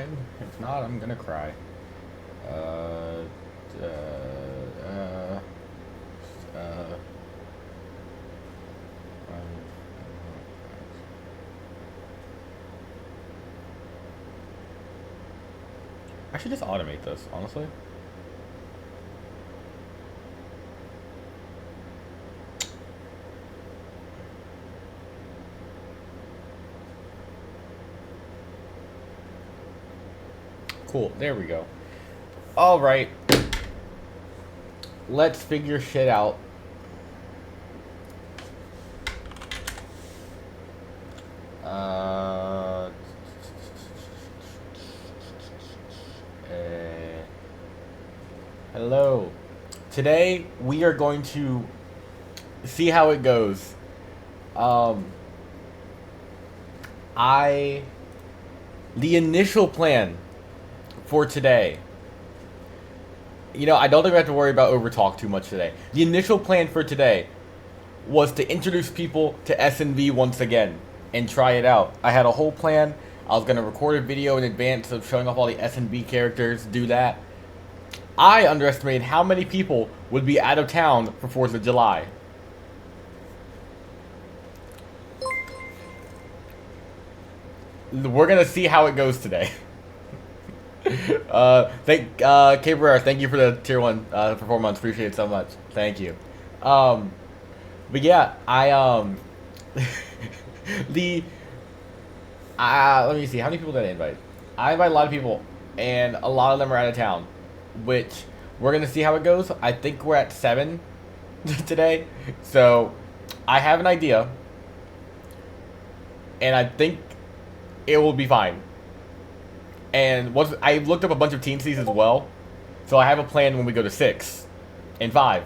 fine. If not, I'm gonna cry. Uh, uh, uh, uh, I should just automate this, honestly. Cool, there we go. Alright. Let's figure shit out. Hello. Today we are going to see how it goes. The initial plan for today. You know, I don't think we have to worry about overtalk too much today. The initial plan for today was to introduce people to S&V once again and try it out. I had a whole plan. I was going to record a video in advance of showing off all the S&V characters, do that. I underestimated how many people would be out of town for 4th of July. We're going to see how it goes today. K. Barrera, thank you for the tier 1 for 4 months. Appreciate it so much. Thank you. But yeah, let me see, how many people did I invite? I invited a lot of people, and a lot of them are out of town, which we're gonna see how it goes. I think we're at 7 today, so I have an idea, and I think it will be fine. And I looked up a bunch of teensies as well, so I have a plan when we go to 6 and 5.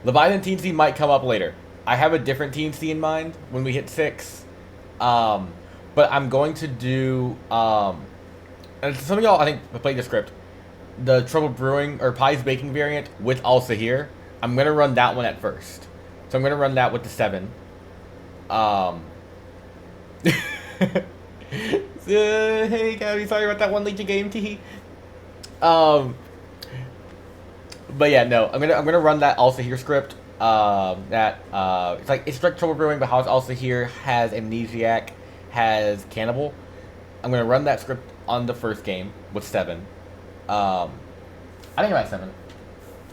Leviathan teensy might come up later. I have a different teensy in mind when we hit 6. But I'm going to do, and some of y'all, I think, played the script. The Trouble Brewing, or Pies Baking variant with Al Sahir. I'm going to run that one at first. So I'm going to run that with the 7. Hey, Gabby, sorry about that one Legion game, tee. But yeah, no, I'm gonna run that Al Sahir script. It's like it's direct Trouble Brewing, but how it's Al Sahir has Amnesiac, has Cannibal. I'm gonna run that script on the first game with 7. I think I'm at 7.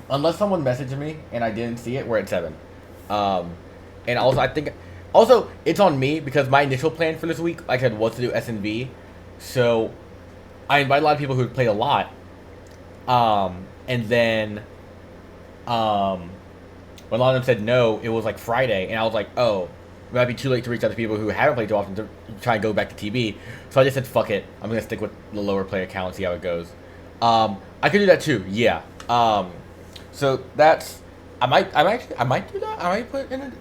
Unless someone messaged me and I didn't see it, we're at 7. And also I think. Also, it's on me because my initial plan for this week, like I said, was to do S&V. So, I invited a lot of people who had played a lot. And then, when a lot of them said no, it was like Friday. And I was like, oh, it might be too late to reach out to people who haven't played too often to try and go back to TB. So I just said, fuck it. I'm going to stick with the lower player count and see how it goes. I could do that too, yeah. So that's, I might do that. I might put in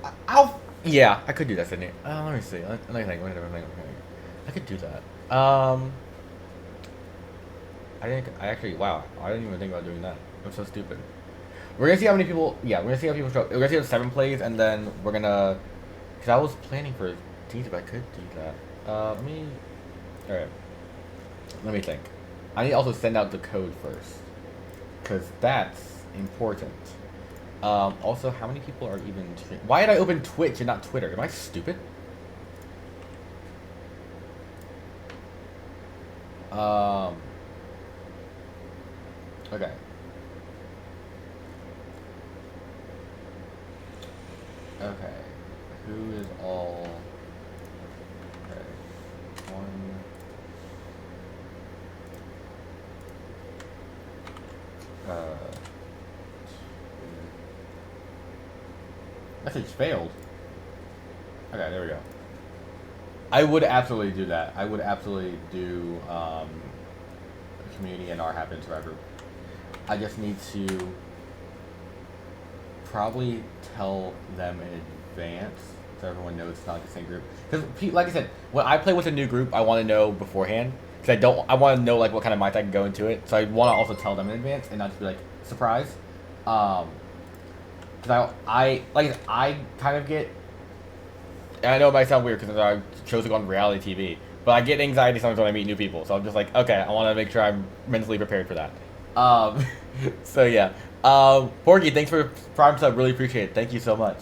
yeah, I could do that, Sydney. Let me see. Let me think. I could do that. Wow, I didn't even think about doing that. I'm so stupid. We're gonna see how many people, we're gonna see how people show up. We're gonna see how 7 plays, and then we're gonna, because I was planning for teams if I could do that. Alright. Let me think. I need to also send out the code first, because that's important. Also, how many people are even... Why did I open Twitch and not Twitter? Am I stupid? Okay. Okay. Who is all... Okay. 1... Message failed. Okay, there we go. I would absolutely do that. I would absolutely do community and RHAP into our group. I just need to probably tell them in advance so everyone knows it's not like the same group. Because, like I said, when I play with a new group, I want to know beforehand. Because I want to know like what kind of might I can go into it. So I want to also tell them in advance and not just be like, surprise. Because I kind of get, and I know it might sound weird because I chose to go on reality TV, But I get anxiety sometimes when I meet new people, so I'm just like, okay, I want to make sure I'm mentally prepared for that. Um, so yeah. Porgy, thanks for Prime Sub. Really appreciate it. Thank you so much.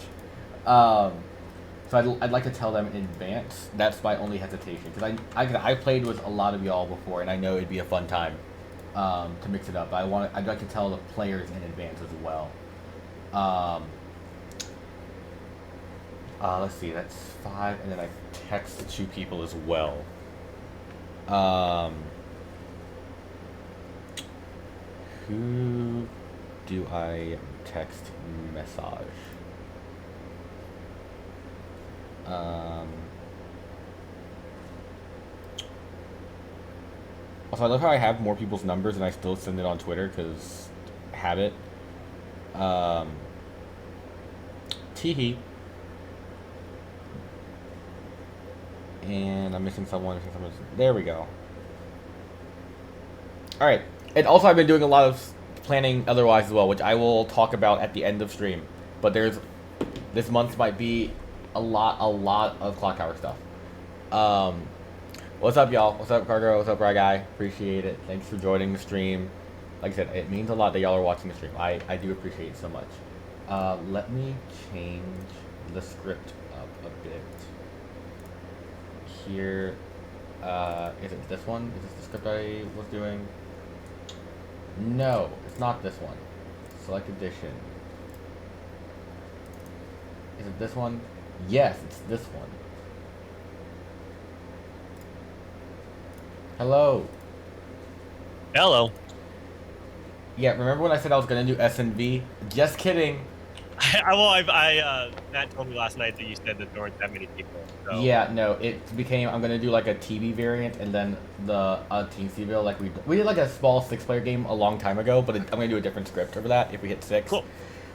So I'd like to tell them in advance. That's my only hesitation because I played with a lot of y'all before, and I know it'd be a fun time to mix it up. But I'd like to tell the players in advance as well. Let's see, that's 5, and then I text 2 people as well. Who do I text message? Also, I love how I have more people's numbers and I still send it on Twitter because habit. Teehee. And I'm missing someone. There we go. Alright. And also I've been doing a lot of planning otherwise as well, which I will talk about at the end of stream. But this month might be a lot of Clocktower stuff. What's up, y'all? What's up, Cargo? What's up, Rye Guy? Appreciate it. Thanks for joining the stream. Like I said, it means a lot that y'all are watching the stream. I do appreciate it so much. Let me change the script up a bit. Here, is it this one? Is this the script I was doing? No, it's not this one. Select edition. Is it this one? Yes, it's this one. Hello. Hello. Yeah, remember when I said I was gonna do SNV? Just kidding. Matt told me last night that you said that there weren't that many people. So. Yeah, no, it became, I'm gonna do like a TV variant and then the Team Seville, like we did like a small 6-player game a long time ago, but I'm gonna do a different script over that if we hit 6. Cool.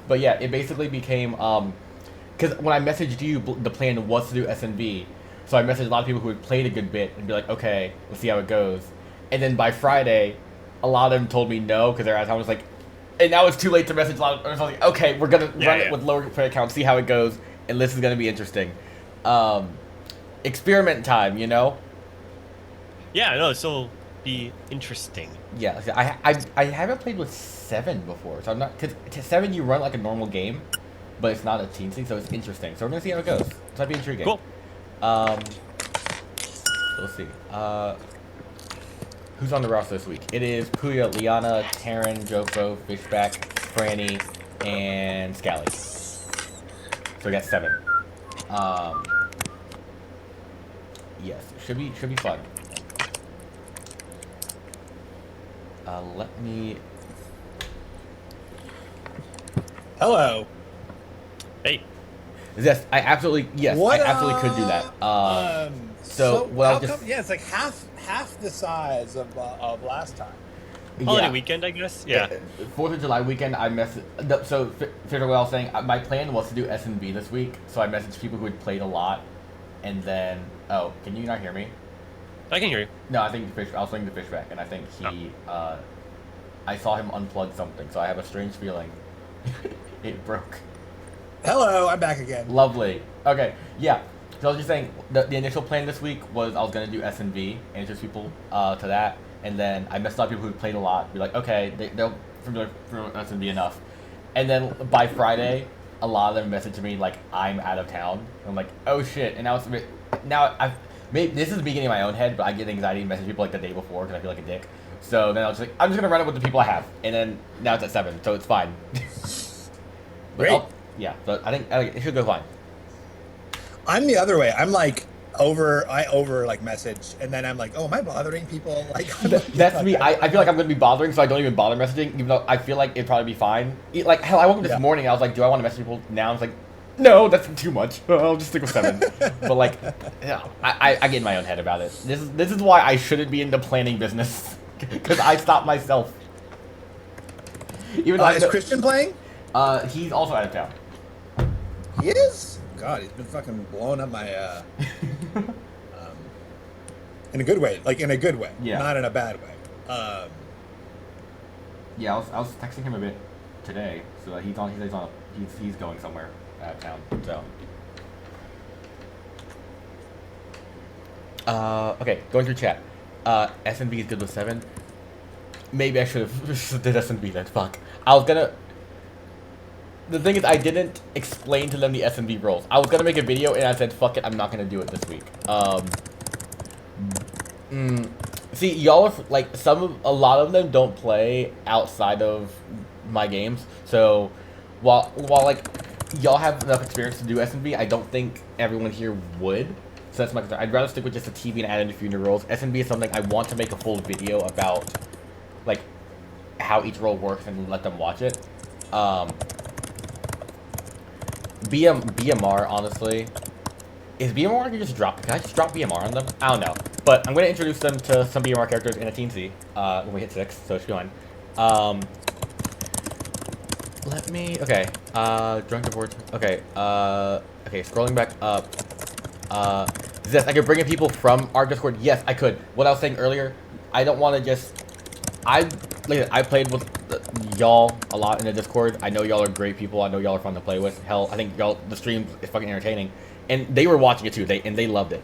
But yeah, it basically became, because when I messaged you, the plan was to do SNV, so I messaged a lot of people who had played a good bit and be like, okay, we'll see how it goes. And then by Friday, a lot of them told me no, because they're out of town. I was like, and now it's too late to message a lot of them. I was like, okay, we're going to run it with lower player count, see how it goes, and this is going to be interesting. Experiment time, you know? Yeah, no, it'll be interesting. Yeah, I haven't played with 7 before, so I'm not, because to 7 you run like a normal game, but it's not a team thing, so it's interesting. So we're going to see how it goes. So that'd be intriguing. Cool. Let's see. Who's on the roster this week? It is Puya, Liana, Taryn, Joko, Fishback, Franny, and Scally. So we got 7. Yes, should be fun. Let me. Hello. Hey. Yes, I absolutely could do that. So what I'll just it's like half the size of last time. Holiday weekend, I guess. Yeah. 4th of July weekend, I messaged. So, Fisher, what I was saying, my plan was to do SNB this week, so I messaged people who had played a lot, and then, oh, can you not hear me? I can hear you. No, I think I was thinking the Fishback, and I think he, I saw him unplug something, so I have a strange feeling it broke. Hello, I'm back again. Lovely. Okay, yeah. So I was just saying, the initial plan this week was I was going to do SNV and introduce people to that. And then I messed up people who played a lot. Be like, okay, they'll familiar from SNV enough. And then by Friday, a lot of them messaged me like, I'm out of town. And I'm like, oh shit. And now this is the beginning of my own head, but I get anxiety and message people like the day before because I feel like a dick. So then I was like, I'm just going to run it with the people I have. And then now it's at 7, so it's fine. Great. Yeah, but I think it should go fine. I'm the other way. I'm like like message, and then I'm like, oh, am I bothering people? Like that's me. I feel like I'm gonna be bothering, so I don't even bother messaging, even though I feel like it'd probably be fine. Like hell, I woke up this morning. I was like, do I want to message people now? I was like, no, that's too much. I'll just stick with 7. But like, yeah, I get in my own head about it. This is why I shouldn't be in the planning business because I stop myself. Even though is Christian playing? He's also out of town. He is? God, he's been fucking blowing up my in a good way, like in a good way, not in a bad way. Yeah, I was texting him a bit today, so he's going somewhere out of town. So Okay, going through chat. S&B is good with 7. Maybe I should have did S&B then. Fuck. I was gonna. The thing is, I didn't explain to them the S&B roles. I was gonna make a video and I said, fuck it, I'm not gonna do it this week. See, y'all are, like, a lot of them don't play outside of my games. So, while like, y'all have enough experience to do S&B, I don't think everyone here would. So that's my concern. I'd rather stick with just the TV and add in a few new roles. S&B is something I want to make a full video about, like, how each role works and let them watch it. BMR, honestly. Is BMR can I just drop BMR on them? I don't know. But I'm going to introduce them to some BMR characters in a Teen C when we hit 6, so it should be fine. Let me, okay, drunk divorce, okay, okay, scrolling back up, this, I could bring in people from our Discord, yes, I could. What I was saying earlier, I don't want to just, I played with y'all a lot in the Discord. I know y'all are great people. I know y'all are fun to play with. Hell, I think y'all, the stream is fucking entertaining. And they were watching it too, and they loved it.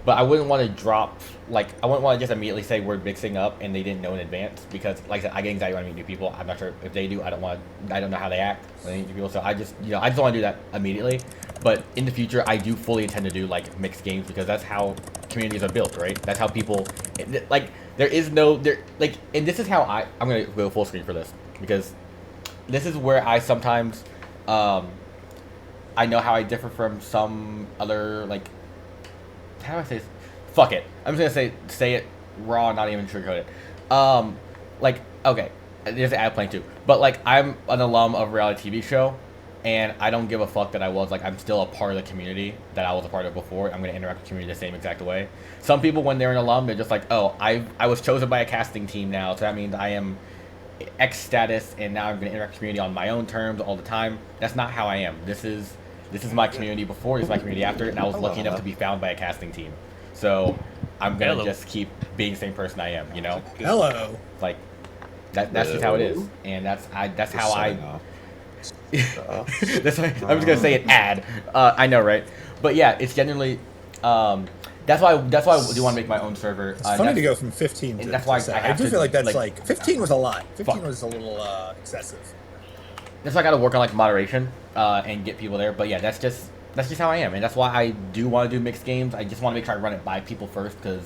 But I wouldn't want to drop, like, I wouldn't want to just immediately say we're mixing up and they didn't know in advance. Because, like I said, I get anxiety when I meet new people. I'm not sure if they do. I don't know how they act when they meet new people. So I just, I just want to do that immediately. But in the future, I do fully intend to do, like, mixed games because that's how communities are built, right? That's how people, like, there is no, like, and this is how I'm going to go full screen for this. Because this is where I sometimes, I know how I differ from some other, like, how do I say this? Fuck it. I'm just gonna say it raw, not even sugarcoat it. Like, okay, there's an ad playing too. But, like, I'm an alum of a reality TV show, and I don't give a fuck that I'm still a part of the community that I was a part of before. I'm gonna interact with the community the same exact way. Some people, when they're an alum, they're just like, oh, I was chosen by a casting team now, so that means I am X status, and now I'm gonna interact with the community on my own terms all the time. That's not how I am. This is my community before, this is my community after, and I was lucky enough to be found by a casting team. So, I'm gonna just keep being the same person I am, Hello. Like, that's just how it is, and that's how I. That's why I'm just gonna say an ad. I know, right? But yeah, it's genuinely. That's why I do want to make my own server. It's funny to go from 15 to. That's why I do feel like that's like 15 was a lot. 15 was a little excessive. That's why I gotta work on, like, moderation and get people there. But yeah, that's just how I am, and that's why I do want to do mixed games. I just want to make sure I run it by people first, because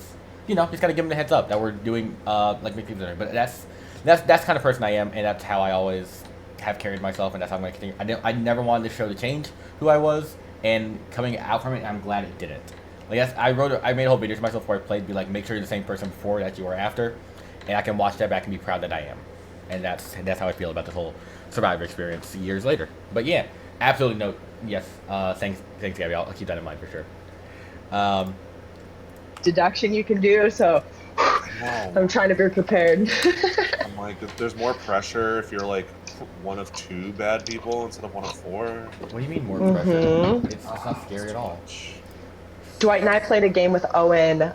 just gotta give them the heads up that we're doing like mixed games. But that's the kind of person I am, and that's how I always have carried myself, and that's how I'm gonna continue. I never wanted the show to change who I was, and coming out from it, I'm glad it didn't. Like, I made a whole video to myself before I played, be like, make sure you're the same person before that you are after, and I can watch that back and be proud that I am, and that's how I feel about this whole Survivor experience years later. But yeah, absolutely no. Yes, thanks, Gabby. I'll keep that in mind for sure. Deduction you can do, so I'm trying to be prepared. I'm like, there's more pressure if you're like one of 2 bad people instead of one of 4. What do you mean more pressure? It's not scary at all. Dwight and I played a game with Owen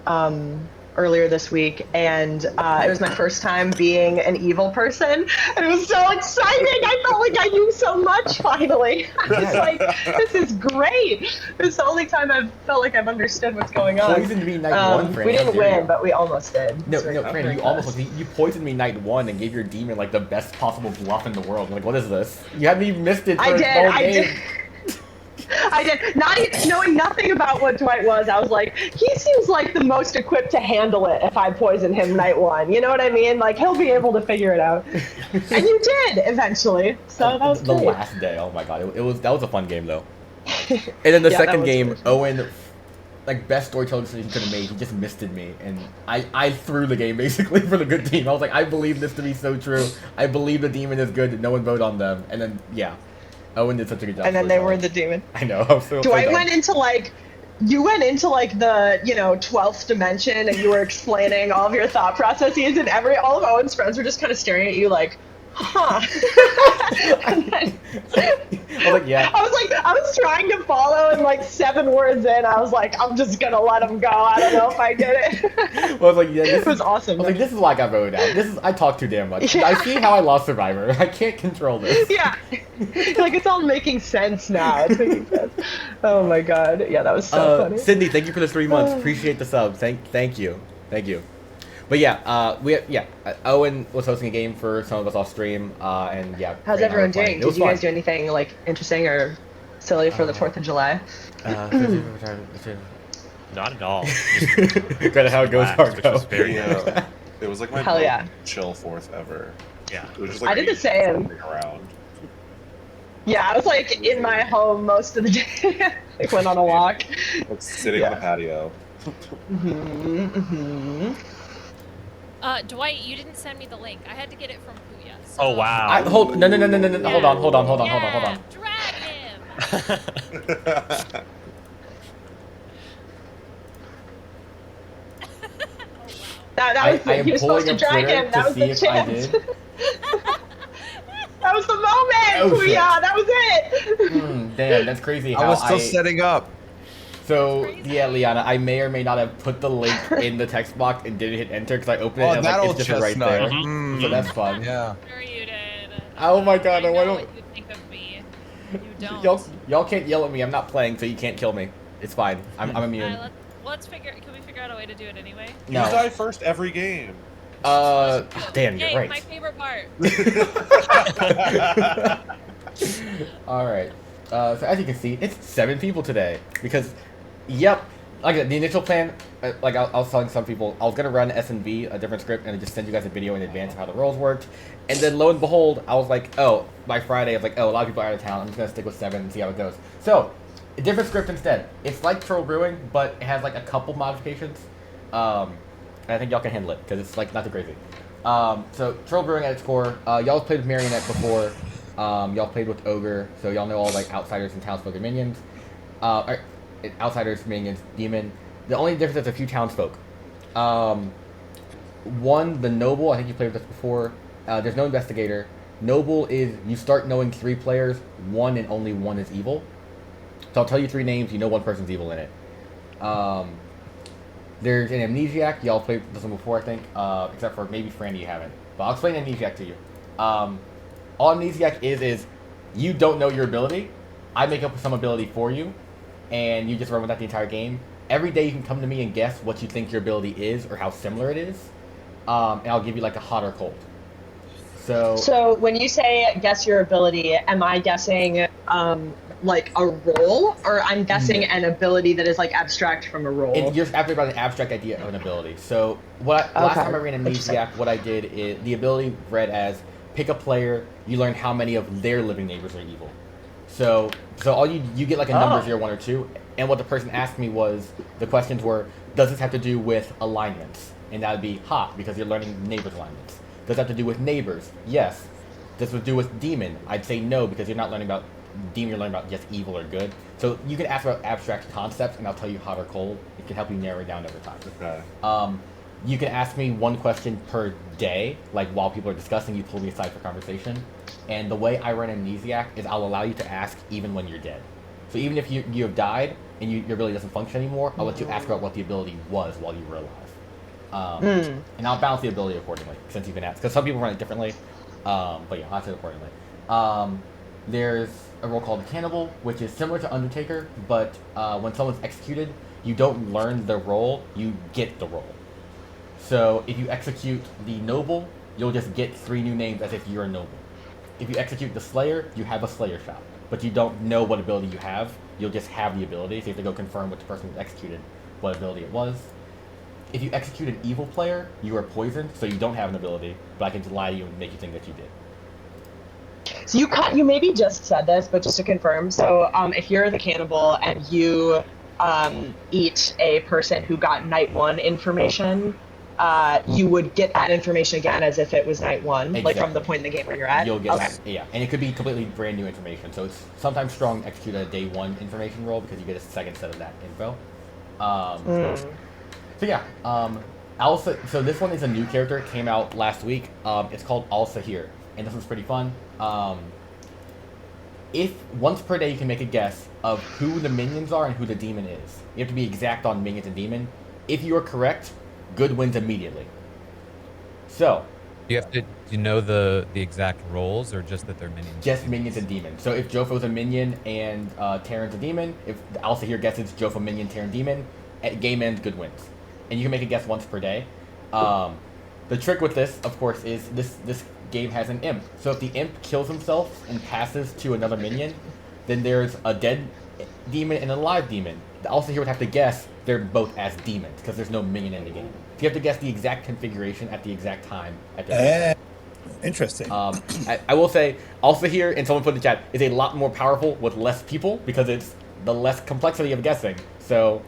earlier this week, and it was my first time being an evil person, and it was so exciting. I felt like I knew so much finally. I was like, this is great. It's the only time I've felt like I've understood what's going on. Poisoned me night 1, Fran. We didn't win, but we almost did. No, Fran, you almost you poisoned me night 1 and gave your demon, like, the best possible bluff in the world. I'm like, what is this? You had me missed it for the whole game. I did. Not even knowing nothing about what Dwight was, I was like, he seems like the most equipped to handle it if I poison him night 1. You know what I mean? Like, he'll be able to figure it out. And you did, eventually. So that was the great. last day. Oh my god. That was a fun game, though. And then the second game, Owen, like, best storytelling decision he could have made, he just misted me. And I threw the game, basically, for the good team. I was like, I believe this to be so true. I believe the demon is good. No one vote on them. And then, yeah. Owen did such a good job. And then they were the demon. I know. I'm so Dwight went into, like, you went into, like, the 12th dimension, and you were explaining all of your thought processes, and all of Owen's friends were just kind of staring at you like, huh. I was like, yeah. I was trying to follow, and like 7 words in, I was like, I'm just gonna let him go. I don't know if I get it. I was like, yeah, It was awesome. I was like, this is why I got voted out. I talk too damn much. Yeah. I see how I lost Survivor. I can't control this. Yeah, like it's all making sense now. It's making sense. Oh my god, yeah, that was so funny. Sydney, thank you for the 3 months. Appreciate the sub. Thank you. But yeah, Owen was hosting a game for some of us off stream, and yeah. How's Ray and I everyone were playing. doing? It was Did you guys fun. do anything like interesting or silly for the 4th of July? Not at all. Kind of how it goes, Relaxed, which Marco. was very Yeah. It was like my Hell most yeah. chill 4th ever. Yeah. It was just like I did the same. around. Yeah, I was like in my home most of the day. Like went on a walk. Like sitting on the patio. Dwight, you didn't send me the link. I had to get it from Puya. So... Oh wow. No. Hold on. Yeah, drag him. That was I am he was supposed to pulling up drag him. Twitter That to was see the if I chance. did. That was the moment, Oh, shit. Puya. That was it. Damn, that's crazy. I How was still setting up. So That's crazy. yeah, Liana, I may or may not have put the link in the text box and didn't hit enter because I opened it Oh, and that like, old it's just right chestnut. there. Mm. So that's fun. Yeah. Sure you did. Oh my god, I no, know why don't what you think of me. You don't. y'all can't yell at me. I'm not playing, so you can't kill me. It's fine. I'm immune. Alright, let's figure. Can we figure out a way to do it anyway? You No. die first every game. Damn, you're Yay, right. my favorite part. All right. So as you can see, it's 7 people today because, yep, like the initial plan. Like I was telling some people, I was gonna run S&V, a different script, and just send you guys a video in advance of how the roles worked. And then lo and behold, I was like, oh, by Friday, I was like, oh, a lot of people are out of town. I'm just gonna stick with 7 and see how it goes. So, a different script instead. It's like Troll Brewing, but it has like a couple modifications. And I think y'all can handle it because it's like not too crazy. So Troll Brewing at its core, y'all played with Marionette before. Y'all played with Ogre, so y'all know all like outsiders and townsfolk and minions. Outsiders, minions, demon. The only difference is a few townsfolk. One, the noble. I think you played with this before. There's no investigator. Noble is you start knowing 3 players. 1 and only 1 is evil. So I'll tell you 3 names. You know 1 person's evil in it. There's an amnesiac. Y'all played this one before, I think, except for maybe Franny, you haven't. But I'll explain amnesiac to you. All amnesiac is you don't know your ability. I make up some ability for you, and you just run with that the entire game. Every day you can come to me and guess what you think your ability is or how similar it is, and I'll give you like a hot or cold. So when you say guess your ability, am I guessing like a role, or I'm guessing an ability that is like abstract from a role? and you're after about an abstract idea of an ability. So last time I ran amnesiac, what I did is the ability read as pick a player. You learn how many of their living neighbors are evil. So all you get like a number 0, 1, or 2. And what the person asked me was the questions were: does this have to do with alignments? And that would be hot because you're learning neighbors alignments. Does it have to do with neighbors? Yes. Does it do with demon? I'd say no because you're not learning about demon. You're learning about just evil or good. So you can ask about abstract concepts, and I'll tell you hot or cold. It can help you narrow it down over time. Okay. You can ask me 1 question per day, like while people are discussing. You pull me aside for conversation. And the way I run amnesiac is I'll allow you to ask even when you're dead. So even if you have died and your ability doesn't function anymore, I'll let you ask about what the ability was while you were alive. And I'll balance the ability accordingly, since you can ask. Because some people run it differently. But yeah, I'll ask it accordingly. There's a role called Cannibal, which is similar to Undertaker, but when someone's executed, you don't learn the role, you get the role. So if you execute the Noble, you'll just get 3 new names as if you're a Noble. If you execute the Slayer, you have a Slayer shot, but you don't know what ability you have. You'll just have the ability, so you have to go confirm with the person who executed what ability it was. If you execute an evil player, you are poisoned, so you don't have an ability, but I can lie to you and make you think that you did. So you maybe just said this, but just to confirm. So if you're the cannibal and you eat a person who got night 1 information, you would get that information again as if it was night 1, like from the point in the game where you're at. You'll get okay. Yeah, and it could be completely brand new information. So it's sometimes strong to execute a day 1 information roll because you get a second set of that info. So yeah, Alsa. So this one is a new character. It came out last week. It's called Alsa here, and this one's pretty fun. if once per day you can make a guess of who the minions are and who the demon is. You have to be exact on minions and demon. If you are correct, good wins immediately. So You have to know the exact roles, or just that they're minions? just minions and demon. So if Jofo's a minion and Terran's a demon, if Alsa here guesses Jofo minion, Terran demon, at game end, good wins. And you can make a guess once per day. The trick with this, of course, is this game has an imp. So if the imp kills himself and passes to another minion, then there's a dead demon and a live demon. The Alsa here would have to guess they're both as demons because there's no minion in the game. So you have to guess the exact configuration at the exact time. At the Interesting. I will say, also here, and someone put in the chat, is a lot more powerful with less people because it's the less complexity of guessing. So,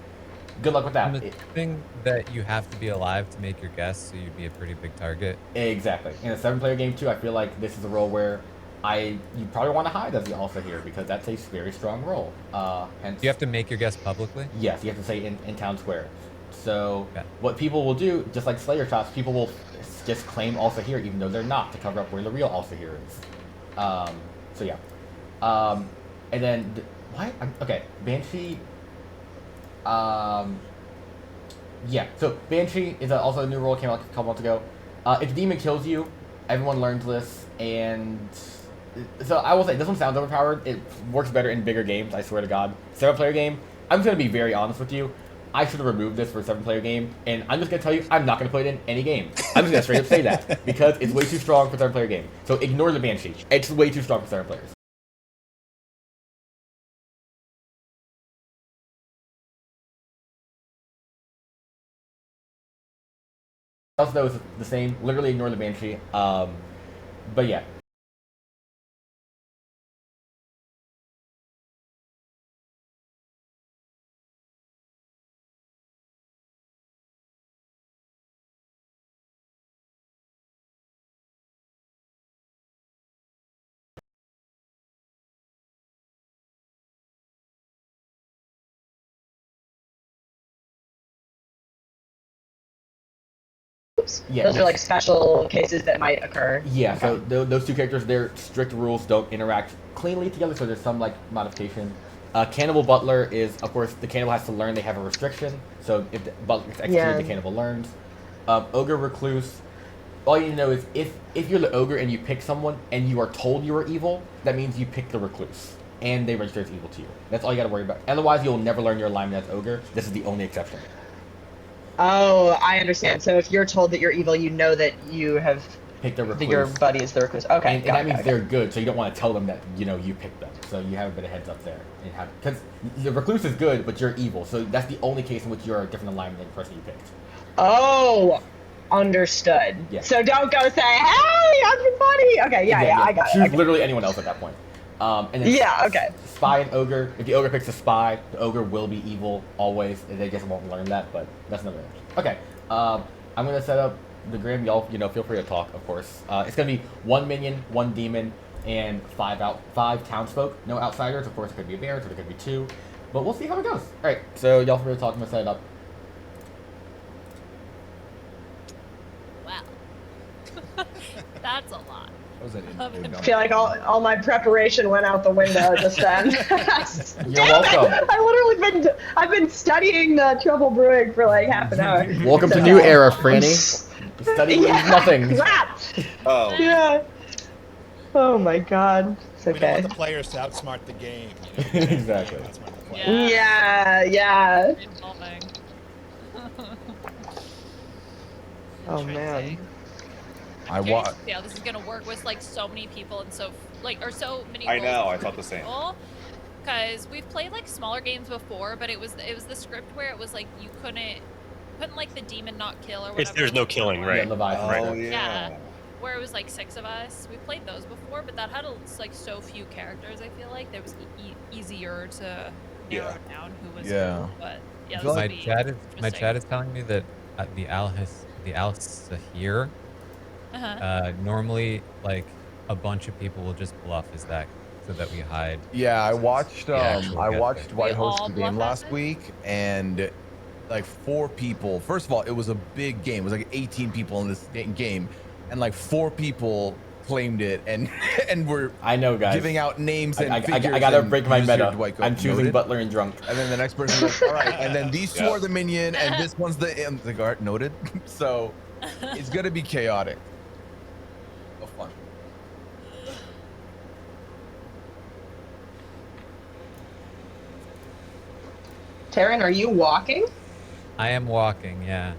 good luck with that. I'm assuming that you have to be alive to make your guess, so you'd be a pretty big target. Exactly. In a 7-player game too, I feel like this is a role where you probably want to hide as the Alpha here because that's a very strong role. Hence, Do you have to make your guess publicly? yes, you have to say in town square. So Okay. what people will do, just like Slayer shots, people will just claim Alpha here even though they're not to cover up where the real Alpha here is. So yeah. And then okay, Banshee. Yeah, so Banshee is also a new role, came out a couple months ago. If demon kills you, everyone learns this, and so I will say this one sounds overpowered. It works better in bigger games, I swear to God. 7-player game, I'm just gonna be very honest with you. I should have removed this for a 7-player game, and I'm just gonna tell you, I'm not gonna play it in any game. I'm just gonna straight up say that because it's way too strong for a 7-player game. So ignore the Banshee. It's way too strong for 7 players. Else though is the same. Literally ignore the Banshee. But yeah. Yeah, Those are like special cases that might occur. Yeah, so those two characters, their strict rules don't interact cleanly together, so there's some like modification. Cannibal Butler is, of course, the cannibal has to learn they have a restriction, so if the butler gets executed, the cannibal learns. Ogre Recluse, all you need to know is if you're the ogre and you pick someone and you are told you are evil, that means you pick the recluse, and they register as evil to you. That's all you gotta worry about. Otherwise, you'll never learn your alignment as ogre. This is the only exception. Oh, I understand. So if you're told that you're evil, you know that you have Pick the recluse. that your buddy is the recluse. Okay, And that means they're good, so you don't want to tell them that you picked them. So you have a bit of heads up there, because the recluse is good, but you're evil. So that's the only case in which you're a different alignment than the person you picked. Oh, understood. Yeah. So don't go say, "Hey, I'm your buddy." Okay, yeah, I got it. Choose Okay. literally anyone else at that point. And then Okay. Spy and ogre. If the ogre picks a spy, the ogre will be evil always. They just won't learn that, but that's another issue. Okay. I'm gonna set up the grim. Y'all, feel free to talk, of course. It's gonna be 1 minion, 1 demon, and 5 townsfolk. No outsiders. Of course, it could be a bear, or it could be 2. But we'll see how it goes. All right. So y'all free to talk. I'm gonna set it up. Wow. That's a lot. I feel like all my preparation went out the window just then. You're welcome. I've been studying the Trouble Brewing for like half an hour. Welcome to new era, Franny. Studying means nothing. Crap. Oh. Yeah. Oh my God. It's We don't okay. want the players to outsmart the game. Exactly. Outsmart the players. Yeah. Involving. Oh man. I'm curious to see how this is gonna work with like so many people and so many. I know, I thought the same. Because we've played like smaller games before, but it was the script where it was like you couldn't like the demon not kill or whatever. There's no killing, right? Yeah, Leviathan. Oh, Right. yeah. Where it was like 6 of us. We played those before, but that had like so few characters. I feel like that was easier to narrow down who was who. But yeah, this would be my chat is telling me that the Al-Sahir, normally like a bunch of people will just bluff as that so that we hide. Yeah, I watched Dwight host all the game bluff last as it? week, and like 4 people. First of all, it was a big game. It was like 18 people in this game, and like 4 people claimed it, and we're I know, guys. giving out names and figures. I gotta break my meta. Dwight I'm choosing noted. Butler and Drunk. And then the next person's like, all right, and then these two are the minion, and this one's the guard. Noted. So it's gonna be chaotic. Oh, fun. Taryn, are you walking? I am walking, yeah.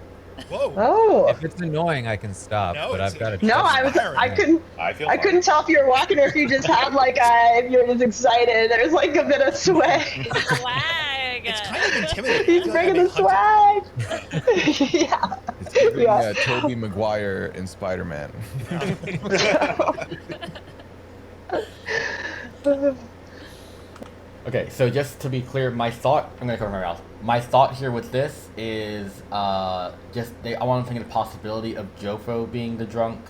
Whoa. Oh. If it's annoying, I can stop, No, but it's- I've got to. No, I couldn't tell if you were walking or if you just had like if you were just excited. There's like a bit of swag. Swag. It's kind of intimidating. He's bringing the swag. Yeah. It's giving Yeah. Tobey Maguire in Spider-Man. Okay, so just to be clear, my thought, I'm gonna cover my mouth. My thought here with this is I want to think of the possibility of Jofo being the drunk.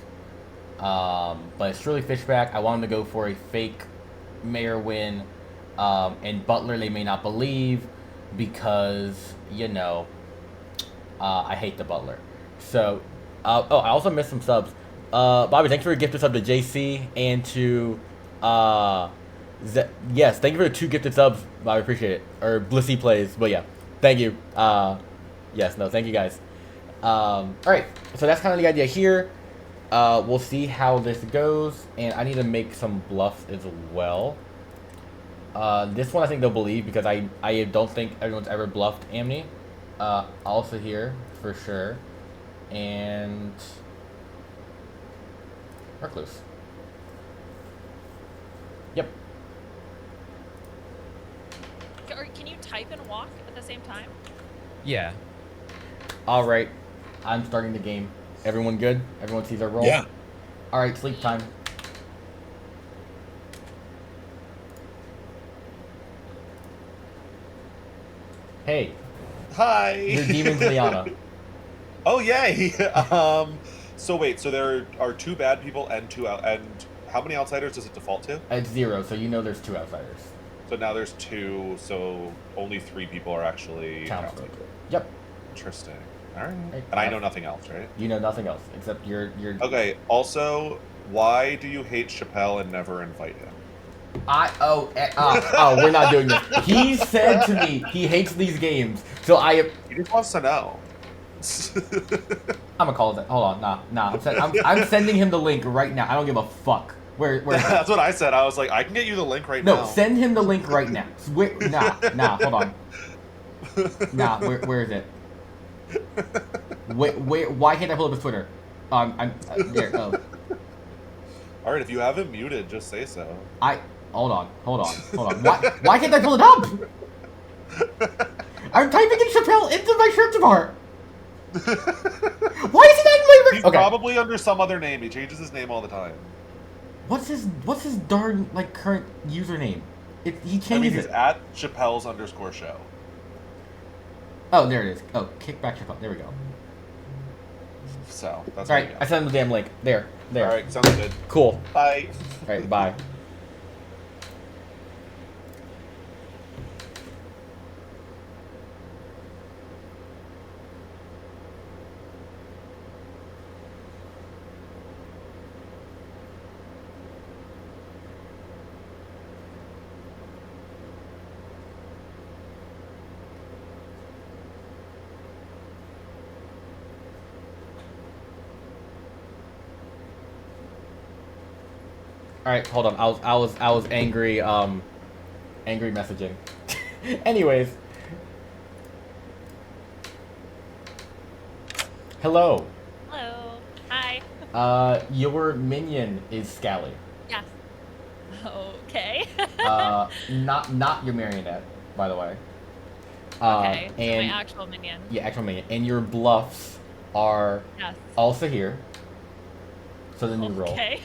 But it's truly Fishback. I wanted to go for a fake mayor win. And Butler, they may not believe because, I hate the Butler. So, I also missed some subs. Bobby, thanks for a gifted sub to JC and to, yes, thank you for the 2 gifted subs. I appreciate it. Or Blissy Plays, but yeah, thank you. Thank you guys. Alright, so that's kind of the idea here. We'll see how this goes, and I need to make some bluffs as well. This one I think they'll believe because I don't think everyone's ever bluffed Amni. Also here, for sure. And Recluse. Yep. Can you type and walk at the same time? Yeah. Alright, I'm starting the game. Everyone good? Everyone sees their role? Yeah. Alright, sleep time. Hey, Hi. your demon's Liana. Oh yay! So wait, so there are 2 bad people and 2 out, and how many outsiders does it default to? It's 0, so there's 2 outsiders. So now there's 2, so only 3 people are actually Counted. counted. Yep. Interesting. All right. Hey, And I know nothing else, right? You know nothing else except you're. Okay. Also, why do you hate Chappelle and never invite him? We're not doing this. He said to me he hates these games, so He just wants to know. I'm gonna call it. Hold on, nah. I'm sending him the link right now. I don't give a fuck. Where is it? That's what I said. I was like, I can get you the link right now. No, send him the link right now. Hold on. Where is it? Why can't I pull up his Twitter? There. Oh. All right, if you have him muted, just say so. Hold on. Why can't I pull it up? I'm typing in Chappelle into my search bar. Why is he not in my? He's probably under some other name. He changes his name all the time. What's his darn current username? He changes I mean, he's it. at Chappelle's_show. Oh, there it is. Oh, Kickback Chappelle. There we go. So that's all right. I sent him the damn link. There. All right, sounds good. Cool. Bye. All right, bye. All right, hold on. I was angry. Angry messaging. Anyways. Hello. Hello. Hi. Your minion is Scally. Yes. Okay. Not your marionette, by the way. Okay. So And my actual minion. yeah, actual minion. And your bluffs are Yes. also here. So the new roll. Okay.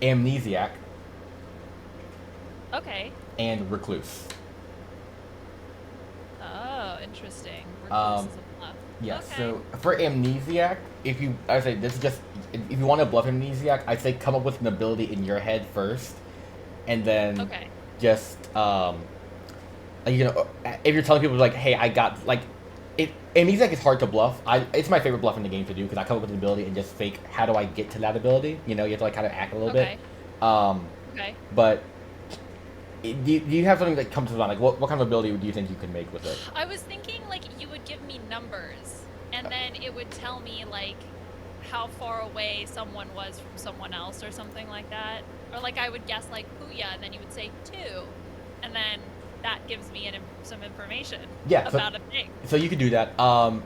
Amnesiac Okay. and Recluse. Oh, interesting. Recluse is a bluff. Yeah, Okay. so for Amnesiac, if you want to bluff Amnesiac, I'd say come up with an ability in your head first, and then Okay. just if you're telling people like, hey, I got like, Amnesiac is hard to bluff. It's my favorite bluff in the game to do because I come up with an ability and just fake how do I get to that ability. You know, you have to like kind of act a little Okay. bit. Okay. But do you have something that comes to mind? Like what kind of ability do you think you could make with it? I was thinking like you would give me numbers, and then it would tell me like how far away someone was from someone else or something like that. Or like I would guess like Puya, and then you would say 2, and then that gives me some information about a thing. So you could do that.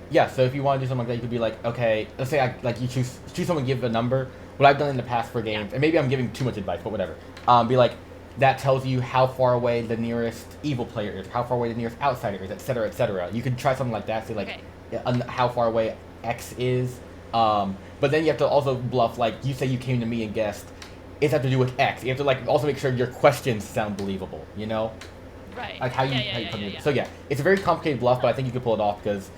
Yeah. So if you want to do something like that, you could be like, okay, let's say you choose someone, give a number. What I've done in the past for games, and maybe I'm giving too much advice, but whatever. Be like, that tells you how far away the nearest evil player is, how far away the nearest outsider is, etc., etc. You could try something like that. Say like, how far away X is. But then you have to also bluff, like you say you came to me and guessed, it has to do with X. You have to like also make sure your questions sound believable, you know? Right. Like how you come to it. So yeah, it's a very complicated bluff, but I think you could pull it off because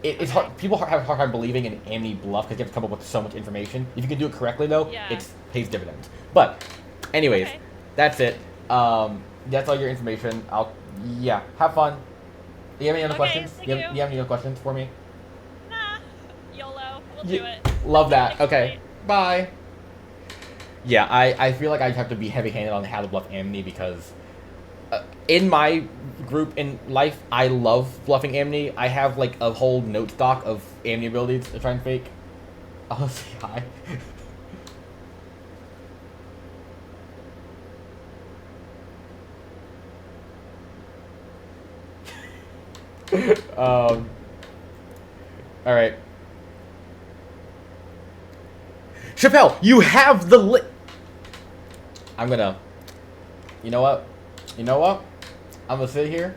it's hard. People have a hard time believing in Amni bluff because you have to come up with so much information. If you can do it correctly though, it pays dividends. But anyways, that's it. That's all your information. Have fun. Do you have any other questions? You have any other questions for me? Nah. YOLO. We'll do it. Love that. Okay. Bye. Yeah, I feel like I have to be heavy-handed on how to bluff Amni because in my group in life, I love bluffing Amni. I have like a whole note stock of Amni abilities to try and fake. I'll say hi. All right. Chappelle, you have the I'm gonna. You know what? I'm gonna sit here.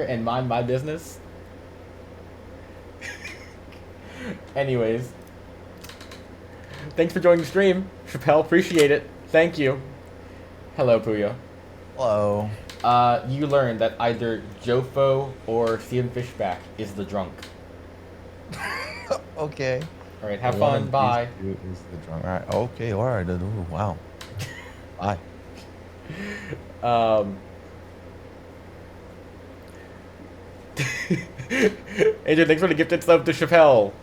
And mind my business. Anyways. Thanks for joining the stream, Chappelle. Appreciate it. Thank you. Hello, Puyo. Hello. You learned that either Jofo or Steven Fishback is the drunk. Okay. All right, have fun. Bye. Is the drunk? All right. Okay. All right. Ooh, wow. Bye. Andrew, thanks for the gifted sub to Chappelle.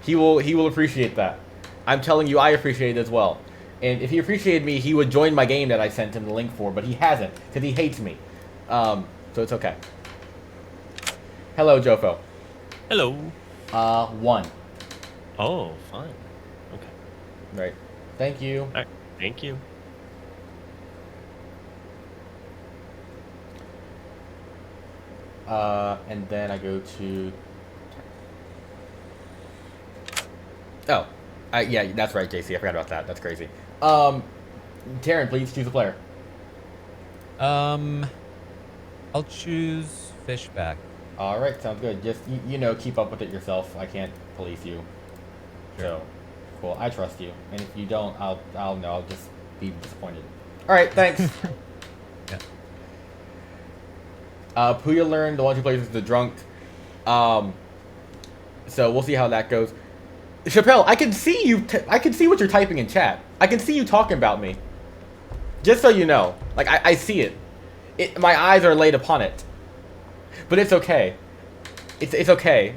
He will appreciate that. I'm telling you, I appreciate it as well. And if he appreciated me, he would join my game that I sent him the link for, but he hasn't, because he hates me. So it's okay. Hello, Jofo. Hello. 1. Oh, fine. Okay. Right. Thank you. All right. Thank you. And then I go to... Oh. Yeah, that's right, JC. I forgot about that. That's crazy. Taryn, please choose a player. I'll choose Fishback. All right, sounds good. Just keep up with it yourself. I can't police you. Sure. So, cool. I trust you. And if you don't, I'll know. I'll just be disappointed. All right, thanks. Yeah. Puya learned the one who plays is the drunk. So we'll see how that goes. Chappelle, I can see you. I can see what you're typing in chat. I can see you talking about me. Just so you know, like I see it. My eyes are laid upon it. But it's okay. It's okay.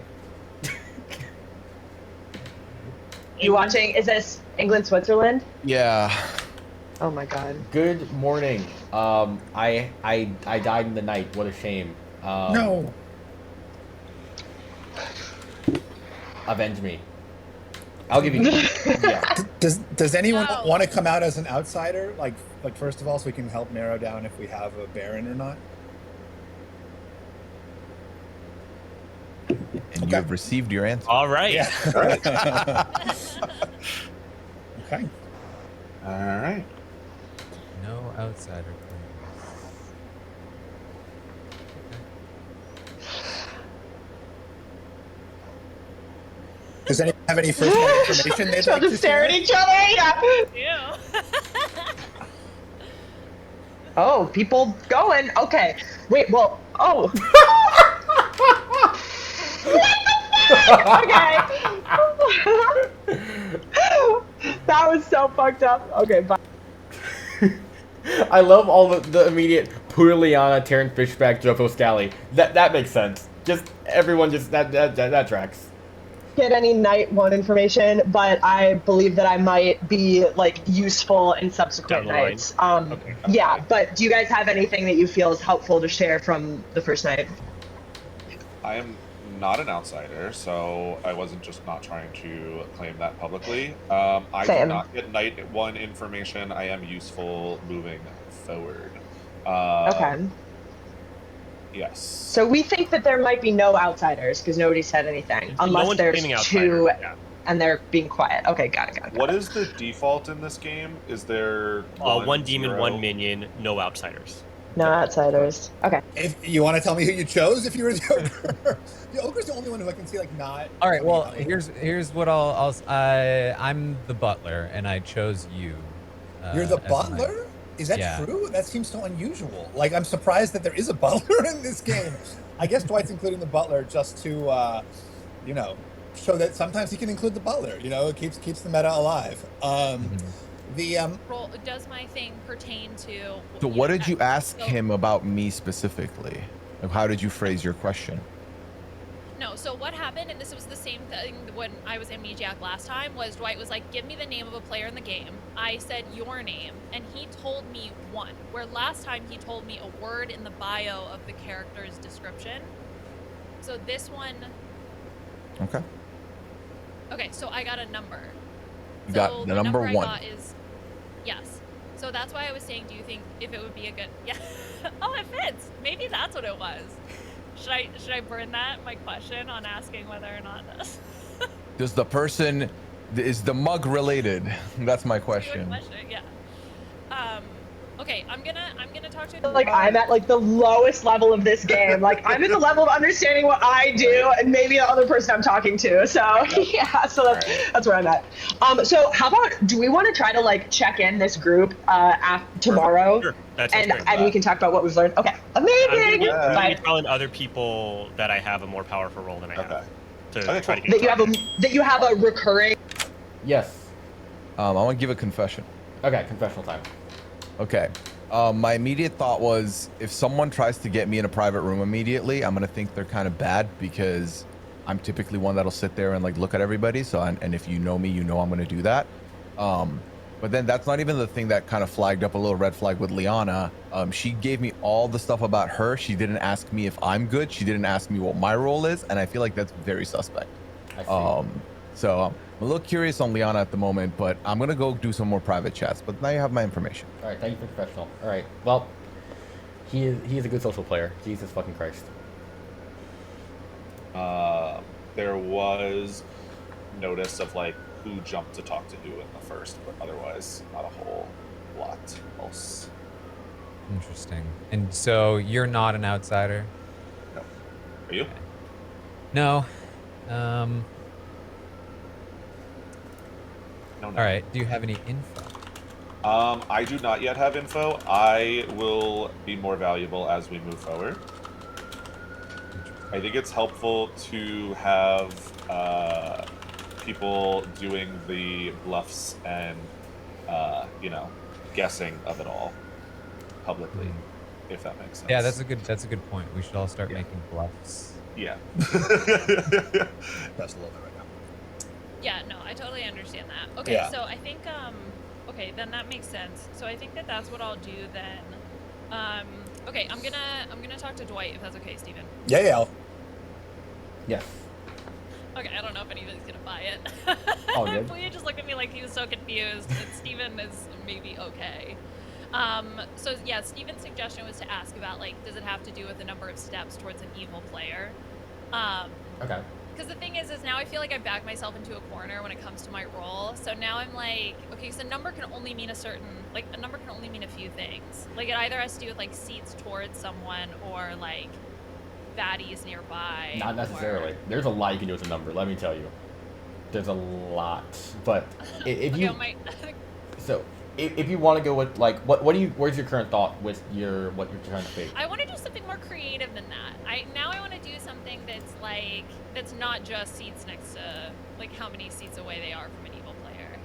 You watching? Is this England, Switzerland? Yeah. Oh my god. Good morning. I died in the night. What a shame. No. Avenge me. I'll give you. Yeah. Does anyone want to come out as an outsider? Like first of all, so we can help narrow down if we have a Baron or not. And you have received your answer. All right. Yeah. All right. Okay. All right. No outsider. Does anyone have any first information they'd like to Just stare share? at each other. Yeah. Ew. Oh, people going. Okay. Wait. Well. Oh. Okay. That was so fucked up. Okay. Bye. I love all the immediate Puya Liana, Terran Fishback, Jofo Scally. That makes sense. Just everyone, just that tracks. Get any night one information, but I believe that I might be like useful in subsequent Down the line. nights. Okay. Yeah, but do you guys have anything that you feel is helpful to share from the first night? I am not an outsider, so I wasn't just not trying to claim that publicly. I Same. did not get night one information. I am useful moving forward. Okay. Yes. So we think that there might be no outsiders because nobody said anything, No unless one's there's claiming two outsider, yeah. and they're being quiet. Okay, got it. What is the default in this game? Is there One demon, 0? one minion, no outsiders. No outsiders. Okay. If you want to tell me who you chose, if you were the ogre, the ogre's the only one who I can see like not. All right. Well, here's what I'm the butler, and I chose you. You're the as butler? Is that Yeah. true? That seems so unusual. Like, I'm surprised that there is a butler in this game. I guess Dwight's including the butler just to, show that sometimes he can include the butler. You know, it keeps the meta alive. Does my thing pertain to? So what did you ask so- him about me specifically? Like, how did you phrase your question? No, so what happened, and this was the same thing when I was Amnesiac last time, was Dwight was like, give me the name of a player in the game. I said your name, and he told me one, where last time he told me a word in the bio of the character's description. So this one... Okay. Okay, so I got a number. You So got the number I one. got is... Yes. So that's why I was saying, do you think if it would be a good... Yeah. Oh, it fits. Maybe that's what it was. Should I burn that, my question, on asking whether or not this? Does the person, is the mug related? That's my question. Yeah. Okay, I'm gonna talk to Like I'm at like the lowest level of this game. Like I'm at the level of understanding what I do and maybe the other person I'm talking to. So yeah, so that's where I'm at. So how about, do we want to try to like check in this group tomorrow? Sure. That sounds And great. we can talk about what we've learned. Okay, amazing. I'm Bye. gonna be telling other people that I have a more powerful role than I have. To Okay, try to cool. get That you have a recurring. Yes. I want to give a confession. Okay, confessional time. Okay. My immediate thought was, if someone tries to get me in a private room immediately, I'm gonna think they're kind of bad because I'm typically one that'll sit there and like look at everybody. So, and if you know me, you know I'm gonna do that. But then that's not even the thing that kind of flagged up a little red flag with Liana. She gave me all the stuff about her. She didn't ask me if I'm good. She didn't ask me what my role is, and I feel like that's very suspect. I see. So I'm a little curious on Liana at the moment, but I'm gonna go do some more private chats. But now you have my information. All right, thank you for professional. All right, well, he is a good social player. Jesus fucking Christ. There was notice of like who jumped to talk to who in the first, but otherwise not a whole lot else. Interesting. And so you're not an outsider? No. Are you? No. No. All right. Do you have any info? I do not yet have info. I will be more valuable as we move forward. I think it's helpful to have people doing the bluffs and guessing of it all publicly, if that makes sense. Yeah, that's a good point. We should all start making bluffs. Yeah. That's a little bit right now. Yeah, no, I totally understand that. Okay, Yeah. so I think okay, then that makes sense. So I think that's what I'll do then. Okay, I'm gonna talk to Dwight if that's okay, Steven. Yeah. Yes. Okay, I don't know if anybody's gonna buy it. Oh, good. Puya just looked at me like he was so confused, and Steven is maybe okay. So yeah, Steven's suggestion was to ask about like, does it have to do with the number of steps towards an evil player? Okay. Because the thing is now I feel like I back myself into a corner when it comes to my role. So now I'm like, okay, so a number can only mean a number can only mean a few things. Like it either has to do with like seats towards someone or like baddies nearby. Not necessarily. There's a lot you can do with a number, let me tell you. There's a lot. But if Okay, you... So, if you want to go with, like, where's your current thought with what you're trying to fake? I want to do something more creative than that. I want to do something that's not just seats next to, like, how many seats away they are from an evil player.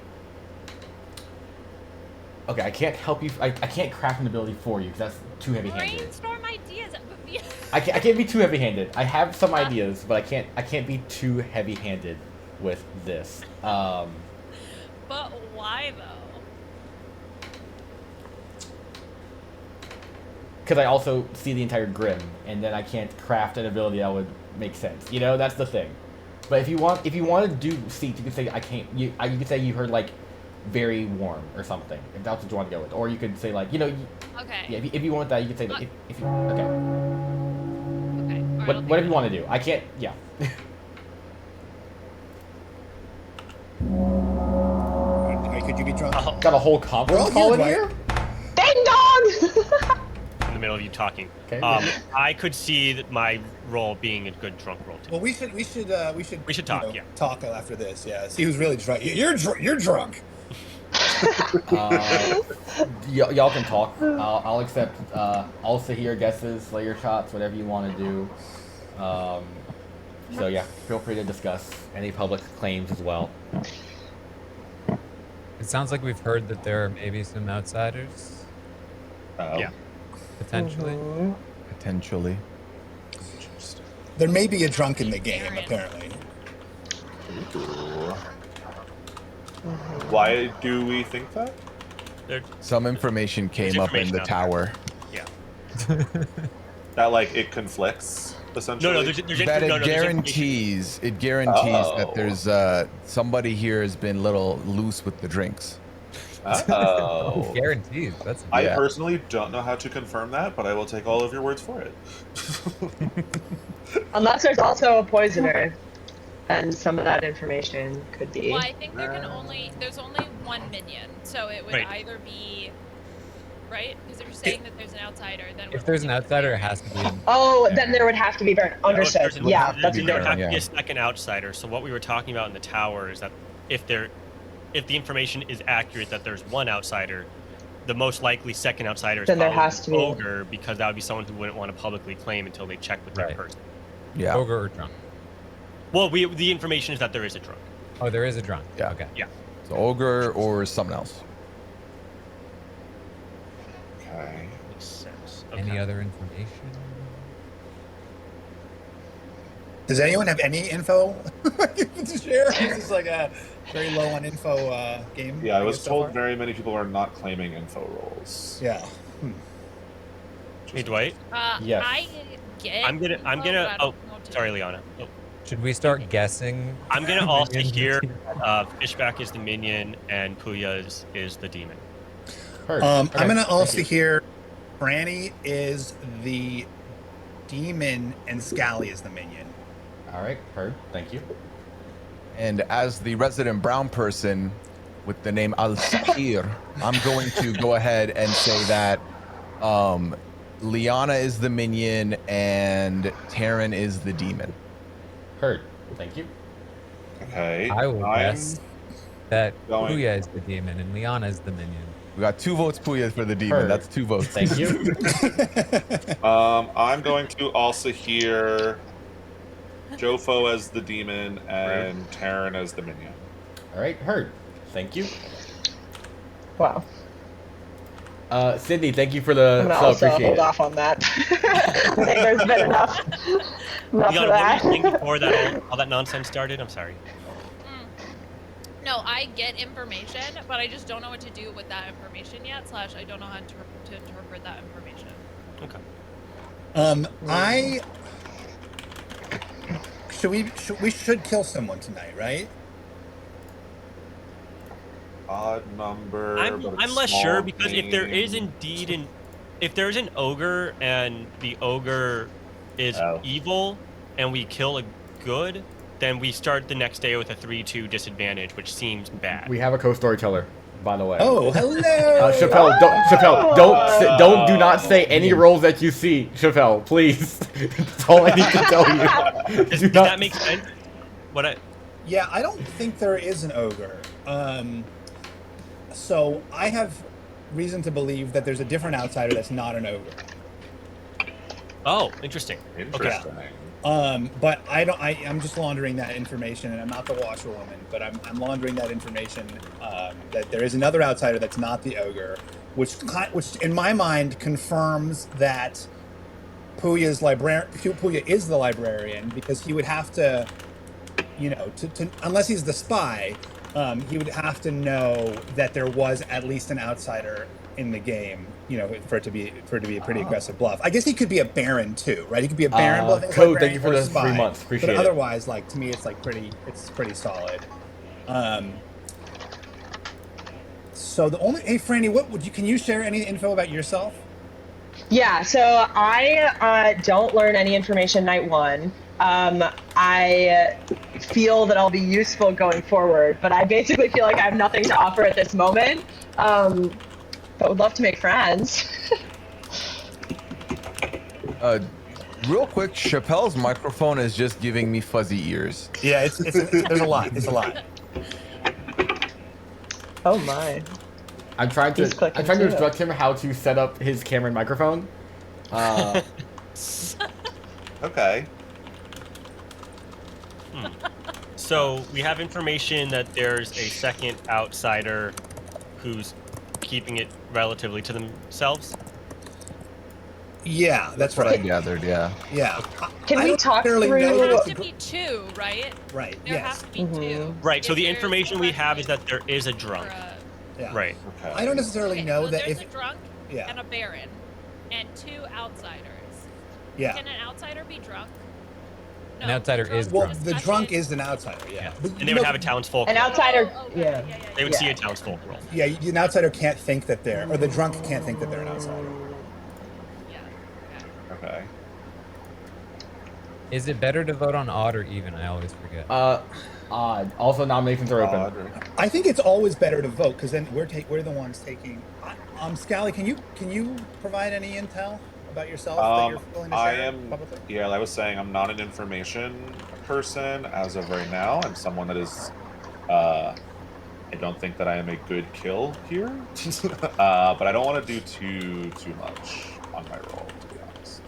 Okay, I can't help you. I can't craft an ability for you because that's too heavy-handed. Brainstorm ideas. I can't be too heavy-handed. I have some ideas, but I can't be too heavy-handed with this. But why though? Because I also see the entire Grim, and then I can't craft an ability that would make sense. You know, that's the thing. But if you want to do seats, you could say I can't. You could say you heard like very warm or something. If that's what you want to go with, or you could say like Okay. Yeah, if you want that, you could say like if you okay. Okay. All right, Whatever you want to do. I can't. Yeah. Could you be drunk? Got a whole conference call in here. Ding dong! In the middle of you talking. Okay. I could see that my role being a good drunk role too. Well, we should talk, yeah. Talk after this. Yeah. See who's really drunk. You're drunk. Y'all can talk. I'll accept. I'll sit here, guesses, Slayer shots, whatever you want to do. So yeah, feel free to discuss any public claims as well. It sounds like we've heard that there are maybe some outsiders, Yeah. potentially. Potentially. There may be a drunk in the game, apparently. Why do we think that? Some information came up in information the out there. tower. Yeah. That like it conflicts essentially. No, there's That no, it there's information. guarantees that Oh. there's somebody here has been a little loose with the drinks. Oh. Guaranteed. That's I Yeah. personally don't know how to confirm that, but I will take all of your words for it. Unless there's also a poisoner, and some of that information could be. Well, I think there's only one minion, so it would Right. either be right because if you're saying that there's an outsider, then if there's an outsider, it has to be. Oh, then there would have to be very understood. There's- Yeah, that's there good. would have to be Yeah. a second outsider. So what we were talking about in the tower is that if the information is accurate that there's one outsider, the most likely second outsider is Then there probably has to an be. ogre, because that would be someone who wouldn't want to publicly claim until they check with that Right. person. Yeah. Ogre or drunk. Well, the information is that there is a drunk. Oh, there is a drunk. Yeah. Okay. Yeah. So ogre or something else. Okay. Makes sense. Any Okay. other information? Does anyone have any info to share? This is like a very low on info game. Yeah, I was guess, so told far. very many people are not claiming info roles. Yeah. Hey, Dwight. Yes. I get. I'm gonna. info, but I don't know what to Sorry, do. Liana. Oh, Should we start guessing? I'm gonna also Minions? hear Fishback is the minion and Puya is the demon. Heard. I'm Okay, gonna thank also you. hear Franny is the demon and Scally is the minion. All right. Heard. Thank you. And as the resident brown person with the name Al-Sahir, I'm going to go ahead and say that Liana is the minion and Taryn is the demon. Heard. Thank you. Okay. I will I'm guess that going- Puya is the demon and Liana is the minion. We got 2 votes Puya for the demon. Heard. That's 2 votes. Thank you. I'm going to also hear Jofo as the demon and Taryn as the minion. All right. Heard. Thank you. Wow. Sydney, thank you for I'm the gonna sub. also Appreciate hold it. off on that. I think there's been enough. Enough Liana, of what that. were you saying before that all that nonsense started? I'm sorry. No, I get information, but I just don't know what to do with that information yet. / I don't know how to interpret that information. Okay. We should kill someone tonight, right? Odd number. I'm but it's less small sure because if there is game. indeed if there's an ogre and the ogre is Oh. evil and we kill a good, then we start the next day with a 3-2 disadvantage, which seems bad. We have a co-storyteller, by the way. Oh, hello. Chappelle, do not say any roles that you see, Chappelle, please. That's all I need to tell you. Does, Do does not- that make sense? What I Yeah, I don't think there is an ogre. So I have reason to believe that there's a different outsider that's not an ogre. Oh, interesting. Interesting. But I'm just laundering that information, and I'm not the washerwoman, but I'm laundering that information that there is another outsider that's not the ogre, which in my mind confirms that Puya is the librarian, because he would have to, to unless he's the spy, he would have to know that there was at least an outsider in the game, for it to be a pretty aggressive bluff. I guess he could be a baron too, right? He could be a baron bluffing. Code, thank you for the 3 months. Appreciate but it. otherwise, like, to me, it's pretty solid. So hey, Franny, can you share any info about yourself? Yeah, so I don't learn any information night one. I feel that I'll be useful going forward, but I basically feel like I have nothing to offer at this moment. But would love to make friends. Real quick, Chappelle's microphone is just giving me fuzzy ears. Yeah, there's a lot. It's a lot. Oh my. I'm trying to too. instruct him how to set up his camera and microphone. Okay. So we have information that there's a second outsider who's keeping it relatively to themselves. Yeah, that's What I right. gathered, yeah. Yeah. Can we talk through? There has to be two, right? Right. There Yes. has to be two. Right. So If the there's information we have is that there is a or drunk. Yeah. Right. Okay. I don't necessarily Okay, know so that there's if. a drunk Yeah. and a baron and two outsiders. Yeah. Can an outsider be drunk? No, An outsider drunk is Well, drunk. the drunk is an outsider. Yeah. Yeah. But, And they would have a townsfolk. An outsider. Okay, Yeah. They would Yeah. see a townsfolk roll. Yeah, an outsider can't think that or the drunk can't think that they're an outsider. Yeah. Okay. Is it better to vote on odd or even? I always forget. Odd. Also, nominations are open. I think it's always better to vote, because then we're the ones taking. Scally, can you provide any intel about yourself that you're willing to share I am. publicly? Yeah, I was saying I'm not an information person as of right now. I'm someone that is. I don't think that I am a good kill here, but I don't want to do too much on my roll, to be honest.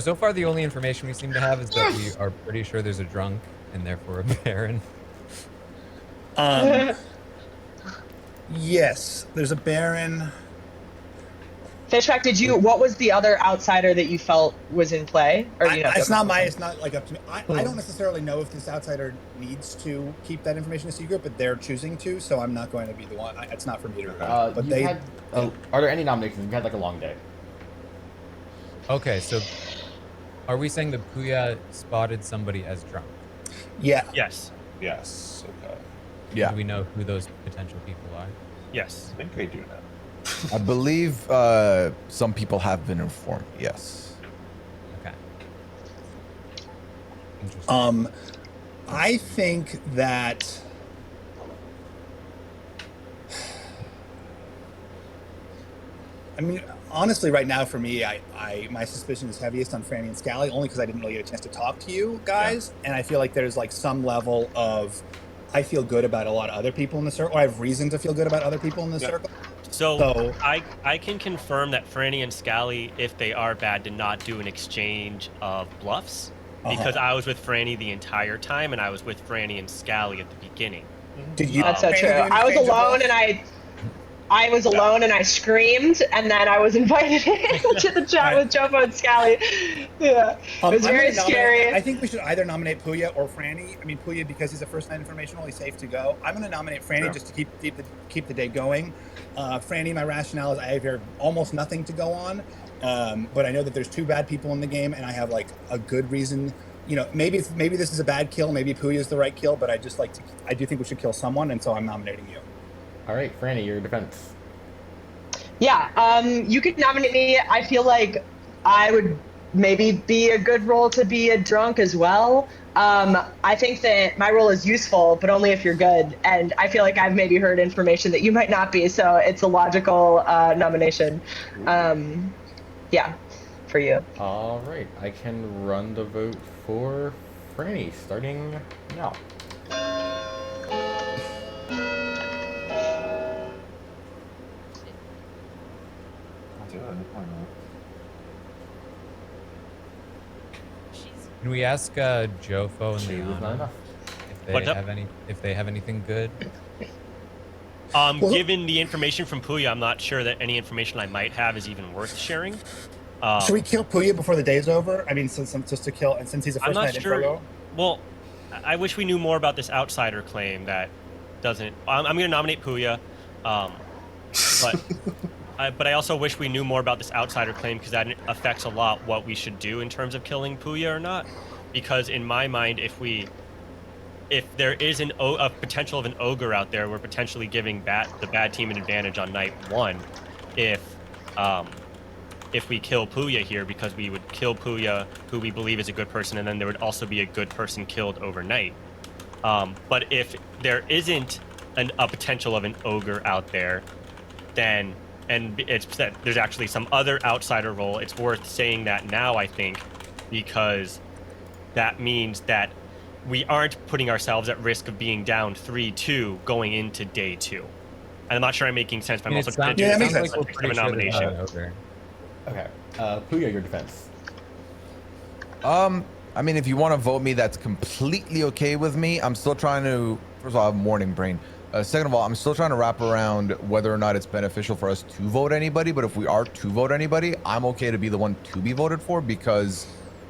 So far the only information we seem to have is that we are pretty sure there's a drunk and therefore a baron. Yes, there's a baron. Fishback, what was the other outsider that you felt was in play? Or It's not like up to me. I don't necessarily know if this outsider needs to keep that information a secret, but they're choosing to, so I'm not going to be the one. It's not for me to reveal. But are there any nominations? We've had like a long day. Okay, so are we saying that Puya spotted somebody as drunk? Yeah. Yes. Yes. Okay. Yeah. Do we know who those potential people are? Yes. I think I do know. I believe some people have been informed, yes. Okay. Interesting. I think that honestly, right now for me, my suspicion is heaviest on Franny and Scally, only because I didn't really get a chance to talk to you guys, and I feel like there's like some level of I feel good about a lot of other people in the circle, or I have reason to feel good about other people in the circle. So I can confirm that Franny and Scally, if they are bad, did not do an exchange of bluffs, because I was with Franny the entire time, and I was with Franny and Scally at the beginning. Did you? That's so true. I was alone, and I was alone, and I screamed, and then I was invited into the chat with Jopo and Scally. Yeah, it was very scary. I think we should either nominate Puya or Franny. I mean, Puya because he's a first-night informational, he's safe to go. I'm going to nominate Franny just to keep the day going. Franny, my rationale is I have almost nothing to go on, but I know that there's two bad people in the game, and I have like a good reason. Maybe this is a bad kill, maybe Puya is the right kill, but I do think we should kill someone, and so I'm nominating you. All right, Franny, your defense. Yeah, you could nominate me. I feel like I would maybe be a good role to be a drunk as well. I think that my role is useful, but only if you're good. And I feel like I've maybe heard information that you might not be, so it's a logical nomination. Yeah, for you. All right, I can run the vote for Franny starting now. Can we ask Jofo and She was not Liana enough. if they have anything good? Given the information from Puya, I'm not sure that any information I might have is even worth sharing. Should we kill Puya before the day's over? I mean, just to kill, and since he's a I'm first not night sure. info. Well, I wish we knew more about this outsider claim that doesn't. I'm going to nominate Puya, but I also wish we knew more about this outsider claim because that affects a lot what we should do in terms of killing Puya or not. Because in my mind, if there is a potential of an ogre out there, we're potentially giving the bad team an advantage on night 1. If we kill Puya here, because we would kill Puya, who we believe is a good person, and then there would also be a good person killed overnight. But if there isn't a potential of an ogre out there, then there's actually some other outsider role. It's worth saying that now, I think, because that means that we aren't putting ourselves at risk of being down 3-2 going into day 2. And I'm not sure I'm making sense, but I'm also going to do that makes sense. a nomination. Okay. Puya, your defense. I mean, if you want to vote me, that's completely okay with me. I'm still trying to, first of all, I have morning brain. Second of all, I'm still trying to wrap around whether or not it's beneficial for us to vote anybody. But if we are to vote anybody, I'm okay to be the one to be voted for because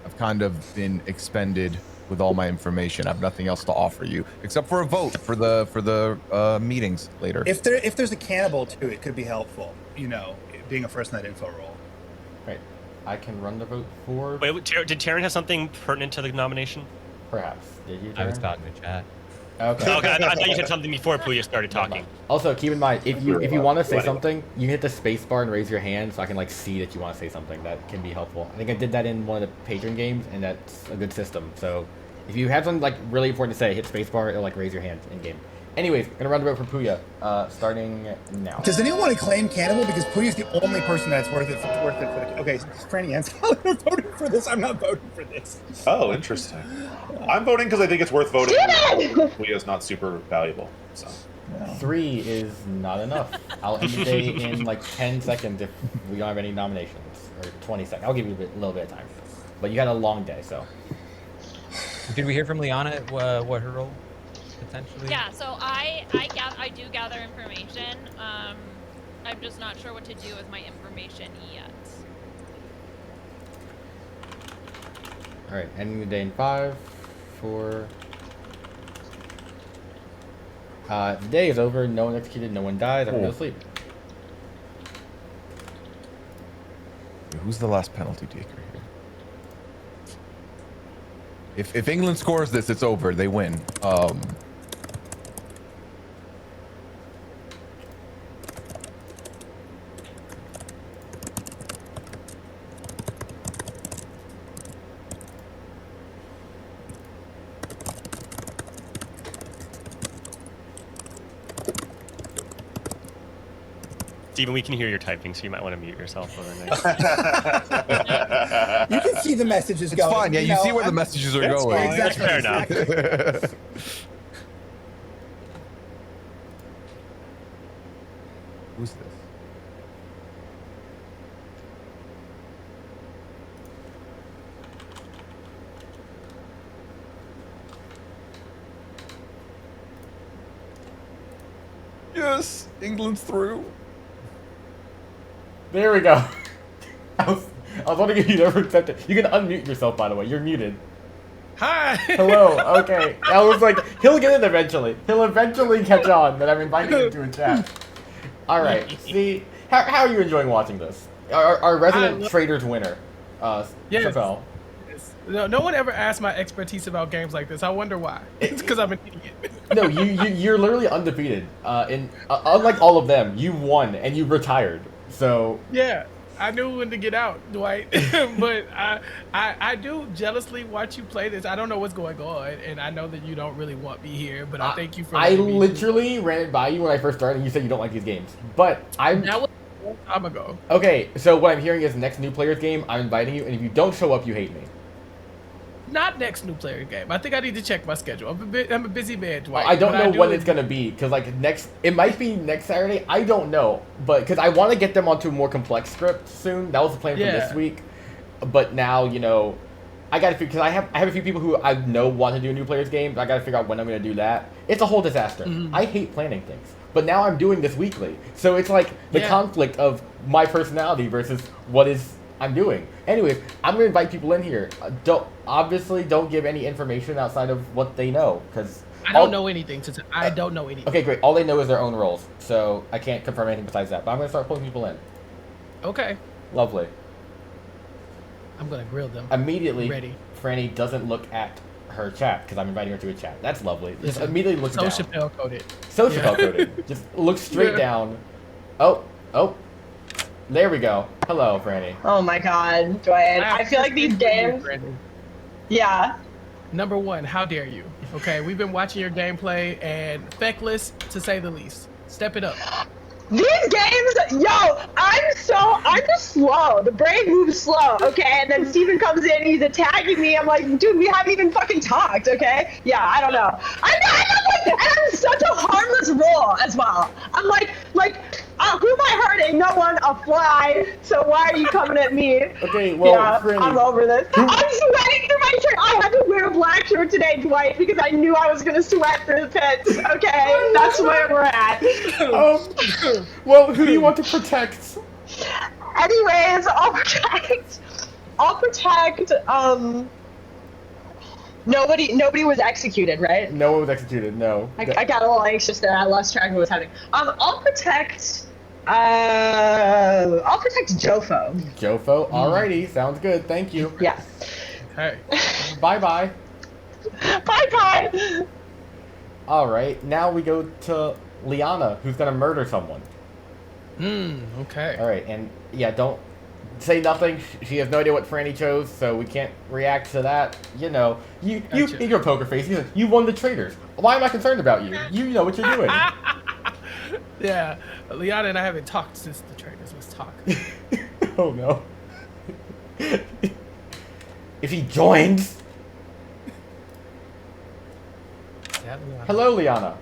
I've kind of been expended with all my information. I have nothing else to offer you except for a vote for the meetings later. If there's a cannibal too, it could be helpful. Being a first night info role. Right. I can run the vote for. Wait, did Taryn have something pertinent to the nomination? Perhaps. Did you? Taryn? I was talking to chat. Okay. Okay, I thought you said something before Puya started talking. Also, keep in mind if you want to say something, you hit the space bar and raise your hand so I can see that you want to say something. That can be helpful. I think I did that in one of the patron games, and that's a good system. So if you have something really important to say, hit space bar. It'll raise your hand in game. Anyways, gonna run the vote for Puya, starting now. Does anyone want to claim cannibal? Because Puya's the only person that's worth it for the. Okay, Franny and Skylar are voting for this. I'm not voting for this. Oh, interesting. I'm voting because I think it's worth voting. Puya's not super valuable. So 3 is not enough. I'll end the day in 10 seconds if we don't have any nominations, or 20 seconds. I'll give you a little bit of time. But you had a long day, so. Did we hear from Liana what her role potentially? Yeah, so I do gather information. I'm just not sure what to do with my information yet. All right, ending the day in 5, 4. The day is over. No one executed. No one died. Everyone go to sleep. Who's the last penalty taker here? If England scores this, it's over. They win. Steven, we can hear your typing, so you might want to mute yourself over there. You can see the messages It's going. fine. Yeah, you see where the messages are going. Fine. Exactly. Fair enough. Who's this? Yes, England's through. There we go. I was wondering if you'd ever accept it. You can unmute yourself, by the way. You're muted. Hi. Hello. Okay. I was like, he'll get it eventually. He'll eventually catch on that I'm inviting him to a chat. All right. See, how are you enjoying watching this? Our resident traders winner, Yes. Chappelle. No one ever asked my expertise about games like this. I wonder why. It's because I'm an idiot. No, you're literally undefeated. Unlike all of them, you won and you retired. So Yeah, I knew when to get out, Dwight. But I do jealously watch you play this. I don't know what's going on, and I know that you don't really want me here. But I thank you for. I letting me- literally ran it by you when I first started, and you said you don't like these games. But I'm That was a long time ago. okay. So what I'm hearing is next new players game. I'm inviting you, and if you don't show up, you hate me. Not next new player game. I think I need to check my schedule. I'm a busy man, Dwight. I don't What know do when is- it's gonna be, cause it might be next Saturday. I don't know, but cause I want to get them onto a more complex script soon. That was the plan for this Yeah. week, but now I gotta figure, because I have a few people who I know want to do new players games. I gotta figure out when I'm gonna do that. It's a whole disaster. I hate planning things, but now I'm doing this weekly, so it's like the conflict of my personality versus what is I'm doing. Anyways, I'm gonna invite people in here. Don't give any information outside of what they know, because I don't know anything. I don't know anything. Okay, great. All they know is their own roles, so I can't confirm anything besides that. But I'm gonna start pulling people in. Okay. Lovely. I'm gonna grill them. Immediately, Ready. Franny doesn't look at her chat because I'm inviting her to a chat. That's lovely. Just Listen, immediately look down. Chappelle coded. So Chappelle coded. Just look straight down. Oh. There we go. Hello, Franny. Oh my God, Dwayne. I feel like these games. Yeah. Number one, how dare you? Okay, we've been watching your gameplay and feckless to say the least. Step it up. These games, I'm just slow. The brain moves slow, okay? And then Steven comes in, he's attacking me. I'm like, dude, we haven't even fucking talked, okay? Yeah, I don't know. And I'm such a harmless role as well. I'm like, who am I hurting? No one, a fly. So why are you coming at me? Okay, well, yeah, Franny, I'm over this. I'm sweating through my shirt. I had to wear a black shirt today, Dwight, because I knew I was gonna sweat through the pits. Okay, that's where we're at. Well, who do you want to protect? Anyways, I'll protect. Nobody was executed, right? No one was executed. No. I got a little anxious there. I lost track of what was happening. I'll protect Jofo. Jofo. Alrighty, sounds good. Thank you. Yeah. Hey. Bye. Bye. All right, now we go to Liana, who's gonna murder someone. Okay. All right, and yeah, don't say nothing. She has no idea what Franny chose, so we can't react to that. You know, you in your poker face, you won the traders. Why am I concerned about you? You know what you're doing. Yeah, Liana and I haven't talked since the traders. Let's talk. Oh no. If he joins. Yeah, Liana. Hello, Liana.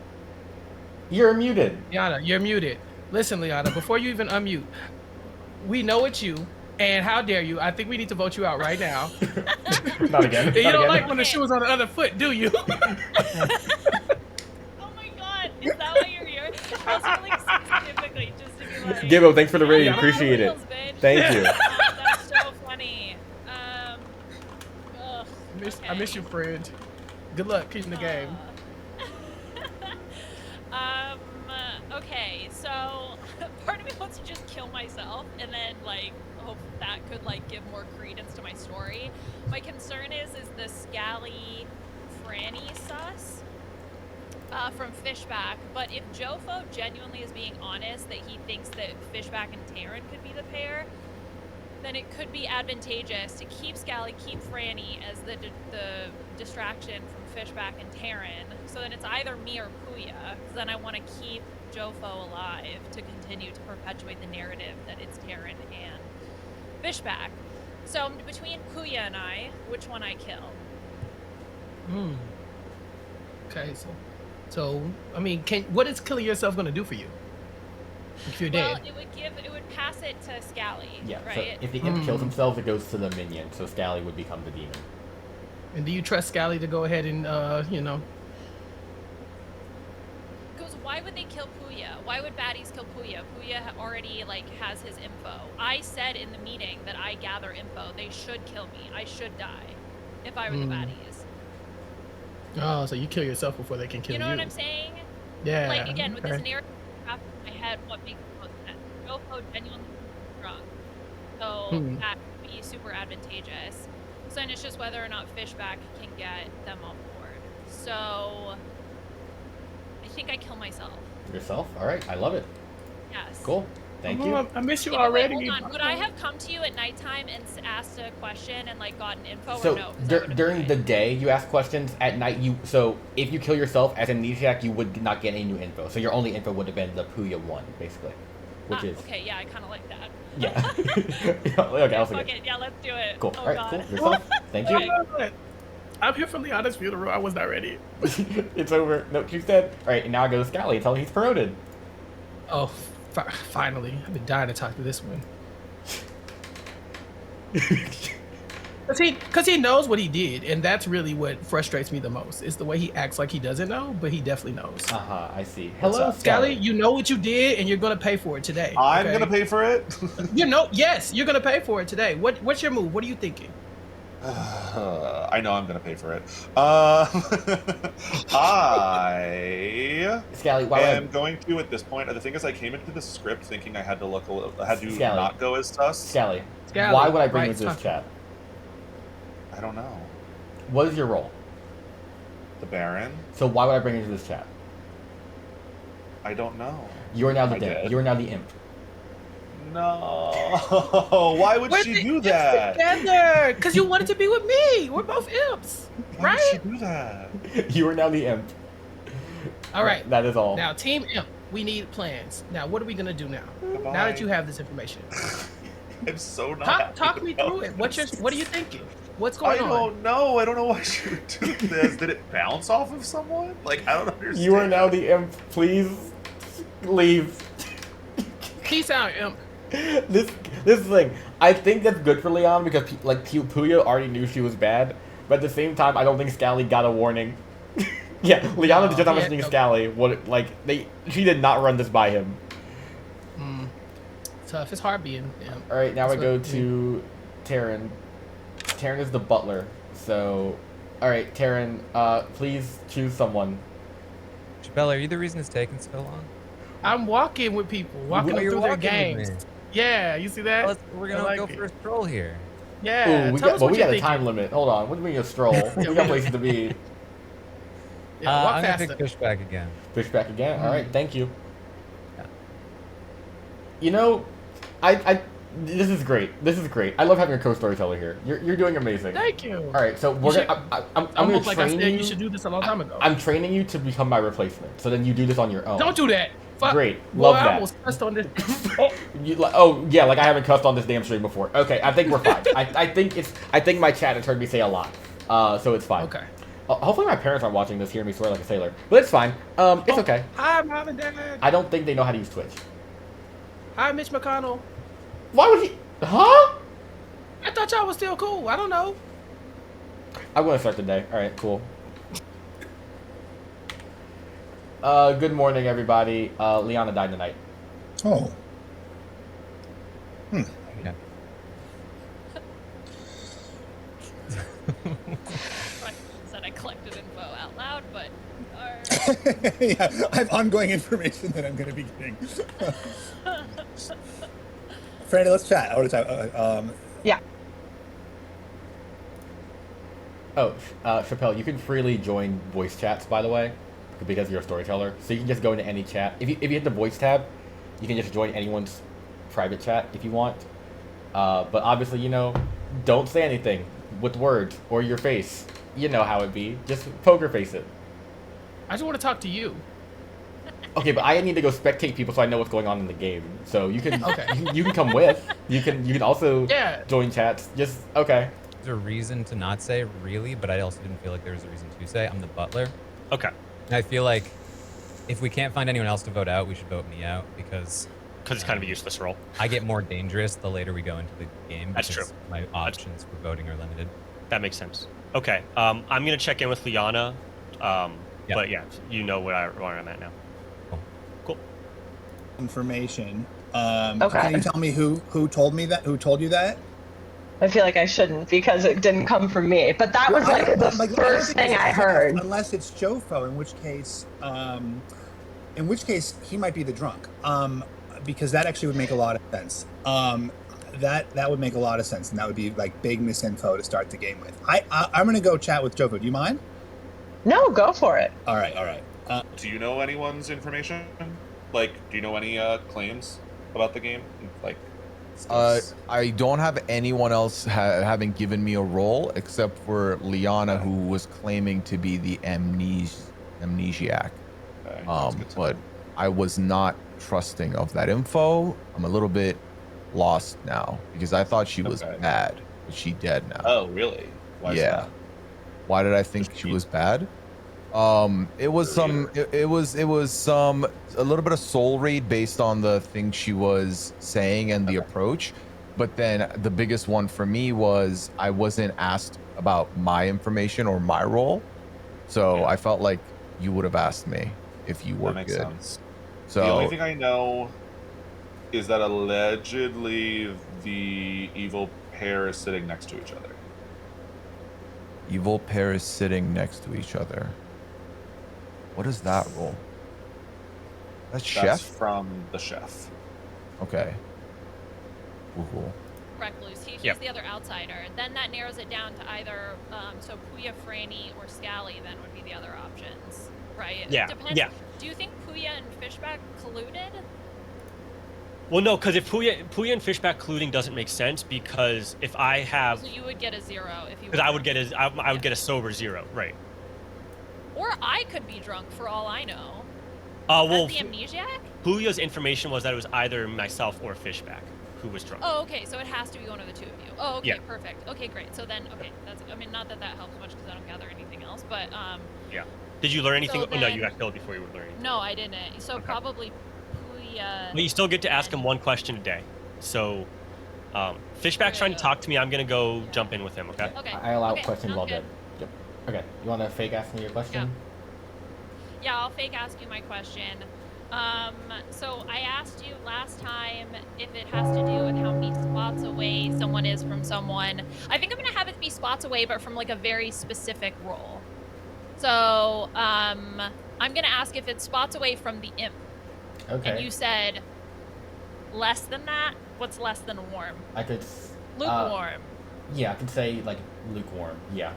You're muted. Liana, you're muted. Listen, Liana, before you even unmute, we know it's you, and how dare you? I think we need to vote you out right now. Not again. You don't like when the shoe is on the other foot, do you? Oh my God, is that why you're here? I was like specifically just to be like. Gibbo, thanks for the rating. Yeah, Appreciate it. wheels, bitch. Thank you. That's so funny. I miss you, friend. Good luck keeping the game. Okay, so part of me wants to just kill myself and then like hope that could like give more credence to my story. My concern is the Scally Franny sus from Fishback, but if Jofo genuinely is being honest that he thinks that Fishback and Taryn could be the pair, then it could be advantageous to keep Scally, keep Franny as the distraction from Fishback and Taryn, so then it's either me or Puya, because then I want to keep Jofo alive to continue to perpetuate the narrative that it's Taryn and Fishback. So between Puya and I, which one I kill? Okay, so I mean, what is killing yourself going to do for you? If you're dead. Well, it would pass it to Scally, Yeah, right? so if the imp kills himself, it goes to the minion, so Scally would become the demon. And do you trust Scally to go ahead and, Because why would they kill Puya? Why would baddies kill Puya? Puya already, has his info. I said in the meeting that I gather info. They should kill me. I should die if I were the baddies. Oh, so you kill yourself before they can kill you. You know what I'm saying? Yeah. Again, with this narrative in my head, what makes the most sense? Jofo genuinely drunk. So that would be super advantageous. So then it's just whether or not Fishback can get them on board. So I think I kill myself. Yourself? All right, I love it. Yes. Cool. Thank you. I miss you Wait, already. hold on. Would I have come to you at nighttime and asked a question and gotten info So or no? 'Cause that would've during been the great. day, you ask questions. At night, if you kill yourself as an amnesiac, you would not get any new info. So your only info would have been the Puya one, basically, which is okay. Yeah, I kind of like that. yeah. Okay, I'll Fuck forget. it. Yeah, let's do it. Cool. Oh, All right, God. cool. Yourself. Thank you. I'm here for Liana's funeral. I was not ready. It's over. No, she's dead. All right, and now I go to Scally and tell him he's promoted. Oh, finally. I've been dying to talk to this one. Because he knows what he did, and that's really what frustrates me the most. Is the way he acts like he doesn't know, but he definitely knows. I see. What's Hello, up? Scally, you know what you did, and you're gonna pay for it today. I'm okay? gonna pay for it. Yes, you're gonna pay for it today. What's your move? What are you thinking? I know I'm gonna pay for it. I Scally, am going to at this point. The thing is, I came into the script thinking I had to look a little, had to Scally. not go as sus. Scally, Scally, why would I bring right, you into this chat? I don't know. What is your role? The Baron. So why would I bring you into this chat? I don't know. You are now the I imp. did. You are now the imp. No. Why would she do that? Together, because you wanted to be with me. We're both imps, Why right? would she do that? You are now the imp. All right. That is all. Now, Team Imp, we need plans. Now, what are we gonna do now? Goodbye. Now that you have this information, I'm so not. talk me through it. What are you thinking? What's going on? I don't know. I don't know why she would do this. Did it bounce off of someone? Like, I don't understand. You are now the imp. Please leave. Peace out, Imp. This thing, I think that's good for Leon because Puyo already knew she was bad, but at the same time, I don't think Scally got a warning. Yeah, Leon just not mentioning Scally. She did not run this by him. Tough. It's hard being Imp. All right, now That's we go what- to Taryn. Taryn is the butler. So, all right, Taryn, please choose someone. Chappelle, are you the reason it's taking so long? I'm walking with people, walking Oh, them you're through their walking with games. me. Yeah, you see that? We're I gonna like go it. for a stroll here. Yeah. Ooh, we tell got us what a you're thinking. time limit. Hold on, what do you mean a stroll? We got places to be. Yeah, walk I'm gonna faster. pick Fishback again. Fishback again. All right, thank you. Yeah. You know, this is great. This is great. I love having a co-storyteller here. You're doing amazing. Thank you. All right, so we're should- gonna. I'm gonna Almost like I train said, you. you should do this a long time ago. I'm training you to become my replacement. So then you do this on your own. Don't do that. Fuck. Great. Boy, Love I that. almost cussed on this. Yeah, like I haven't cussed on this damn stream before. Okay, I think we're fine. I think my chat has heard me say a lot. So it's fine. Okay. Hopefully my parents aren't watching this, hearing me swear like a sailor. But it's fine. It's okay. Hi, Mom and Dad. I don't think they know how to use Twitch. Hi, Mitch McConnell. Why would he? Huh? I thought y'all was still cool. I don't know. I'm gonna start the day. All right, cool. Good morning, everybody. Liana died tonight. Oh. Yeah. Said I collected info out loud, but Yeah, I have ongoing information that I'm going to be getting. Franny, let's chat. I want to chat. Yeah. Oh, Chappelle, you can freely join voice chats, by the way, because you're a storyteller. So you can just go into any chat. If you hit the voice tab, you can just join anyone's private chat if you want. But obviously, don't say anything with words or your face. You know how it be. Just poker face it. I just want to talk to you. Okay, but I need to go spectate people so I know what's going on in the game. So you can Okay. you can come with. You can also Yeah. join chats. Just okay. There's a reason to not say, really, but I also didn't feel like there was a reason to say. I'm the butler. Okay. And I feel like if we can't find anyone else to vote out, we should vote me out because Because it's kind of a useless role. I get more dangerous the later we go into the game. That's because true. My options for voting are limited. That makes sense. Okay. I'm gonna check in with Liana. Yeah. But yeah, you know where I'm at now. Cool. Information. Okay. Can you tell me who told me that? Who told you that? I feel like I shouldn't because it didn't come from me. But that was like the first thing I heard. Unless it's Jofo, in which case he might be the drunk. Because that actually would make a lot of sense. That would make a lot of sense, and that would be like big misinfo to start the game with. I'm gonna go chat with Jofo. Do you mind? No, go for it. All right. Do you know anyone's information? Like, do you know any claims about the game? Like, I don't have anyone else having given me a role except for Liana, who was claiming to be the amnesiac. Okay, that's good to But know. I was not trusting of that info. I'm a little bit lost now because I thought she was Okay. bad, but she dead now. Oh, really? Why is yeah. that? Why did I think she was bad? It was some. It was some a little bit of soul read based on the thing she was saying and the approach. But then the biggest one for me was I wasn't asked about my information or my role. So I felt like you would have asked me if you were That makes good. sense. So the only thing I know is that allegedly the evil pair is sitting next to each other. evil pair is sitting next to each other. What is that role? That's chef? From the chef. Okay. Cool. Recluse. He's Yep. the other outsider. Then that narrows it down to either so Puya, Franny, or Scally then would be the other options, right? Yeah, It depends. yeah. Do you think Puya and Fishback colluded? Well, no, because if Puya and Fishback colluding doesn't make sense, because if I have, So you would get a 0 if you. because I would get I would get a sober 0, right? Or I could be drunk for all I know. Well, As the amnesiac? Puya's information was that it was either myself or Fishback who was drunk. Oh, okay. So it has to be one of the two of you. Oh, okay, Yeah. perfect. Okay, great. So then, okay, that's. I mean, not that that helps much because I don't gather anything else, but Yeah. Did you learn anything? So Oh, no, you then- got killed before you would learn. no, I didn't. So Okay. probably Puya. But you still get to ask him one question a day. So, Fishback's trying to talk to me. I'm gonna go jump in with him. Okay. Okay. I allow okay, questions sounds while good. dead. Yep. Okay. You want to fake ask me your question? Yeah, I'll fake ask you my question. So I asked you last time if it has to do with how many spots away someone is from someone. I think I'm gonna have it be spots away, but from like a very specific role. So, I'm gonna ask if it's spots away from the imp. Okay. And you said less than that? What's less than warm? I could. Lukewarm. Yeah, I could say like lukewarm. Yeah.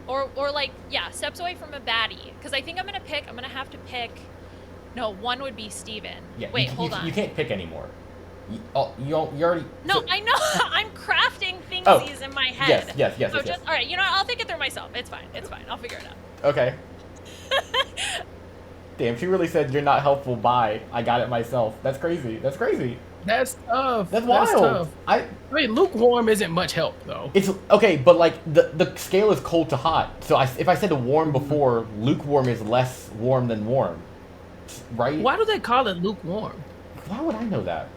Or like, yeah, steps away from a baddie. Because I think I'm gonna have to pick. No, one would be Steven. Yeah. Wait, you, hold you, on. You can't pick anymore. You already. No, so- I know. I'm crafting things Oh, in my head. Yes. So just all right. You know, I'll think it through myself. It's fine. I'll figure it out. Okay. Damn, she really said you're not helpful. Bye. I got it myself. That's crazy. That's crazy. That's tough. That's wild. Tough. I mean, lukewarm isn't much help though. It's okay, but like the scale is cold to hot. So if I said warm before, lukewarm is less warm than warm, right? Why do they call it lukewarm? Why would I know that?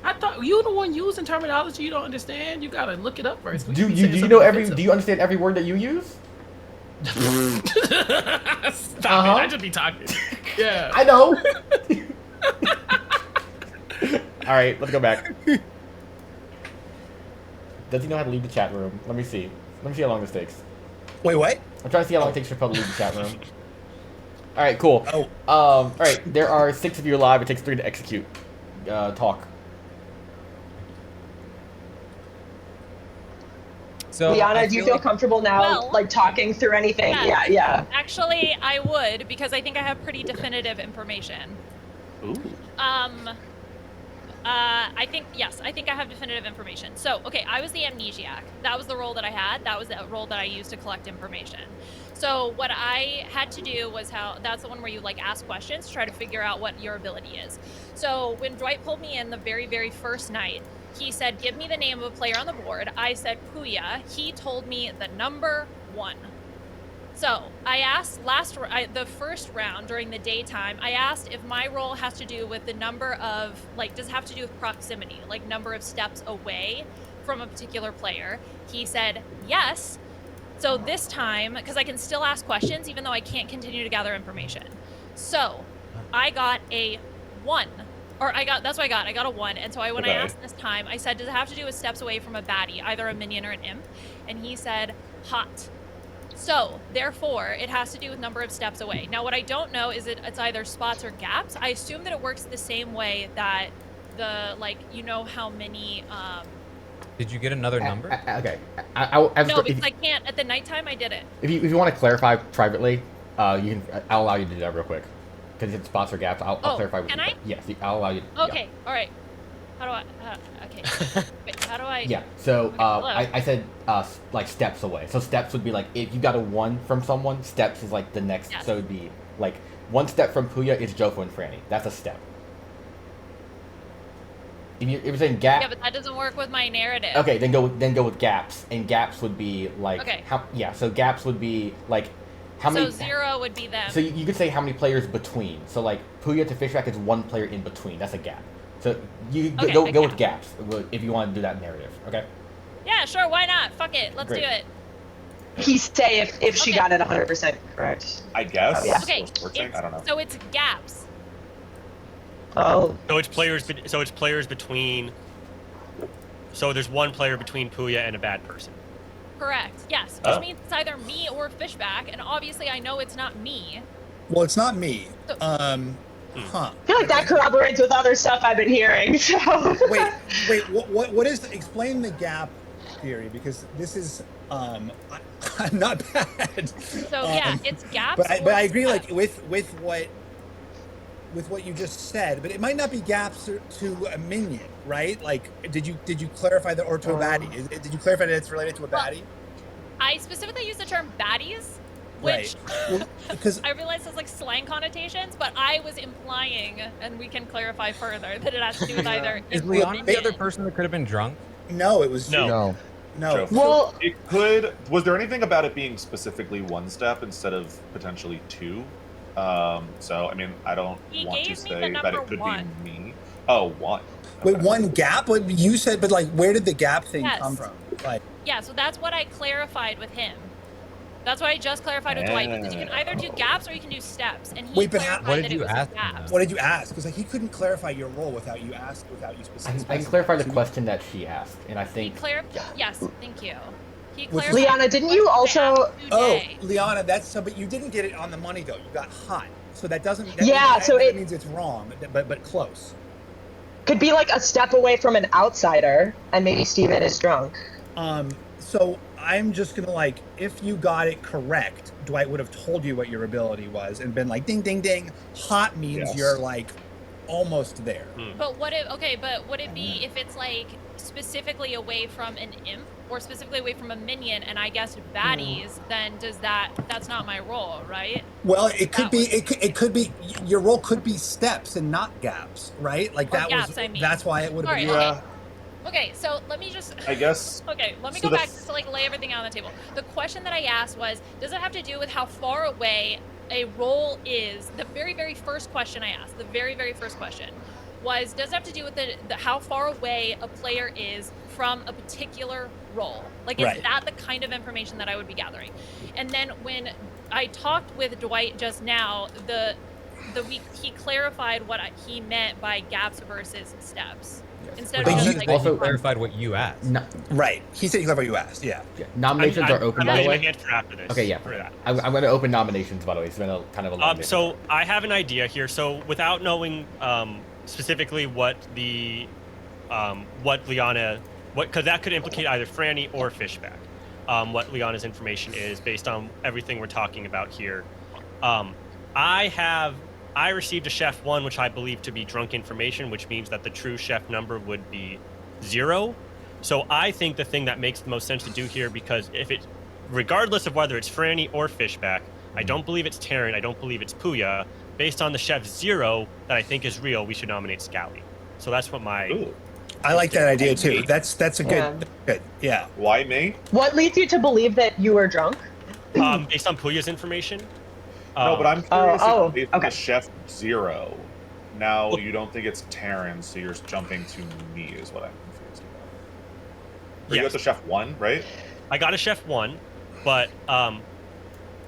I thought you the one using terminology you don't understand. You gotta look it up first. Do you know do you understand every word that you use? Stop it! I just be talking. Yeah. I know. All right, let's go back. Does he know how to leave the chat room? Let me see. Let me see how long this takes. Wait, what? I'm trying to see how long it takes for Poe to leave the chat room. All right, cool. Oh. All right, there are 6 of you alive. It takes 3 to execute. Talk. So Liana, do you feel comfortable now, Well- like talking through anything? Yes. Yeah. Actually, I would because I think I have pretty definitive information. Ooh. I think I have definitive information. So, okay, I was the amnesiac. That was the role that I had. That was the role that I used to collect information. So what I had to do was that's the one where you like ask questions to try to figure out what your ability is. So when Dwight pulled me in the very, very first night, he said, give me the name of a player on the board. I said Puya. He told me the number 1. So I asked the first round during the daytime, I asked if my role has to do with the number of, like, does it have to do with proximity, like number of steps away from a particular player? He said yes. So this time, because I can still ask questions even though I can't continue to gather information. So I got a 1. That's what I got. I got a 1. And so when I asked this time, I said, does it have to do with steps away from a baddie, either a minion or an imp? And he said, hot. So, therefore, it has to do with number of steps away. Now, what I don't know is it's either spots or gaps. I assume that it works the same way that how many... Did you get another number? Okay. No, because I can't. At the nighttime, I did it. If you want to clarify privately, I'll allow you to do that real quick. Because it's spots or gaps, I'll clarify with can you. I? Yes, I'll allow you. Okay, all right. How do I... okay. Wait, how do I... Yeah, so hello. I said like steps away. So steps would be like, if you got a 1 from someone, steps is like the next. Yes. So it would be like 1 step from Puya is Jofo and Franny. That's a step. If you're saying gap... Yeah, but that doesn't work with my narrative. Okay, then go with gaps. And gaps would be like... Okay. So gaps would be like... How many... So 0 would be them. So you could say how many players between. So like Puya to Fishback is 1 player in between. That's a gap. So you Okay, go a go with gap. gaps if you want to do that narrative. Okay. Yeah, sure. Why not? Fuck it. Let's Great. do it. He say if she Okay. got it 100% correct. I guess. Oh, yeah. Okay. Or searching? I don't know. So it's gaps. Oh. So it's players between. So there's one player between Puya and a bad person. Correct. Yes. Which means it's either me or Fishback, and obviously I know it's not me. Well, it's not me. So- Huh. I feel like that corroborates with other stuff I've been hearing. So. Wait. What is? Explain the gap theory, because this is. I'm not bad. So yeah, it's gaps. But I agree, steps. like with what you just said, but it might not be gaps to a minion, right? Like, did you clarify that, or to a baddie? Did you clarify that it's related to a baddie? I specifically use the term baddies, which Well, because I realize has like slang connotations, but I was implying, and we can clarify further, that it has to do with either. Is imp or Liana the minion. other person that could have been drunk? no, it was No. no. Well, It could. Was there anything about it being specifically one step instead of potentially two? So I mean, I don't He want to gave me the say that number it could one. be me. Oh, one. Wait, Okay. one gap? But you said, but like, where did the gap thing Yes. come from? Like, Yeah, so that's what I clarified with him. That's what I just clarified with Dwight, because you can either do gaps or you can do steps, and he Wait, but clarified what did that you it was ask him, gaps. what did you ask? Because like he couldn't clarify your role without you I specifically. can clarify the question that she asked, and I He think Yes, thank you. He Which is- clarified Liana, didn't you what I also- asked Oh, today. Liana, that's so. But you didn't get it on the money though. You got hot. So that doesn't. That Yeah, means, so that it- means it's wrong, but close. Could be like a step away from an outsider, and maybe Steven is drunk. So I'm just gonna like, if you got it correct, Dwight would have told you what your ability was and been like, ding, ding, ding. Hot means Yes. you're like almost there. But would it be if it's like specifically away from an imp or specifically away from a minion, and I guessed baddies, then that's not my role, right? Well, it could That be. was- It could be. Your role could be steps and not gaps, right? Like Or that gaps, was. I mean. That's why it would have Sorry, been. Yeah. Okay, so let me just. I guess. Okay, let me So go the back to like lay everything out on the table. The question that I asked was, does it have to do with how far away a role is? The very, very first question I asked, the very, very first question, was, does it have to do with the how far away a player is from a particular role? Like, is Right. that the kind of information that I would be gathering? And then when I talked with Dwight just now, he clarified what he meant by gaps versus steps. Instead But of you- just like also- clarified what you asked. no, Right. He said exactly what you asked. Yeah. nominations are open, I'm by the raising my way. hand for after this. Okay, yeah. For that. I'm going to open nominations, by the way. It's been a kind of a long day. So I have an idea here. So without knowing specifically what Liana, because that could implicate either Franny or Fishback. What Liana's information is based on everything we're talking about here. I received a chef 1, which I believe to be drunk information, which means that the true chef number would be 0. So I think the thing that makes the most sense to do here, because regardless of whether it's Franny or Fishback, I don't believe it's Terran, I don't believe it's Puya. Based on the chef 0 that I think is real, we should nominate Scally. So that's what my Ooh. I like that idea Why too. me? That's a good. Good. Yeah. Why me? What leads you to believe that you were drunk? based on Puya's information. No, but I'm curious oh, if based on okay. the chef 0. Now you don't think it's Terran, so you're jumping to me is what I'm confused about. Or you got Yes. the chef 1, right? I got a chef 1, but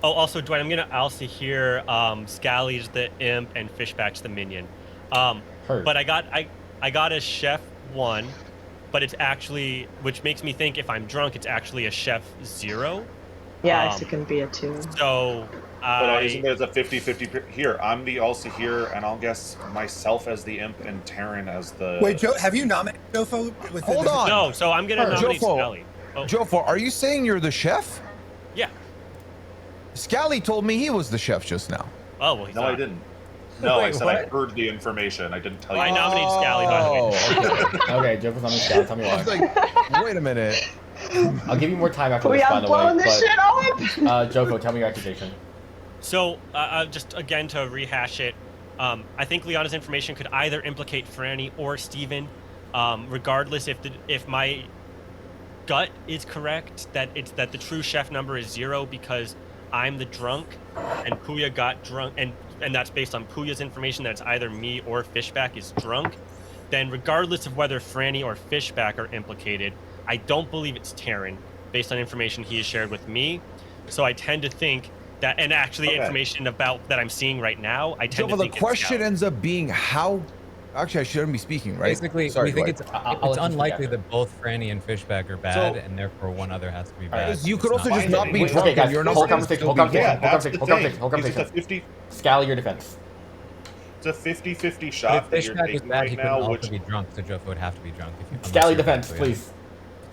also Dwight, I'm gonna also hear Scally's the imp and Fishback's the minion. Heard. But I got a chef 1, but it's actually, which makes me think if I'm drunk, it's actually a chef 0. Yeah, I guess it can be a 2. So But isn't there a 50-50 here? I'm the also here, and I'll guess myself as the imp and Terran as the. Wait, Joe, have you nominated Jofo? With Hold the, on. no, so I'm gonna Sure, nominate Jofo. Scally. Oh, Jofo, are you saying you're the chef? yeah. Scally told me he was the chef just now. Oh well, he's No, not. I didn't. No, I Wait, said I what? heard the information. I didn't tell you. I nominated Scally, by the way. Oh, okay. Okay, Joker's on the scout. Tell me I was why. like, wait a minute. I'll give you more time after We this, by are the blowing way. this shit up. Joko, tell me your accusation. So, just again to rehash it, I think Liana's information could either implicate Franny or Steven, regardless if my gut is correct that the true chef number is 0 because I'm the drunk and Puya got drunk, and that's based on Puya's information that it's either me or Fishback is drunk. then regardless of whether Franny or Fishback are implicated, I don't believe it's Taryn, based on information he has shared with me. So I tend to think that, and actually information about that I'm seeing right now, I tend to think the question it's ends up being how. Actually, I shouldn't be speaking, right? Basically, Sorry, we think Dwight. it's I'll let you speak unlikely after. that both Franny and Fishback are bad, and therefore one other has to be bad. Because you It's could also just not be Wait, drunk, Okay, guys, and you're not whole supposed to conversation, whole be conversation, drunk. whole conversation, whole conversation, whole conversation. Scally, your defense. It's a 50-50 But shot if that you're Fishback was taking bad, right he couldn't now, also which be drunk, so Joffa would have to be drunk. Unless Scally you're defense, correctly please.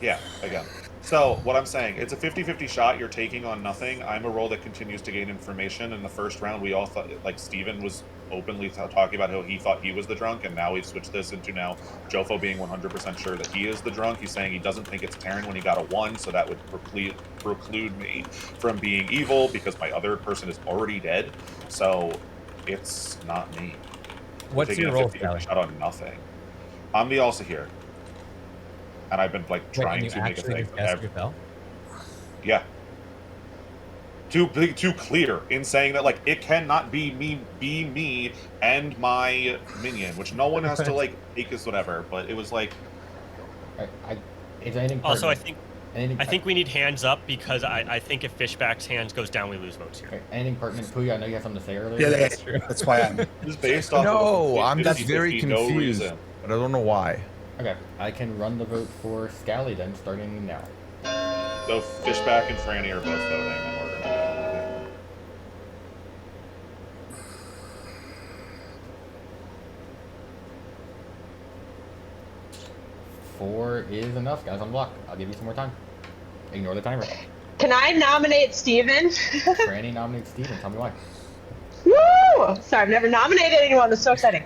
yeah, again. So what I'm saying, it's a 50-50 shot. You're taking on nothing. I'm a role that continues to gain information. In the first round, we all thought, like, Steven was openly talking about how he thought he was the drunk, and now we've switched this into now Jofo being 100% sure that he is the drunk. He's saying he doesn't think it's Taryn when he got a 1, so that would preclude me from being evil because my other person is already dead. So it's not me. What's We're taking your a role, 50-50 Scally? shot on nothing. I'm the also here. And I've been, like, Wait, trying and you to make a actually thing. just guessed yourself? Yeah. Too clear in saying that, like, it cannot be me and my minion, which no one has to, like, take as whatever, but it was like... Is anything Also, I pertinent? think I think we need hands up because I think if Fishback's hands goes down, we lose votes here. Okay, anything pertinent? Puya, I know you had something to say earlier. Yeah, that's true. That's why I'm. It's based off No, of I'm just very 50-50, no confused, reason. but I don't know why. Okay, I can run the vote for Scally then, starting now. So Fishback and Franny are both voting, and we're gonna go. 4 is enough, guys. Unblock. I'll give you some more time. Ignore the timer. Can I nominate Steven? Franny nominates Steven. Tell me why. Woo! Sorry, I've never nominated anyone. It's so exciting.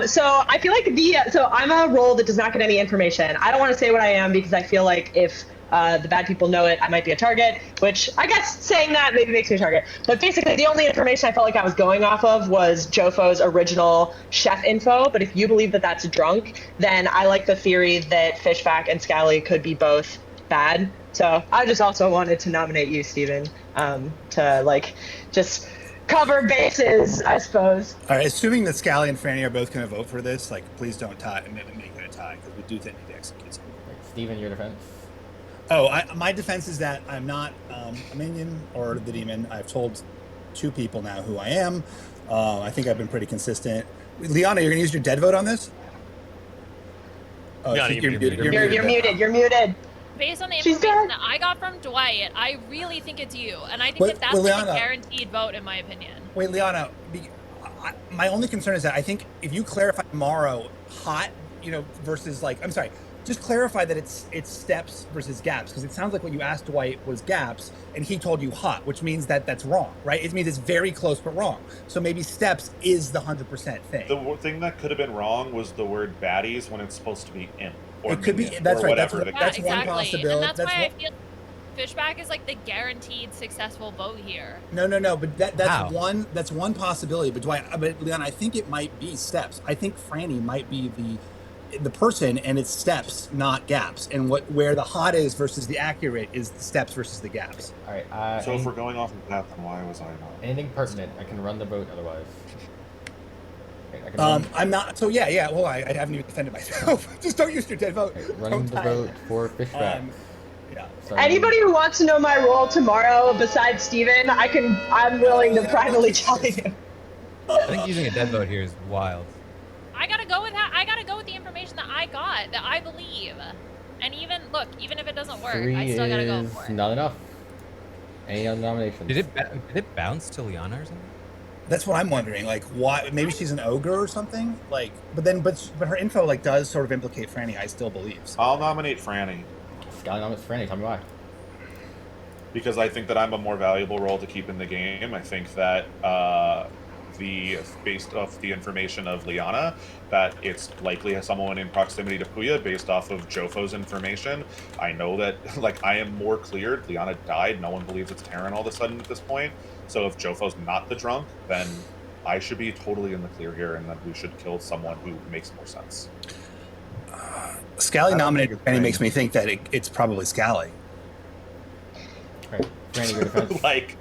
So I feel like so I'm a role that does not get any information. I don't want to say what I am because I feel like if the bad people know it, I might be a target, which I guess saying that maybe makes me a target. But basically, the only information I felt like I was going off of was Jofo's original chef info. But if you believe that that's drunk, then I like the theory that Fishback and Scally could be both bad. So I just also wanted to nominate you, Steven, to like just cover bases, I suppose. All right, assuming that Scally and Franny are both going to vote for this, like, please don't tie and make it a tie because we do think need to execute something. Steven, your defense. Oh, my defense is that I'm not a minion or the demon. I've told 2 people now who I am. I think I've been pretty consistent. Liana, you're going to use your dead vote on this? Oh, Liana, you're muted. You're muted. You're muted. Based on the She's information dead. that I got from Dwight, I really think it's you, and I think Wait, that's well, like Liana- a guaranteed vote in my opinion. Wait, Liana, my only concern is that I think if you clarify tomorrow hot, versus like, I'm sorry, just clarify that it's steps versus gaps, because it sounds like what you asked Dwight was gaps, and he told you hot, which means that that's wrong, right? It means it's very close but wrong. So maybe steps is the 100% thing. The thing that could have been wrong was the word baddies when it's supposed to be imp. Or It could be- minion, that's or right, whatever. that's one possibility. And that's That's why one- I feel Fishback is like the guaranteed successful vote here. No, but that's How? one possibility. But Dwight, Leon, I think it might be steps. I think Franny might be the person, and it's steps, not gaps. And where the hot is versus the accurate is the steps versus the gaps. All right. So if we're going off of that, then why was I not? Anything pertinent, I can run the vote otherwise. Okay, I can run, I'm not. So yeah. Well, I haven't even defended myself. Just don't use your dead vote. okay, running the vote for Fishback. Yeah. Sorry. Anybody who wants to know my role tomorrow besides Steven, I'm willing to privately tell you. I think using a dead vote here is wild. I gotta go with that. I gotta go with the information that I got, that I believe. And even if it doesn't work, 3 I still gotta go is for it. not enough. Any other nominations? Did it bounce to Liana or something? That's what I'm wondering. Like, why? Maybe she's an ogre or something. Like, but her info like does sort of implicate Franny. I still believe. So. I'll nominate Franny Scally nominates Franny. Tell me why. because I think that I'm a more valuable role to keep in the game. I think that based off the information of Liana, that it's likely someone in proximity to Puya based off of Jofo's information. I know that, like, I am more cleared. Liana died. No one believes it's Taryn all of a sudden at this point. So if Jofo's not the drunk, then I should be totally in the clear here, and then we should kill someone who makes more sense. Scally nominated Franny makes me think that it's probably Scally. All right. Franny, your defense. Like,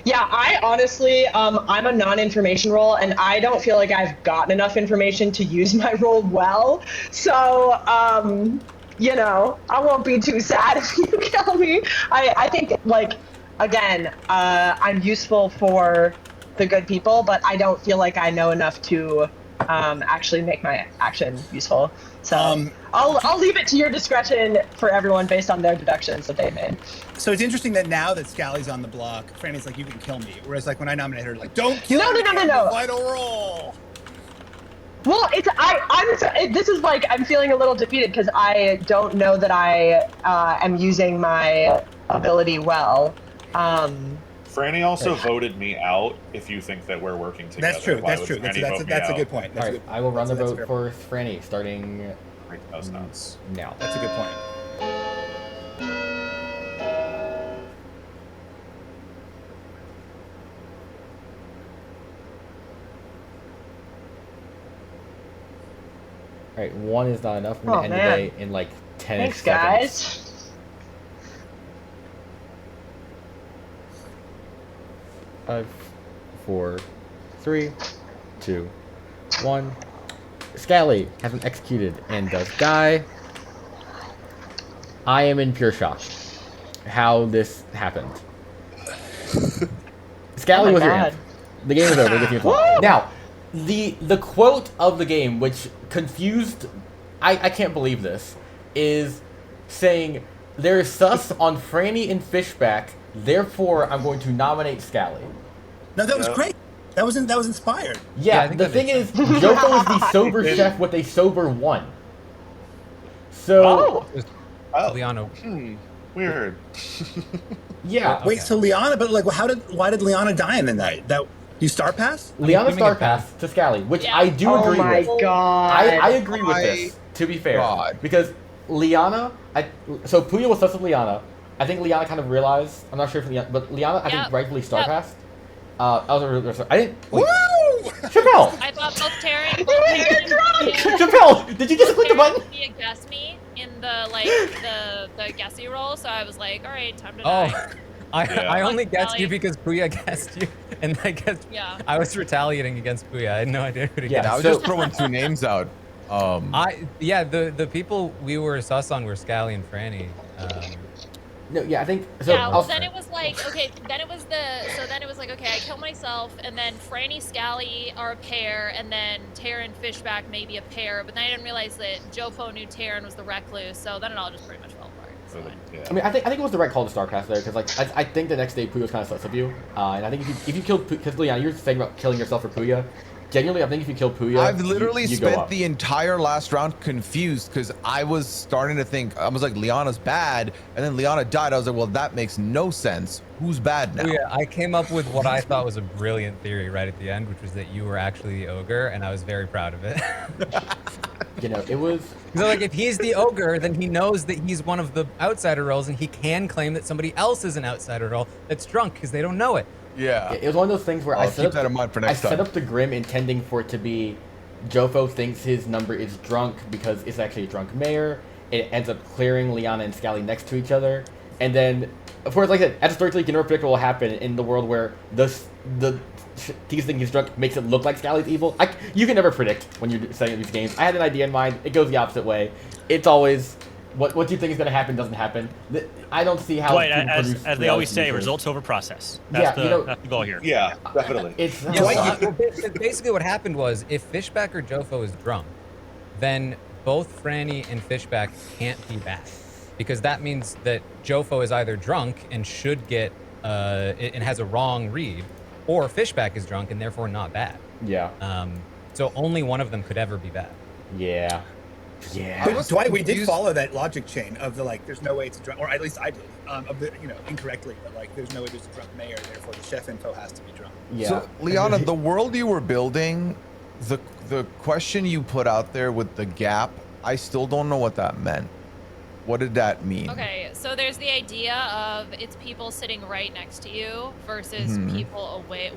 Yeah, I honestly, I'm a non-information role, and I don't feel like I've gotten enough information to use my role well. So, I won't be too sad if you kill me. I think, like, again, I'm useful for the good people, but I don't feel like I know enough to actually make my action useful. So I'll leave it to your discretion for everyone based on their deductions that they made. So it's interesting that now that Scally's on the block, Franny's like, you can kill me. Whereas like when I nominate her, like, don't kill me. No. Vital role. Well, this is like I'm feeling a little defeated because I don't know that I am using my ability well. Franny also voted me out. If you think that we're working together, That's true. why That's would true. Franny That's vote a me good out? point. All That's a right, good, I will run the that's a vote fair for Franny starting Those nuts. now. That's a good point. All right, 1 is not enough. We're gonna end the day in like 10 Thanks, seconds. guys. 5, 4, 3, 2, 1. Scally has been executed and does die. I am in pure shock how this happened. Scally was your amp. The game is over. Now, the quote of the game, which confused, I can't believe this, is saying there is sus on Franny and Fishback. Therefore, I'm going to nominate Scally. No, that was great. That was inspired. Yeah, the thing is, Joko is the sober chef with a sober 1. So, Liana. Weird. yeah. Wait, so Liana, but like, why did Liana die in the night? That you star pass? Liana star pass to Scally, which I do agree with. Oh my god. I agree with this, to be fair. Because Liana, so Puya was sus with Liana. I think Liana kind of realized, I'm not sure if Liana, but Liana, I think rightfully star passed. I was a really, I didn't. Wait. Chappelle! I thought both Terry and Chappelle, did you just click the button? guess me in the the guessy roll, so I was like, all right, time to die. I only guessed you because Puya guessed you, and I guess I was retaliating against Puya. I had no idea who to guess. I was just throwing 2 names out. The people we were sus on were Scally and Franny. No, I think so. Yeah, well, then it was like, okay, then it was like, okay, I kill myself, and then Franny, Scally are a pair, and then Taryn, Fishback may be a pair, but then I didn't realize that Jofo knew Taryn was the recluse, so then it all just pretty much fell apart. So I mean, I think it was the right call to star pass there, because like I think the next day Puya was kind of sus of you, and I think if you killed, because Leon, you were saying about killing yourself for Puya. Genuinely, I think if you kill Puya, I've literally you spent the entire last round confused because I was starting to think, I was like, Liana's bad, and then Liana died. I was like, well, that makes no sense. Who's bad now? Yeah, I came up with what I thought was a brilliant theory right at the end, which was that you were actually the ogre, and I was very proud of it. It was... So, like, if he's the ogre, then he knows that he's one of the outsider roles, and he can claim that somebody else is an outsider role that's drunk because they don't know it. Yeah. It was one of those things where I'll keep that in mind for next time. I set up the Grim intending for it to be Jofo thinks his number is drunk because it's actually a drunk mayor. It ends up clearing Liana and Scally next to each other. And then, of course, like I said, as a storyteller, you can never predict what will happen in the world where the he's thinking he's drunk makes it look like Scally's evil. You can never predict when you're setting these games. I had an idea in mind. It goes the opposite way. It's always... What you think is going to happen doesn't happen. I don't see how. Right, as they always say, results over process. That's the goal here. Yeah, definitely. Basically, what happened was if Fishback or Jofo is drunk, then both Franny and Fishback can't be bad, because that means that Jofo is either drunk and should get and has a wrong read, or Fishback is drunk and therefore not bad. Yeah. So only one of them could ever be bad. Yeah. But Dwight, we did follow that logic chain of the like, there's no way it's a drunk, or at least I did, of the incorrectly, but like, there's no way there's a drunk mayor, therefore the chef info has to be drunk. Yeah. So, Liana, the world you were building, the question you put out there with the gap, I still don't know what that meant. What did that mean? Okay, so there's the idea of it's people sitting right next to you versus people away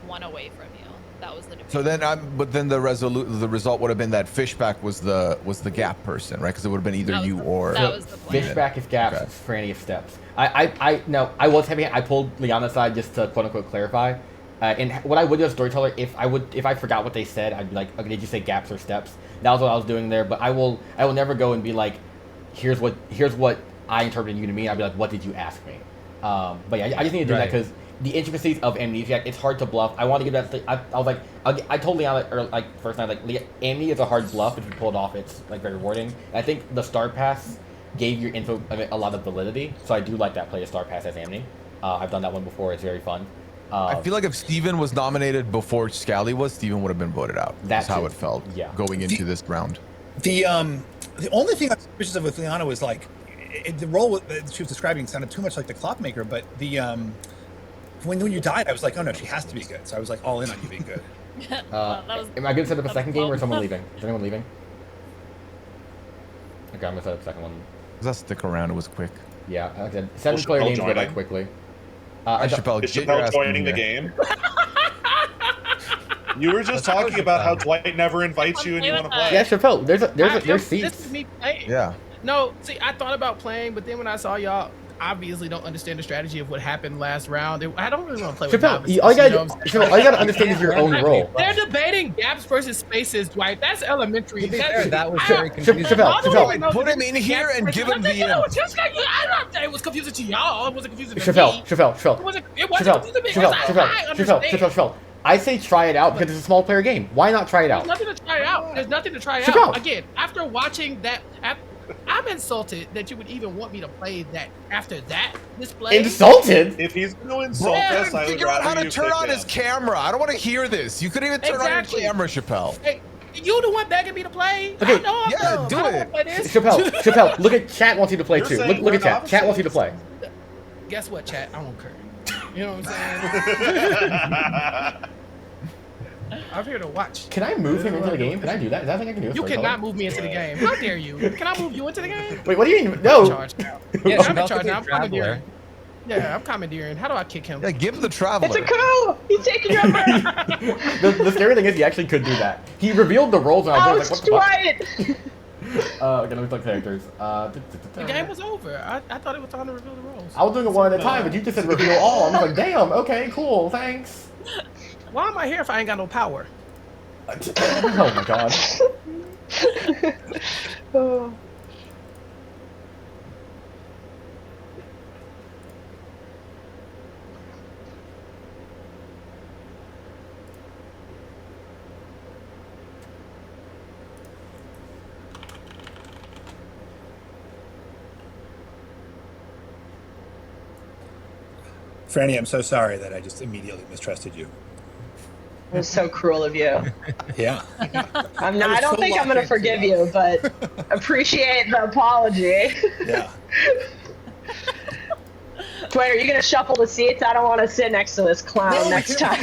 from you. That was the debate. So then but then the result would have been that Fishback was the gap person, right? Because it would have been either you or that was the plan. Fishback is gaps, Okay. Franny is steps. I was heavy. I pulled Liana aside just to quote unquote clarify. And what I would do as storyteller, if I forgot what they said, I'd be like, okay, did you say gaps or steps? That was what I was doing there. But I will never go and be like, here's what I interpreted you to mean. I'd be like, what did you ask me? But yeah, I just need to do that because the intricacies of Amnesiac, it's hard to bluff. I want to give that. I was like, I told Liana first night, like, Amni is a hard bluff. If you pull it off, it's like very rewarding. And I think the Star Pass gave your info a lot of validity, so I do like that play of Star Pass as Amni. I've done that one before. It's very fun. I feel like if Steven was nominated before Scally was, Steven would have been voted out. That's how it felt. Yeah. Going into this round. The only thing I'm suspicious of with Liana was like the role that she was describing sounded too much like the Clockmaker, but the when you died, I was like, oh no, she has to be good. So I was like all in on you being good. Am I going to set up a second game or is someone leaving? Is anyone leaving? Okay, I'm going to set up a second one. Does that stick around? It was quick. Yeah, like I said, 7-player games go by quickly. Chappelle, Is Chappelle joining the game? You were just talking about how Dwight never invites you and you want to play. Yeah, Chappelle, there's seats. This is me playing. Yeah. No, see, I thought about playing, but then when I saw y'all obviously don't understand the strategy of what happened last round, I don't really want to play with novices, Chappelle, all you gotta understand is your own role. They're debating gaps versus spaces, Dwight. That's elementary. That was very confusing. Chappelle, put him in here and give him the. It was confusing to y'all. It wasn't confusing to me. Chappelle. It wasn't confusing to me. Chappelle. I say try it out because it's a small player game. Why not try it out? There's nothing to try out. There's nothing to try out. Again, after watching that, I'm insulted that you would even want me to play that after that display. Insulted? If he's going to insult us, I would figure out how rather to you turn pick on him. his camera. I don't want to hear this. You couldn't even turn on your camera, Chappelle. Hey, you the one begging me to play? Okay. I know I'm dumb. do I don't it. wanna play this. Chappelle, look at chat wants you to play You're too. saying Look at we're chat. Chat wants you to play. Guess what, chat? I won't care. You know what I'm saying? I'm here to watch. Can I move him into the game? Can I do that? Is that a thing I can do? You cannot move me into the game. How dare you? Can I move you into the game? Wait, what do you mean? I'm in No. charge now. Yeah, I'm in Chappelle charge could now. I'm be Traveler. commandeering. Yeah, I'm commandeering. How do I kick him? Yeah, give him the Traveler. It's a coup! He's taking over! The scary thing is he actually could do that. He revealed the roles and I was like, what the fuck? Dwight! Okay, let me look characters. The game was over. I thought it was time to reveal the roles. I was doing it one at a time, but you just said reveal all. I was like, damn, okay, cool, thanks. Why am I here if I ain't got no power? Oh my god. Oh. Franny, I'm so sorry that I just immediately mistrusted you. It was so cruel of you. Yeah. I don't think I'm going to forgive you, but appreciate the apology. Yeah. Dwight, are you going to shuffle the seats? I don't want to sit next to this clown next time.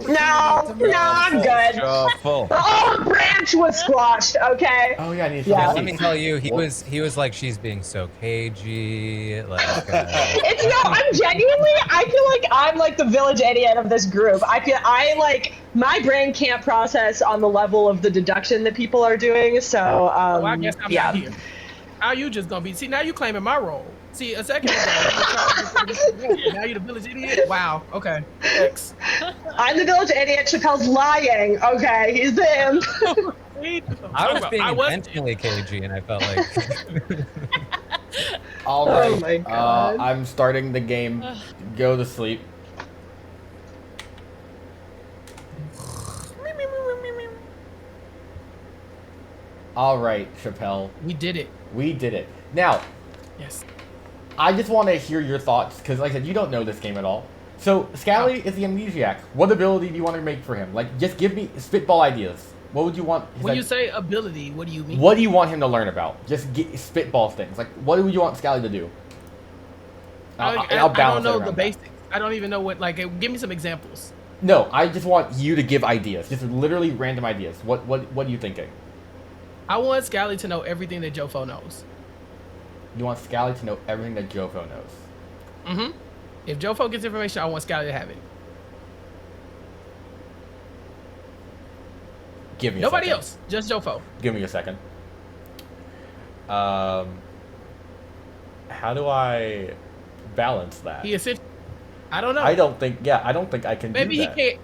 No, I'm good. Shuffle. The whole branch was squashed, okay? Oh yeah, I need to Yeah. Let me tell you, he was like, she's being so cagey. Like, It's no, I'm genuinely, I feel like I'm like the village idiot of this group. My brain can't process on the level of the deduction that people are doing, so, Well, I guess I'm yeah. not here. How you just gonna be? See, now you claiming my role. See, a second ago, now you're the village idiot? Wow, okay, thanks. I'm the village idiot, Chappelle's lying, okay? He's the imp. I was being intentionally cagey, and I felt like. All right. Oh my God. I'm starting the game. Go to sleep. All right, Chappelle. We did it. We did it. Now, Yes. I just want to hear your thoughts, because like I said, you don't know this game at all. So, Scally is the amnesiac. What ability do you want to make for him? Like, just give me spitball ideas. What would you want? When you say ability, what do you mean? What do you want him to learn about? Just spitball things. Like, what would you want Scally to do? I don't know the basics. I don't even know what. Like, give me some examples. No, I just want you to give ideas. Just literally random ideas. What are you thinking? I want Scally to know everything that Jofo knows. You want Scally to know everything that Jofo knows. Mm-hmm. If Jofo gets information, I want Scally to have it. Give me a Nobody second. else, just Jofo. Give me a second. How do I balance that? He is 50. I don't know. I don't think I can Maybe do he that. can't.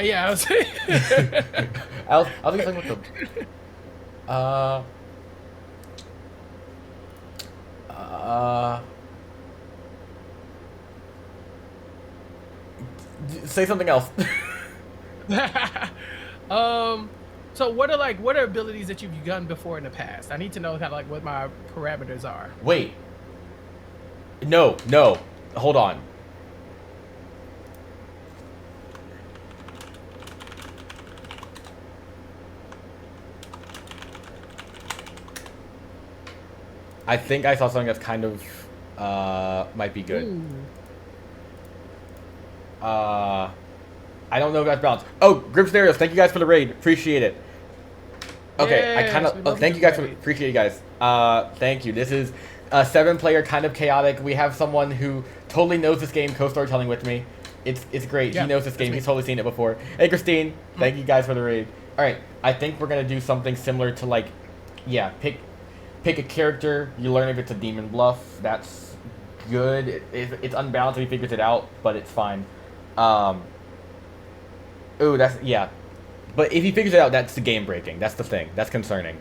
Yeah, I was saying. I'll think something with say something else. So what are abilities that you've done before in the past? I need to know kind of like what my parameters are. Wait. No. Hold on. I think I saw something that's kind of might be good. Ooh. I don't know if that's balanced. Oh, Grip Stereos, thank you guys for the raid. Appreciate it. Okay, I Yes, kind we of love thank the you guys for raid. appreciate you guys. Thank you. This is a 7-player, kind of chaotic. We have someone who totally knows this game, co-storytelling with me. It's great. Yeah, He knows this that's game. me. He's totally seen it before. Hey, Christine, thank you guys for the raid. All right, I think we're gonna do something similar to like, yeah, pick a character. You learn if it's a demon bluff. That's good. It's unbalanced if he figures it out, but it's fine. Ooh, that's yeah. But if he figures it out, that's the game breaking. That's the thing. That's concerning.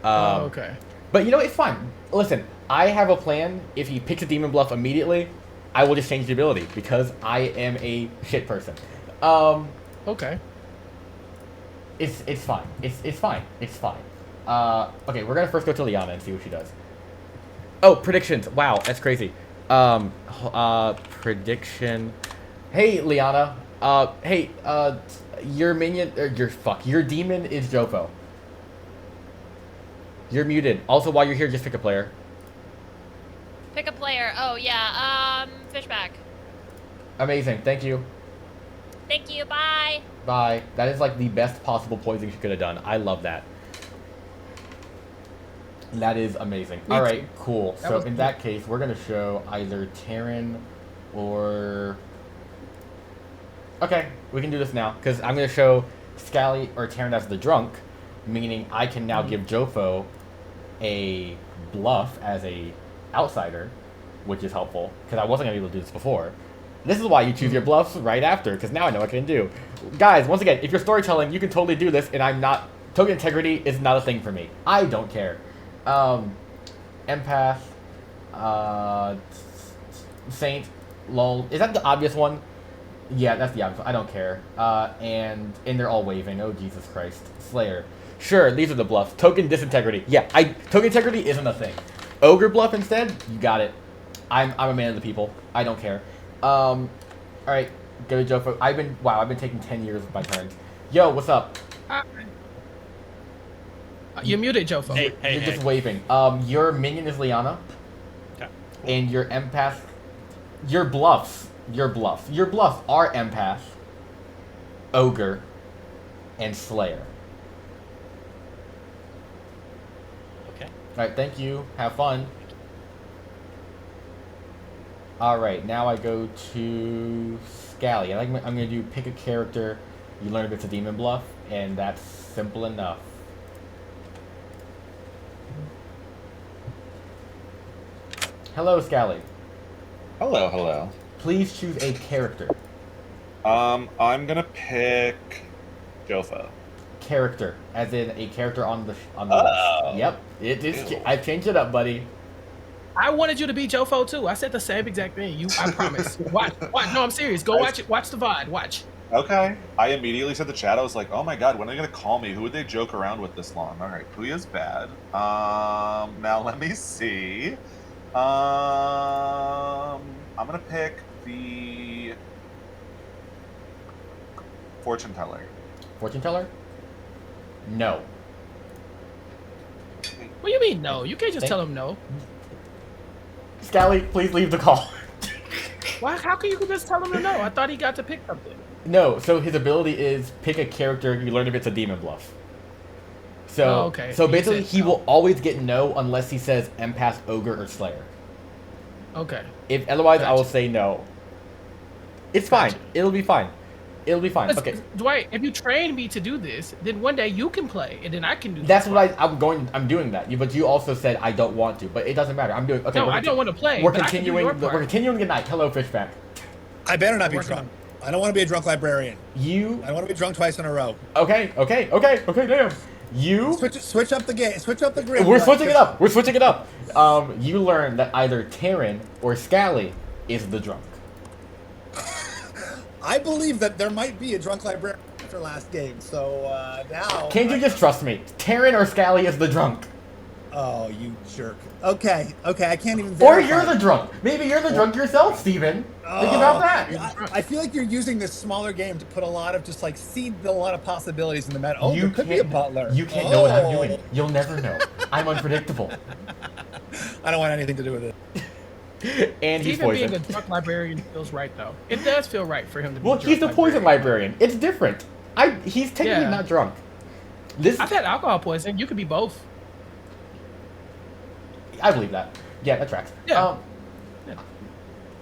Okay. But you know, it's fine. Listen, I have a plan. If he picks a demon bluff immediately, I will just change the ability because I am a shit person. Okay. It's fine. It's fine. It's fine. Okay, we're gonna first go to Liana and see what she does. Oh, predictions. Wow, that's crazy. Prediction. Hey, Liana. Hey, your minion, your demon is Jofo. You're muted. Also, while you're here, just pick a player. Pick a player. Oh yeah. Fishback. Amazing. Thank you. Thank you. Bye. Bye. That is like the best possible poison she could have done. I love that. That is amazing. Me All too. right, cool. That So was in good. that case, we're gonna show either Taryn or. Okay, we can do this now because I'm gonna show Scally or Taryn as the drunk, meaning I can now give Jofo a bluff as a outsider, which is helpful because I wasn't gonna be able to do this before. This is why you choose your bluffs right after, because now I know what I can do. Guys, once again, if you're storytelling, you can totally do this, and I'm not. Token integrity is not a thing for me. I don't care. Empath, Saint, lol. Is that the obvious one? Yeah, that's the obvious one. I don't care. And they're all waving. Oh, Jesus Christ. Slayer. Sure, these are the bluffs. Token disintegrity. Yeah, token integrity isn't a thing. Ogre bluff instead? You got it. I'm a man of the people. I don't care. Alright, go to Jofo. I've been taking 10 years with my turns. Yo, what's up? You're muted, Jofo. Hey, You're just waving. Your minion is Liana. Okay. And your empath, your bluffs are empath, ogre, and slayer. Okay. Alright, thank you. Have fun. Alright, now I go to Scally. I'm gonna do pick a character, you learn if it's a demon bluff, and that's simple enough. Hello, Scally. Hello, hello. Please choose a character. I'm gonna pick Jofo. Character, as in a character on the Oh. list. Yep, it is. Ew. I've changed it up, buddy. I wanted you to be Jofo too. I said the same exact thing. I promise. Watch. No, I'm serious. Go watch it. Watch the VOD. Watch. Okay. I immediately said the chat. I was like, oh my god, when are they gonna call me? Who would they joke around with this long? All right, Puya's bad. Now let me see. I'm gonna pick the fortune teller. Fortune teller? No. What do you mean no? You can't just tell him no. Scally, please leave the call. Why? How can you just tell him to no? I thought he got to pick something. No, so his ability is pick a character, you learn if it's a demon bluff. So, Oh, okay. so You basically, said he no. will always get no unless he says empath, ogre, or slayer. Okay. If otherwise, I will Gotcha. say no. It's fine. Gotcha. It'll be fine. It'll be fine. Okay. Dwight, if you train me to do this, then one day you can play, and then I can do. That's what I'm doing that. But you also said I don't want to. But it doesn't matter. I'm doing. Okay. No, I don't want to play. We're but I can do continuing. your We're part. continuing the night. Hello, Fishback. I better not be Working drunk. I don't want to be a drunk librarian. You. I don't want to be drunk twice in a row. Okay. Damn. You. Switch up the game. Switch up the grid. We're switching it up. You learn that either Taryn or Scally is the drunk. I believe that there might be a drunk librarian after last game, so now... Can't you just trust me? Taryn or Scally is the drunk. Oh, you jerk. Okay, I can't even Or verify. you're the drunk. Maybe you're the drunk yourself, Steven. Think about that. I feel like you're using this smaller game to put a lot of just like seed a lot of possibilities in the meta. Oh, You there could be a can't- butler. You can't know what I'm doing. You'll never know. I'm unpredictable. I don't want anything to do with it. And he's Even being a poisoned. drunk librarian feels right, though. It does feel right for him to be. Well, a drunk he's the poison librarian. It's different. He's technically Yeah. not drunk. This I've had alcohol poisoning. You could be both. I believe that. Yeah, that tracks. Yeah.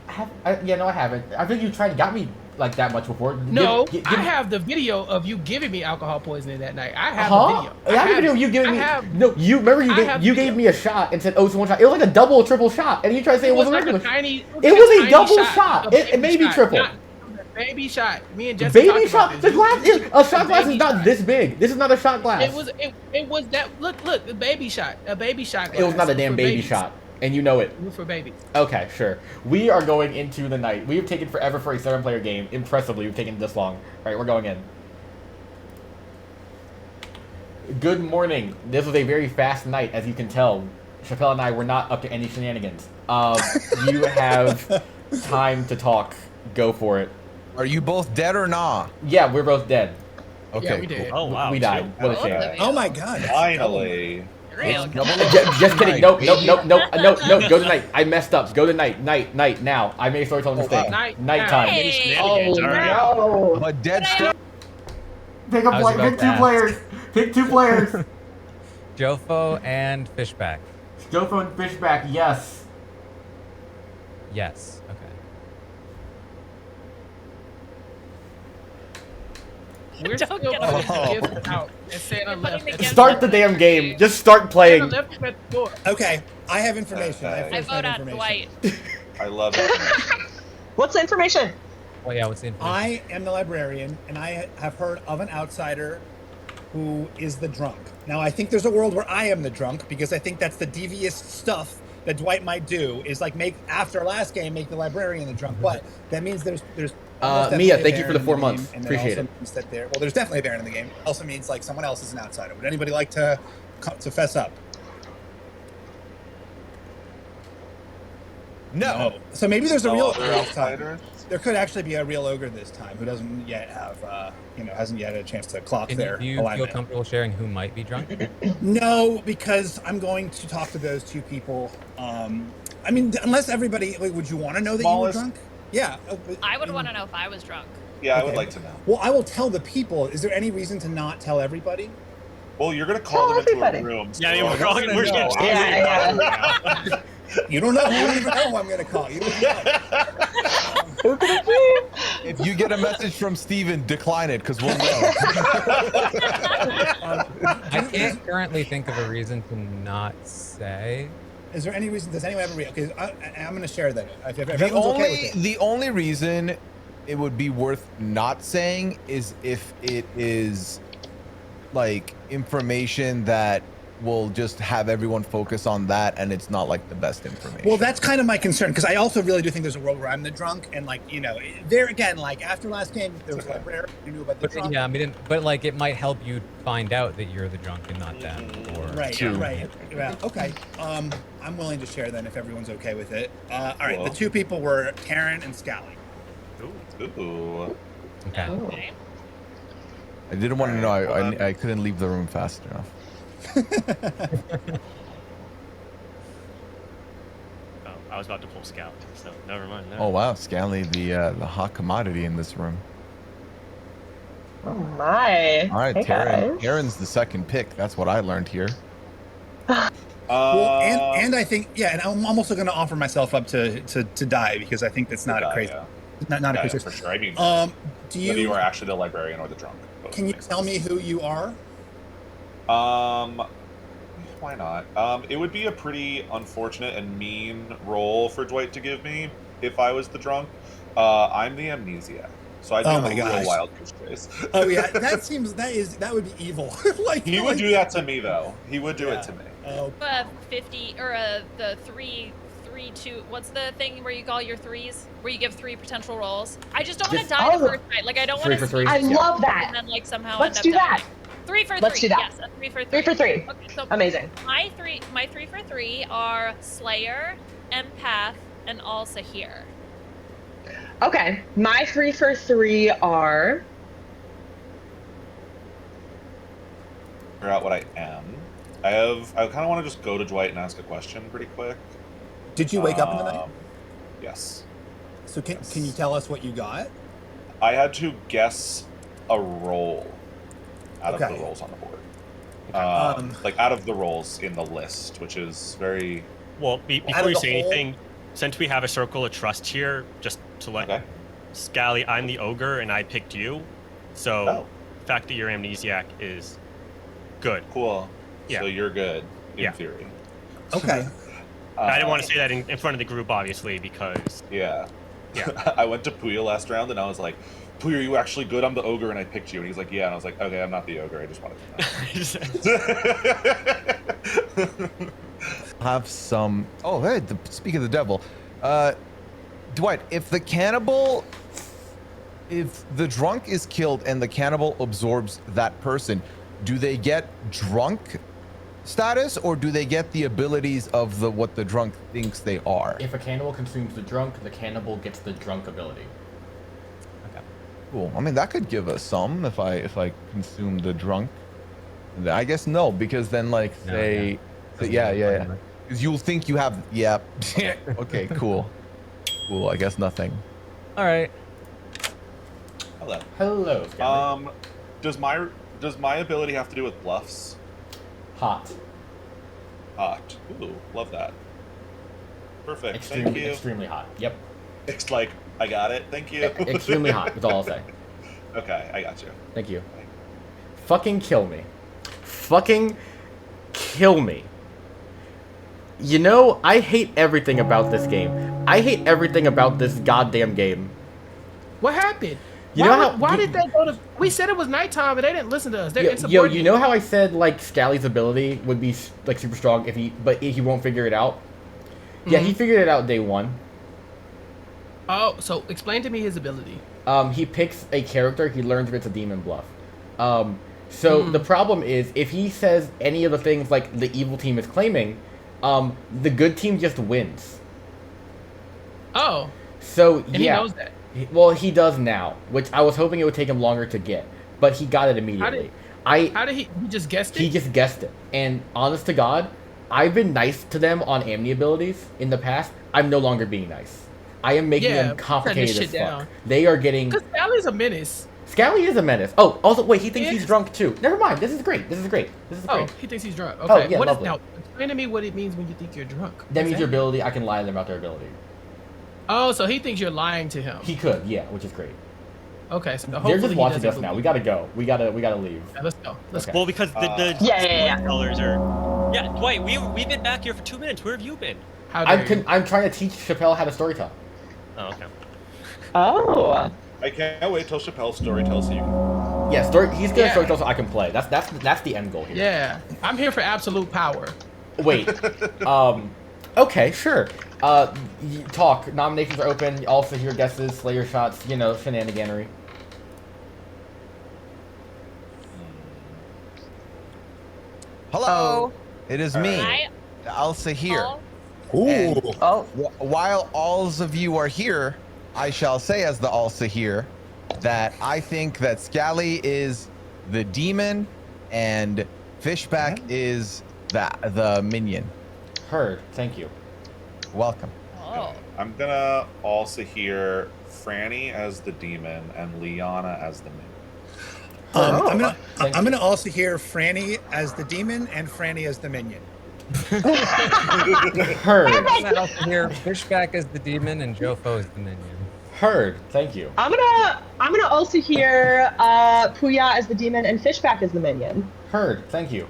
I haven't. I think you tried to got me like that much before. No, Give- I have the video of you giving me alcohol poisoning that night. I have Huh? the video. I have a video of you giving I me. have- No, you remember I have you video. gave me a shot and said, "Oh, it's one shot." It was like a double or triple shot, and you tried to say it, was wasn't like regular. a tiny. It was a tiny double shot. a It baby may be shot, triple. not- Baby shot. Me and Jesse Baby talked shot. about The this. glass is a shot glass is baby not shot. this big. This is not a shot glass. It was that look the baby shot. A baby shot. It was glass not a damn for baby babies. shot, and you know it. It was for babies. Okay, sure. We are going into the night. We have taken forever for a 7-player game. Impressively, we've taken this long. All right, we're going in. Good morning. This was a very fast night, as you can tell. Chappelle and I were not up to any shenanigans. You have time to talk. Go for it. Are you both dead or nah? Yeah, we're both dead. Okay. Yeah, we did. Oh wow. We died. What a Both shame. of you. Oh my god. Finally. Real. Just kidding. Nope. Go to night. I messed up. Go to night. Night. Now. I made a storytelling mistake. Nighttime. Nighttime. Hey. Shenanigans, all right. No. But dead still. Pick I was about pick to two ask. players. Pick two players. Jofo and Fishback. Jofo and Fishback. Yes. Yes. Okay. We're Don't still get putting on. the gift out and Santa left. the at gift Start the damn game. Just start Santa playing. left him at the door. Okay, I have information. Okay. I I have vote first-hand on information. Dwight. I love it. What's the information? Well, yeah. What's the information? I am the librarian, and I have heard of an outsider who is the drunk. Now, I think there's a world where I am the drunk, because I think that's the devious stuff that Dwight might do, is like make, after last game, make the librarian the drunk. But that means there's almost Mia, definitely a thank you for the Baron 4 in the months. game, and that Appreciate also it. means that well, there's definitely a Baron in the game. It also means like someone else is an outsider. Would anybody like to fess up? No. So maybe there's a No real other ogre this time. outsiders? There could actually be a real ogre this time who doesn't yet have, hasn't yet had a chance to clock Do their you feel alignment. comfortable sharing who might be drunk? No, because I'm going to talk to those two people. I mean, unless everybody, like, would you want to know that Smallest- you were drunk? Yeah. I would want to know if I was drunk. Yeah, I would Okay. like to know. Well, I will tell the people. Is there any reason to not tell everybody? Well, you're gonna call Tell them into everybody. a room. Yeah, so we're I'm all gonna we're know. just Yeah, You don't know. You don't even know who I'm going to call. You don't know. Who could it be? If you get a message from Steven, decline it, because we'll know. I can't currently think of a reason to not say. Is there any reason? Does anyone ever? Okay, I'm going to share that. If everyone's okay with it. The only reason it would be worth not saying is if it is like information that will just have everyone focus on that, and it's not like the best information. Well, that's kind of my concern, because I also really do think there's a world where I'm the drunk, and like, there again, like after last game, there was a librarian who knew about the But drunk. yeah, I mean, but like it might help you find out that you're the drunk and not them. Or Right, Two. right. Yeah, okay. I'm willing to share then if everyone's okay with it. All right, Cool. the two people were Taryn and Scally. Ooh. Okay. Oh. Okay. I didn't want to know. I couldn't leave the room fast enough. Oh, I was about to pull Scout, so never mind. Oh wow, Scally, the hot commodity in this room. Oh my. All right, Hey, Taryn. guys. Taryn's the second pick. That's what I learned here. Well, and I think, yeah, and I'm also going to offer myself up to die, because I think that's not a crazy, yeah. not a Yeah, crazy. for sure. I mean, whether you are actually the librarian or the drunk. Can you tell me who you are? Why not? It would be a pretty unfortunate and mean role for Dwight to give me if I was the drunk. I'm the amnesiac, so I'd be on a real wild goose chase. Oh yeah, that would be evil. He would do that to me though. He would do it to me. Oh. 50 or the 3, 2. What's the thing where you call your threes? Where you give 3 potential rolls? I just don't want to die the first night. Like I don't want to. 3 for 3. I love that. And then like somehow Let's end do up that. dying. 3 for 3. Let's do that. Yes, a 3 for 3. 3 for 3. Okay, so Amazing. My 3 for 3 are Slayer, Empath, and Al Sahir. Okay, my 3 for 3 are. Figure out what I am. I kind of want to just go to Dwight and ask a question pretty quick. Did you wake up in the night? Yes. So can you tell us what you got? I had to guess a roll out of Okay. the rolls on the board. Like out of the rolls in the list, which is very. Well, Out before of you the say whole- anything, since we have a circle of trust here, just to let Okay. Scally, I'm the ogre and I picked you. So the fact that you're amnesiac is good. Cool. Yeah. So you're good in Yeah. theory. Okay. I didn't want to say that in front of the group, obviously, because Yeah. Yeah. I went to Puya last round and I was like, Puya, are you actually good? I'm the ogre and I picked you. And he's like, yeah. And I was like, okay, I'm not the ogre. I just wanted to know. Have some. Oh, hey, speak of the devil. Dwight, if the drunk is killed and the cannibal absorbs that person, do they get drunk status or do they get the abilities of what the drunk thinks they are? If a cannibal consumes the cannibal gets the drunk ability. Cool. I mean, that could give us some if I consume the drunk. I guess no, because then like say, yeah. Because you'll think you have Okay, cool. Cool. I guess nothing. All right. Hello. Hello. Does my ability have to do with bluffs? Hot. Hot. Ooh, love that. Perfect. Extremely, Thank you. extremely hot. Yep. It's like I got it. Thank you. Extremely hot. Is all I'll say. Okay, I got you. Thank you. Fucking kill me. Fucking kill me. You know, I hate everything about this game. I hate everything about this goddamn game. What happened? You know how? Why did they go to? We said it was nighttime, but they didn't listen to us. They're Yo, insubordinate. you know how I said like Scally's ability would be like super strong if he won't figure it out. Yeah, he figured it out day 1. Oh, so explain to me his ability. He picks a character. He learns if it's a demon bluff. So the problem is if he says any of the things like the evil team is claiming, the good team just wins. Oh. So And he knows that. Well, he does now, which I was hoping it would take him longer to get, but he got it immediately. How did he just guessed it? He just guessed it. And honest to God, I've been nice to them on Amni abilities in the past. I'm no longer being nice. I am making them complicated as fuck. They are getting. Because Scally's a menace. Scally is a menace. Oh, also, wait, he thinks he's drunk too. Never mind. This is great. This is great. Oh, he thinks he's drunk. Oh, Okay. yeah, What is lovely. now? Explain to me what it means when you think you're drunk. That means your ability. I can lie to them about their ability. Oh, so he thinks you're lying to him. He could, yeah, which is great. Okay, so They're hopefully just he watching doesn't us now. believe- We gotta go. We gotta leave. Yeah, let's go. Let's Well, because the storytellers are. Yeah, Dwight, we've been back here for 2 minutes. Where have you been? I'm trying to teach Chappelle how to storytell. Oh, okay. Oh. I can't wait till Chappelle's story tells you. Yeah, he's gonna storytell so I can play. That's the end goal here. Yeah, I'm here for absolute power. Wait. Okay, sure. Talk. Nominations are open. Also hear guesses, Slayer shots, shenaniganery. Hello. It is me, Hi. Alsa here. Ooh. And while all of you are here, I shall say as the Alsa here that I think that Scally is the demon and Fishback is the minion. Heard. Thank you. Welcome. Oh. I'm gonna also hear Franny as the demon and Liana as the minion. I'm gonna also hear Franny as the demon and Franny as the minion. Heard. I also hear Fishback as the demon and Jofo as the minion. Heard. Thank you. I'm gonna also hear Puya as the demon and Fishback as the minion. Heard. Thank you.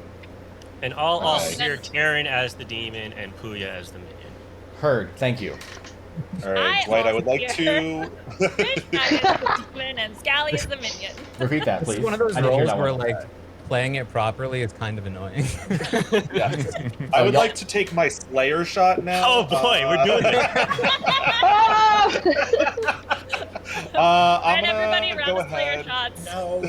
And I'll also Alright. hear Karen as the demon and Puya as the minion. Heard. Thank you. All right, Dwight, I would like to. Fishback is the demon and Scally is the minion. Repeat that, This please. is one of those I didn't hear roles that where one. like playing it properly is kind of annoying. Yeah. I would like to take my Slayer shot now. Oh boy, we're doing it. I'm And everybody gonna around go the player ahead. shots. No.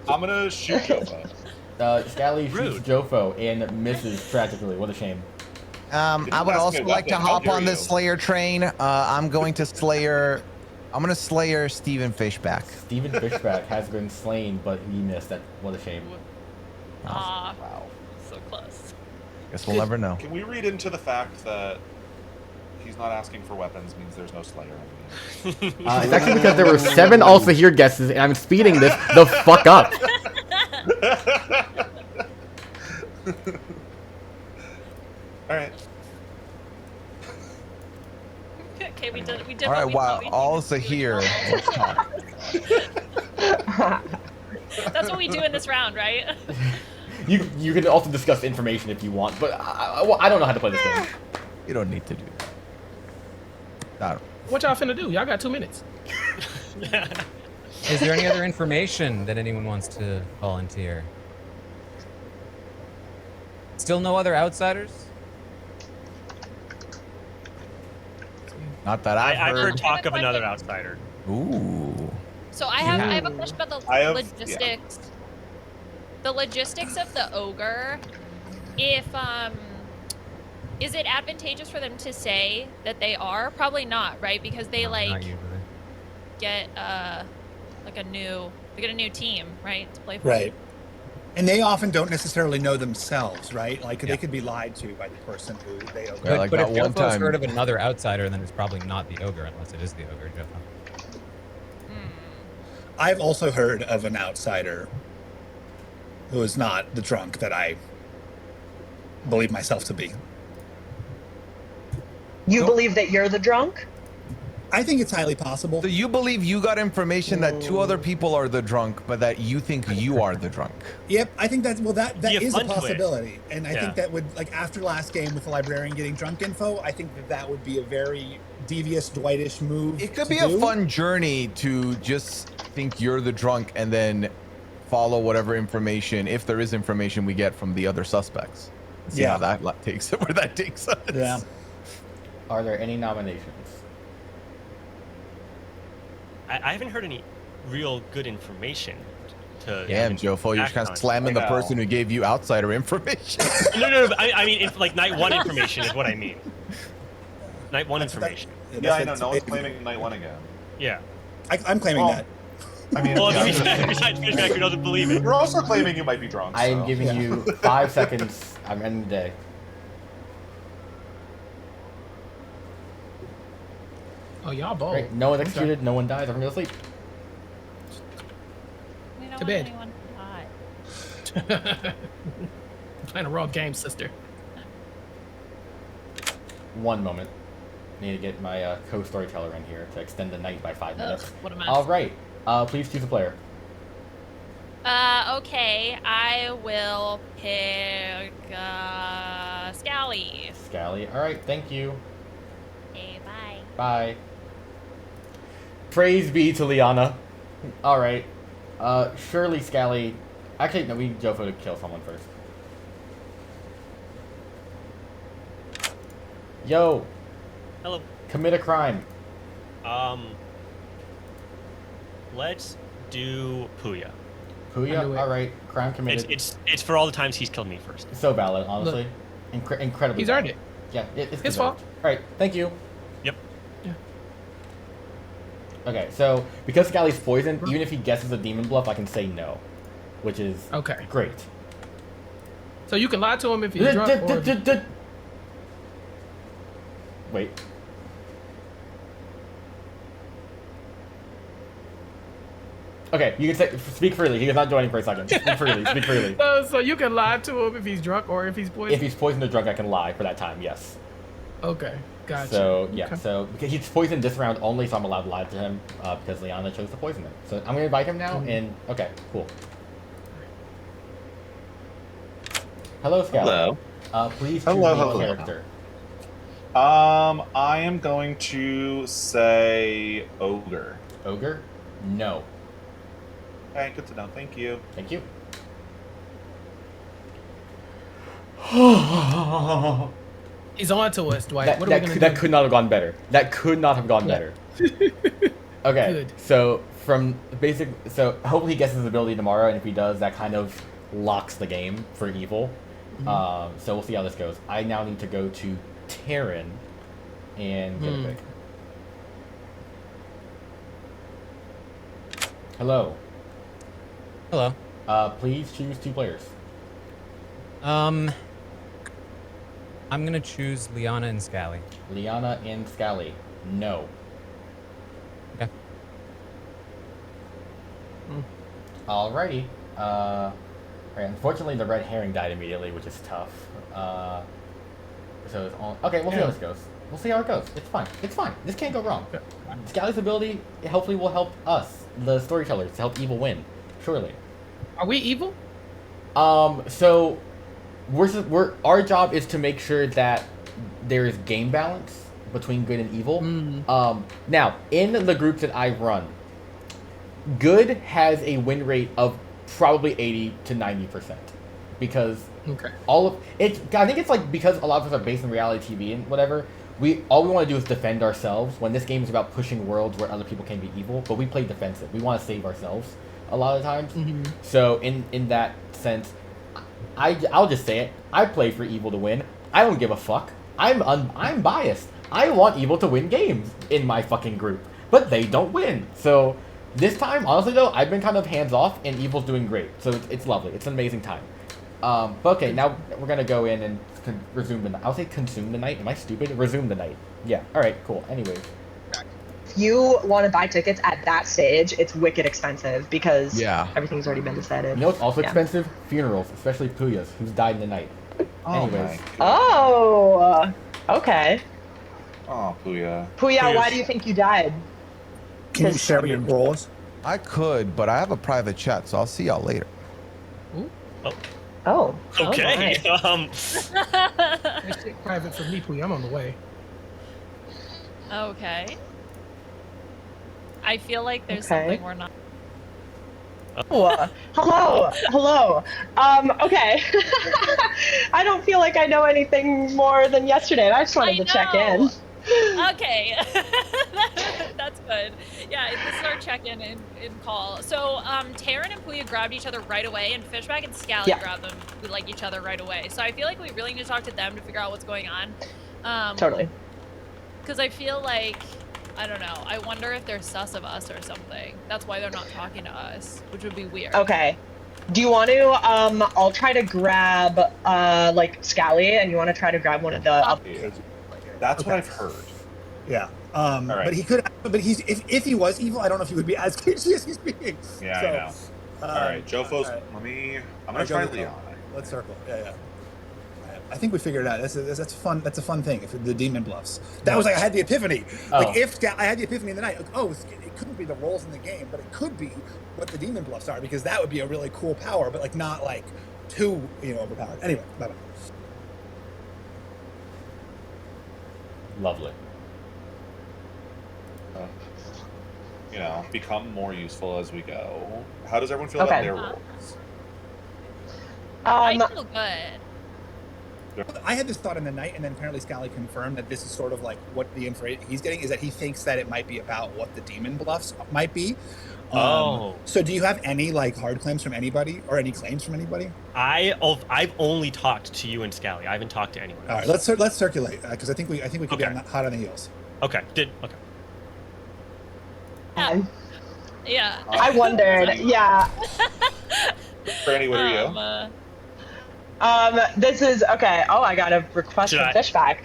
I'm gonna shoot Jofo. Scally shoots Rude. Jofo and misses tragically. What a shame. I Didn't would ask me also a like to weapon. How hop dare on you. the Slayer train. I'm going to Slayer Steven Fishback. Steven Fishback has been slain, but he missed. What a shame. Aw, Wow. so close. Guess we'll never know. Can we read into the fact that he's not asking for weapons means there's no Slayer in the game? It's actually because there were 7 also here guesses, and I'm speeding this the fuck up. All right. Okay, we did All what right, we while thought we all's needed to do. here, let's talk. That's what we do in this round, right? You can also discuss information if you want, but I don't know how to play this game. You don't need to do that. What y'all finna do? Y'all got 2 minutes. Is there any other information that anyone wants to volunteer? Still no other outsiders? Not that I've I've heard heard. talk of another outsider. Ooh. So I have a question about the I have- logistics. The logistics of the ogre. If is it advantageous for them to say that they are? Probably not, right? Because they No, like not usually. get like a new team, right? To play for. Right. And they often don't necessarily know themselves, right? Like Yeah. they could be lied to by the person who they are. Yeah, like but that if one Jofo's time- heard of another outsider, then it's probably not the ogre, unless it is the ogre, Jofo. I've also heard of an outsider who is not the drunk that I believe myself to be. You believe that you're the drunk? I think it's highly possible. So you believe you got information that 2 other people are the drunk, but that you think you are the drunk? Yep, I think that that Be a is a fun twist. possibility, and I Yeah. think that would like after last game with the librarian getting drunk info, I think that would be a very devious Dwightish move. It could to be a do. fun journey to just think you're the drunk and then follow whatever information, if there is information, we get from the other suspects. See Yeah. how that takes where that takes us. Yeah. Are there any nominations? I haven't heard any real good information to. Damn, Jofo, you're act kind of on. slamming the I know. person who gave you outsider information. No. But I mean, if, like night 1 information is what I mean. Night 1 That's- information. Yeah, I know. that's- No one's claiming night 1 again. Yeah. I'm claiming Well, that. I mean, Well, yeah, besides Fishback, who doesn't believe it. you're also claiming you might be drunk. I am so. giving you 5 seconds. I'm ending the day. Oh, y'all bold. Great. No one's executed. No one dies. Everyone goes to sleep. We don't To want bed. anyone to die. Playing a wrong game, sister. One moment. Need to get my co-storyteller in here to extend the night by 5 minutes. What a mess. All right. Please choose a player. Okay, I will pick Scally. Scally. All right. Thank you. Okay, bye. Bye. Praise be to Liana. All right. Surely Scally. Actually, no. We need Jofo to kill someone first. Yo, Hello. commit a crime. Let's do Puya. I knew Puya. it. All right. Crime committed. It's for all the times he's killed me first. So valid, honestly. Incredibly. He's earned valid. it. Yeah, it's His deserved. fault. All right. Thank you. Yep. Okay, so because Scally's poisoned, even if he guesses a demon bluff, I can say no, which is Okay. great. So you can lie to him if he's drunk or... Wait. Okay, you can say speak freely. He is not joining for a second. Speak freely. Speak freely. So you can lie to him if he's drunk or if he's poisoned? If he's poisoned or drunk, I can lie for that time. Yes. Okay. Gotcha. So yeah, Okay. so because he's poisoned this round only, so I'm allowed to lie to him because Liana chose to poison him. So I'm gonna invite him now, and okay, cool. Hello, Scout. Hello. Please choose Hello, me hello. a character. I am going to say ogre. Ogre? No. Okay, good to know. Thank you. Thank you. He's on to us, Dwight. That, What are we that, gonna that do? could not have gone better. That could not have gone Yeah. better. Okay, Good. so so hopefully he gets his ability tomorrow, and if he does, that kind of locks the game for evil. So we'll see how this goes. I now need to go to Terran and get a pick. Hello. Hello. Please choose 2 players. I'm gonna choose Liana and Scally. Liana and Scally. No. Okay. Alrighty. Right, unfortunately, the red herring died immediately, which is tough. So it's all, okay. We'll see how this goes. We'll see how it goes. It's fine. It's fine. This can't go wrong. Scally's ability hopefully will help us, the storytellers, to help evil win. Surely. Are we evil? So our job is to make sure that there is game balance between good and evil. Now, in the groups that I run, good has a win rate of probably 80 to 90% because all of it. I think it's like because a lot of us are based in reality TV and whatever. All we want to do is defend ourselves. When this game is about pushing worlds where other people can be evil, but we play defensive. We want to save ourselves a lot of times. So in that sense, I'll just say it. I play for evil to win. I don't give a fuck. I'm biased. I want evil to win games in my fucking group, but they don't win. So this time, honestly though, I've been kind of hands off, and evil's doing great. So it's lovely. It's an amazing time. But okay, now we're gonna go in and resume the night. I'll say consume the night. Am I stupid? Resume the night. Yeah. All right. Cool. Anyways. If you want to buy tickets at that stage, it's wicked expensive because everything's already been decided. You know what's also expensive? Funerals, especially Puya's, who's died in the night. Anyways. Oh. Okay. Oh, Puya. Puya, why do you think you died? Can you share your roles? I could, but I have a private chat, so I'll see y'all later. Oh. Okay. It's private for me, Pooh. I'm on the way. Okay. I feel like there's something we're not. Oh, hello. Okay. I don't feel like I know anything more than yesterday. I just wanted to check in. Okay. That's good. Yeah, this is our check-in and call. So, Taryn and Puya grabbed each other right away, and Fishback and Scally grabbed them like each other right away. So I feel like we really need to talk to them to figure out what's going on. Totally. Because I feel like, I don't know, I wonder if they're sus of us or something. That's why they're not talking to us, which would be weird. Okay. Do you want to, I'll try to grab, like, Scally, and you want to try to grab one of the... That's what I've heard. Yeah. right. But he could. But he's if he was evil, I don't know if he would be as cagey as he's being. Yeah, so, I know. All right, Jofo's. all right. I'm gonna try Leon. Let's circle. Yeah. I think we figured it out. That's fun. That's a fun thing. If the demon bluffs. That was like I had the epiphany. Like if I had the epiphany in the night. Like, it couldn't be the roles in the game, but it could be what the demon bluffs are because that would be a really cool power, but like not like too overpowered. Anyway, bye. Lovely. Become more useful as we go. How does everyone feel about their roles? I feel good. I had this thought in the night, and then apparently Scally confirmed that this is sort of like what the info he's getting is that he thinks that it might be about what the demon bluffs might be. So do you have any like hard claims from anybody or any claims from anybody? I've only talked to you and Scally. I haven't talked to anyone else. All right, let's circulate because I think we could be hot on the heels. Okay. Yeah. I wondered. Yeah. Franny, what are you? This is okay. Oh, I got a request from Fishback.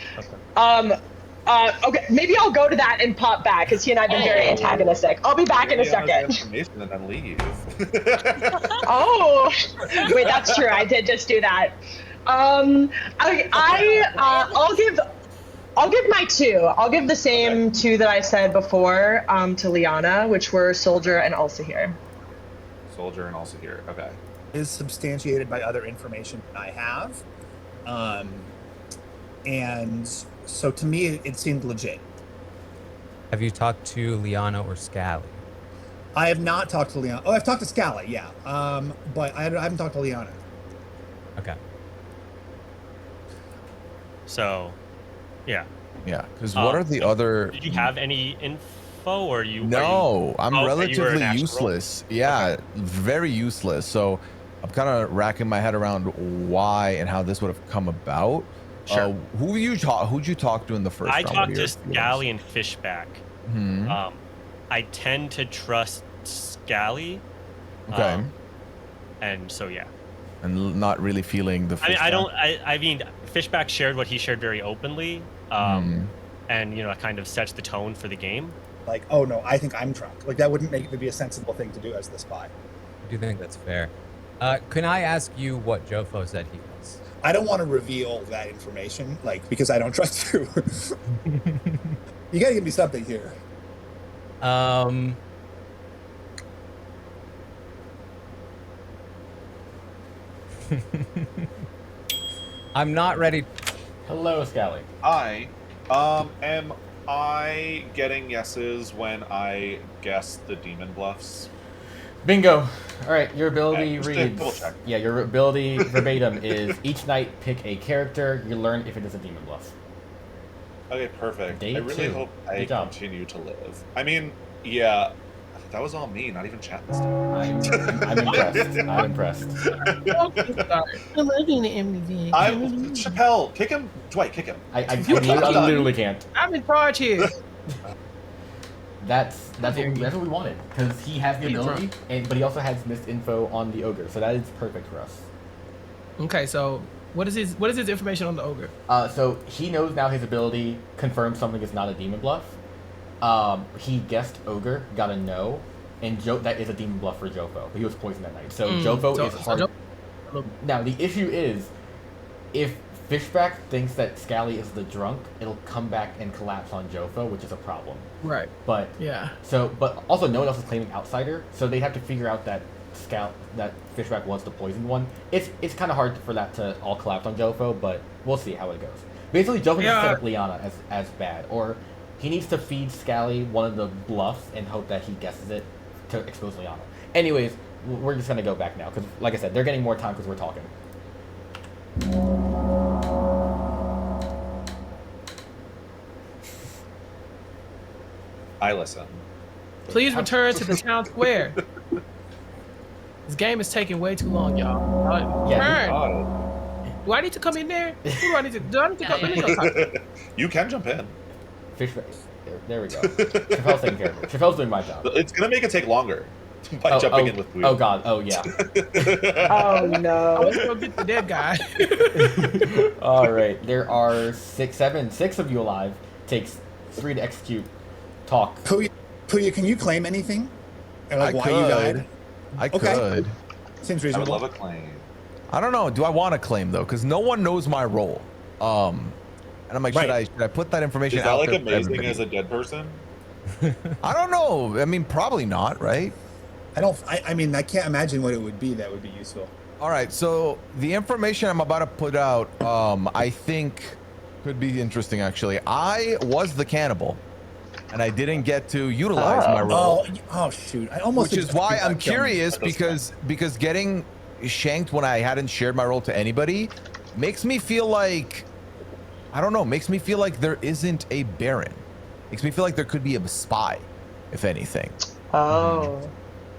Okay, maybe I'll go to that and pop back because he and I've been very antagonistic. I'll be back in a second. Information and then leave. Oh, wait, that's true. I did just do that. I'll I'll give my 2. I'll give the same 2 that I said before to Liana, which were Soldier and Alsahir. Soldier and also here. Okay. Is substantiated by other information that I have. And so to me, it seemed legit. Have you talked to Liana or Scally? I have not talked to Liana. Oh, I've talked to Scally, yeah. But I haven't talked to Liana. Okay. So, yeah. Yeah, because what are the other? Did you have any info, or you? No, I'm you were relatively an useless. Yeah, very useless. So I'm kind of racking my head around why and how this would have come about. Sure. Who'd you talk to in the first I round? talked to Scally and Fishback. Hmm. I tend to trust Scally. Okay. And so yeah. And not really feeling the. I mean, Fishback shared what he shared very openly, and it kind of sets the tone for the game. Like, oh no, I think I'm drunk. Like that wouldn't make it be a sensible thing to do as the spy. I do think that's fair. Can I ask you what Jofo said he was? I don't want to reveal that information, like because I don't trust you. You gotta give me something here. I'm not ready. Hello, Scally. Am I getting yeses when I guess the demon bluffs? Bingo. All right, your ability Just to double reads. check. Yeah, your ability verbatim is each night pick a character. You learn if it is a demon bluff. Okay, perfect. Day I really 2. hope I Good job. continue to live. I mean, yeah, that was all me, not even chat this time. I'm impressed. I'm impressed. I'm looking at MD. Chappelle, kick him. Dwight, kick him. I literally can't. I'm in charge here. That's what we wanted, because he has the ability, but he also has missed info on the ogre, so that is perfect for us. Okay, so what is his information on the ogre? So he knows now his ability confirms something is not a demon bluff. He guessed ogre, got a no, and that is a demon bluff for Jofo, but he was poisoned that night. So Jofo is hard. Now the issue is, if Fishback thinks that Scally is the drunk, it'll come back and collapse on Jofo, which is a problem. Right. But yeah. So, but also no one else is claiming outsider, so they have to figure out that that Fishback was the poisoned one. It's kind of hard for that to all collapse on Jofo, but we'll see how it goes. Basically, Jofo needs to set up Liana as bad, or he needs to feed Scally one of the bluffs and hope that he guesses it to expose Liana. Anyways, we're just gonna go back now because, like I said, they're getting more time because we're talking. I listen. Please return to the town square. This game is taking way too long, y'all. Do I need to come in there? Who do I need to? Do I need to come? Let me go talk. You can jump in. Fishback. There we go. Chappelle's taking care of it. Chappelle's doing my job. It's gonna make it take longer by jumping in with food. Oh god. Oh yeah. Oh no. Let's go get the dead guy. All right. There are six of you alive. Takes 3 to execute. Talk. Puya, can you claim anything? Or like why you died? I could. Seems I would reasonable. love a claim. I don't know. Do I want to claim though? Because no one knows my role. And I'm like, should I put that information Is that out like there for amazing everybody? as a dead person? I don't know. I mean, probably not, right? I mean, I can't imagine what it would be that would be useful. All right. So the information I'm about to put out, I think could be interesting. Actually, I was the cannibal, and I didn't get to utilize my role. Oh shoot! I almost. Which is why I'm curious because getting shanked when I hadn't shared my role to anybody makes me feel like, I don't know, makes me feel like there isn't a Baron. Makes me feel like there could be a spy, if anything. Oh,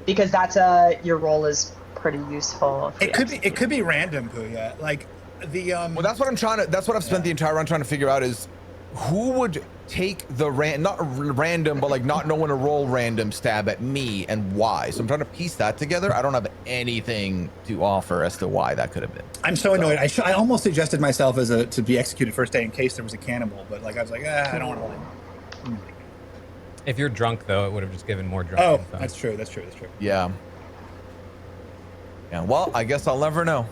because that's your role is pretty useful. It could be random, Puya. Like the Well, that's what I'm trying to. That's what I've spent the entire run trying to figure out is who would take the not random, but like not knowing to roll random stab at me and why. So I'm trying to piece that together. I don't have anything to offer as to why that could have been. I'm so annoyed. I almost suggested myself as to be executed first day in case there was a cannibal, but like I was like, I don't want to. If you're drunk, though, it would have just given more drunk. Oh, info. that's true. That's true. Yeah. Yeah. Well, I guess I'll never know.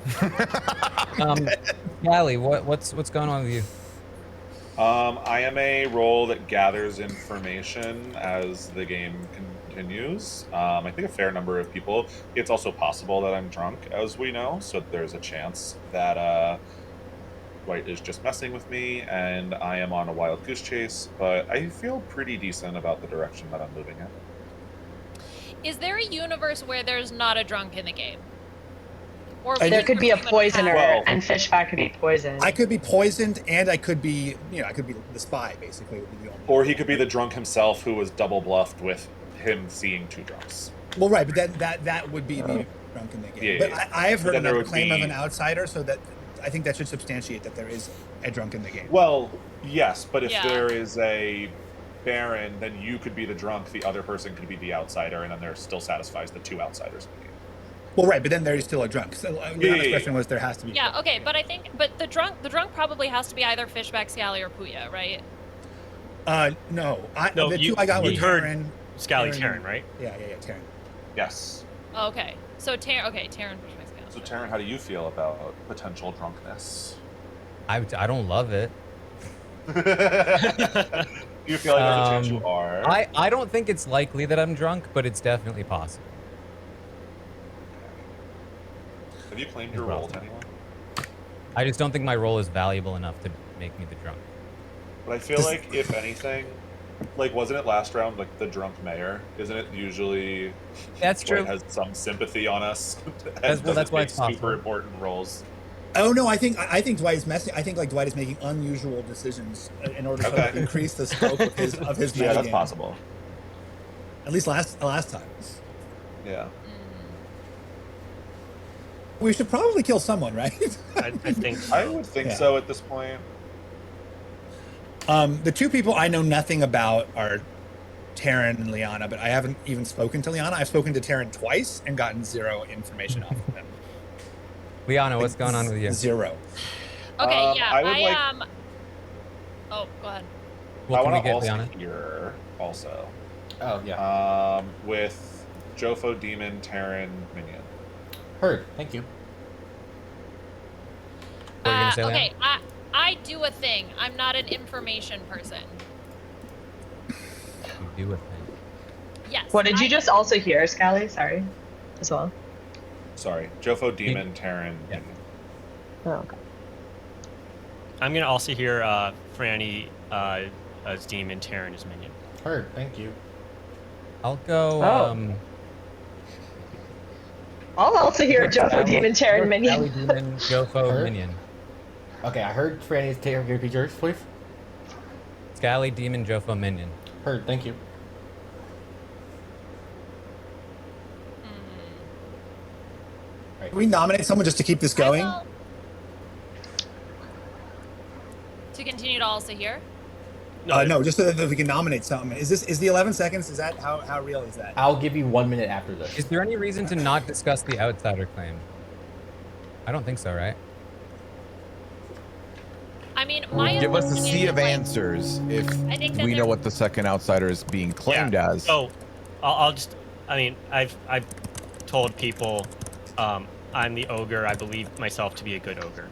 Scally, what's going on with you? I am a role that gathers information as the game continues. I think a fair number of people. It's also possible that I'm drunk, as we know, so there's a chance that Dwight is just messing with me, and I am on a wild goose chase. But I feel pretty decent about the direction that I'm moving in. Is there a universe where there's not a drunk in the game? Or There could be a poisoner, Well- and Fishback could be poisoned. I could be poisoned, and I could be, I could be the spy, basically. Would be the only Or he could be the drunk himself who was double bluffed with him seeing two drunks. Well, right, but that would be the drunk in the game. Yeah, but yeah. I have heard Then there enough would claim of be- an outsider, so that I think that should substantiate that there is a drunk in the game. Well, yes, but if Yeah. there is a Baron, then you could be the drunk, the other person could be the outsider, and then there still satisfies the two outsiders in the game. Well, right, but then there is still a drunk. So the honest yeah. question was there has to be. Yeah, okay, but the drunk probably has to be either Fishback, Scally, or Puya, right? No, No, the you- two I got you were heard Taryn, Scally Taryn- Terran, right? Yeah, Taryn. Yes. Okay, so Taryn, Fishback, Scally. So, Taryn, how do you feel about potential drunkenness? I don't love it. You feel like there's a chance you are? I don't think it's likely that I'm drunk, but it's definitely possible. Have you claimed your role to anyone? I just don't think my role is valuable enough to make me the drunk. But I feel like, if anything, like, wasn't it last round, like, the drunk mayor? Isn't it usually That's Dwight true. has some sympathy on us? That's why doesn't it's make possible. super important roles. Oh no, I think Dwight is messing. I think like Dwight is making unusual decisions in order to Okay. increase the scope of his Yeah, that's metagame. possible. At least last time. Yeah. We should probably kill someone, right? I think so. I would think Yeah. so at this point. The two people I know nothing about are Taryn and Liana, but I haven't even spoken to Liana. I've spoken to Taryn twice and gotten zero information off of them. Liana, what's going on with you? Zero. Okay, yeah, I would like- Oh, go ahead. What I can we want to get, also Liana? hear also Oh, yeah. with Jofo, Demon, Taryn, Minion. Heard. Thank you. What were you gonna say, Okay, I do a thing. I'm not an information person. You do a thing. Yes. What did you just also hear, Scally? Sorry, as well. Sorry, Jofo, Demon, Taryn, Yeah. Minion. Oh, okay. I'm gonna also hear Franny as Demon, Terran as Minion. Heard. Thank you. I'll go. Oh. I'll also hear Jofo, Demon, Taryn, Scally, Minion. Demon, Jofo, Her? Minion. Okay, I heard Franny's take your features, please. Scally, Demon, Jofo, Minion. Heard. Thank you. Can we nominate someone just to keep this going? To continue to also hear? No, just so that we can nominate something. Is the 11 seconds? Is that how real is that? I'll give you 1 minute after this. Is there any reason to not discuss the outsider claim? I don't think so, right? I mean, my Give us a opinion sea is, of like, answers if I think that we know there- what the second outsider is being claimed as. So, I'll just. I mean, I've told people I'm the ogre. I believe myself to be a good ogre.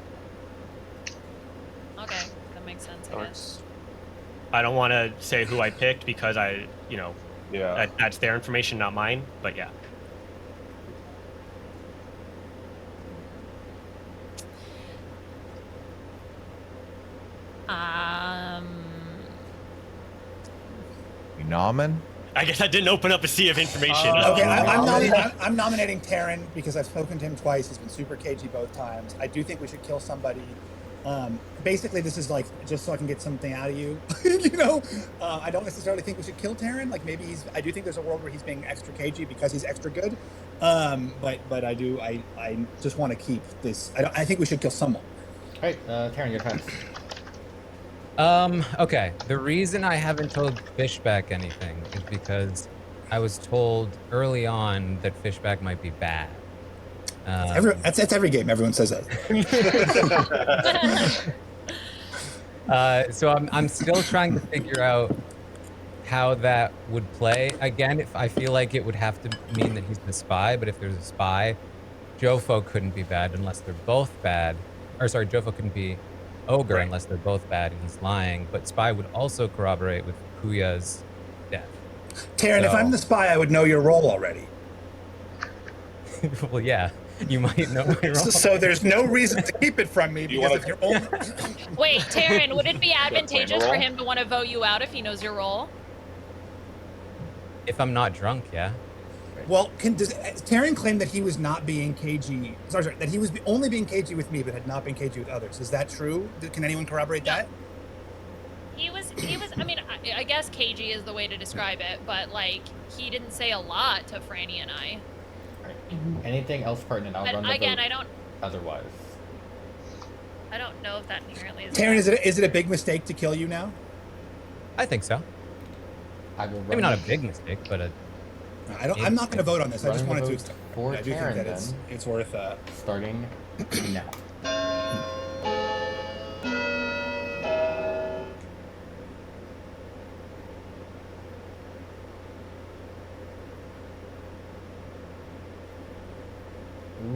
Okay, that makes sense. That I guess. works. I don't want to say who I picked because Yeah. that's their information, not mine. But yeah. Nomin? I guess I didn't open up a sea of information. Okay, Oh. I'm nominating Taryn because I've spoken to him twice. He's been super cagey both times. I do think we should kill somebody. Basically, this is like just so I can get something out of you. I don't necessarily think we should kill Taryn. Like maybe I do think there's a world where he's being extra cagey because he's extra good. But I just want to keep this. I think we should kill someone. All right, Taryn, your turn. Okay. The reason I haven't told Fishback anything is because I was told early on that Fishback might be bad. That's every game. Everyone says that. So I'm still trying to figure out how that would play. Again, if I feel like it would have to mean that he's the spy, but if there's a spy, Jofo couldn't be bad unless they're both bad. Or sorry, Jofo couldn't be ogre unless they're both bad and he's lying. But spy would also corroborate with Kuya's death. Taryn, if I'm the spy, I would know your role already. Well, yeah, you might know my role. So there's no reason to keep it from me because if you're only... Wait, Taryn, would it be advantageous for him to want to vote you out if he knows your role? If I'm not drunk, yeah. Well, does Taryn claim that he was not being cagey? Sorry, that he was only being cagey with me, but had not been cagey with others. Is that true? Can anyone corroborate that? He was. I mean, I guess cagey is the way to describe it, but like he didn't say a lot to Franny and I. Anything else pertinent? I'll run the again, vote I don't. Otherwise, I don't know if that inherently is. Taryn, is it a big mistake to kill you now? I think so. I will. Maybe not a big mistake, but a. I'm not going to vote on this. I just wanted to. For I do Taryn, think that it's worth. Starting now.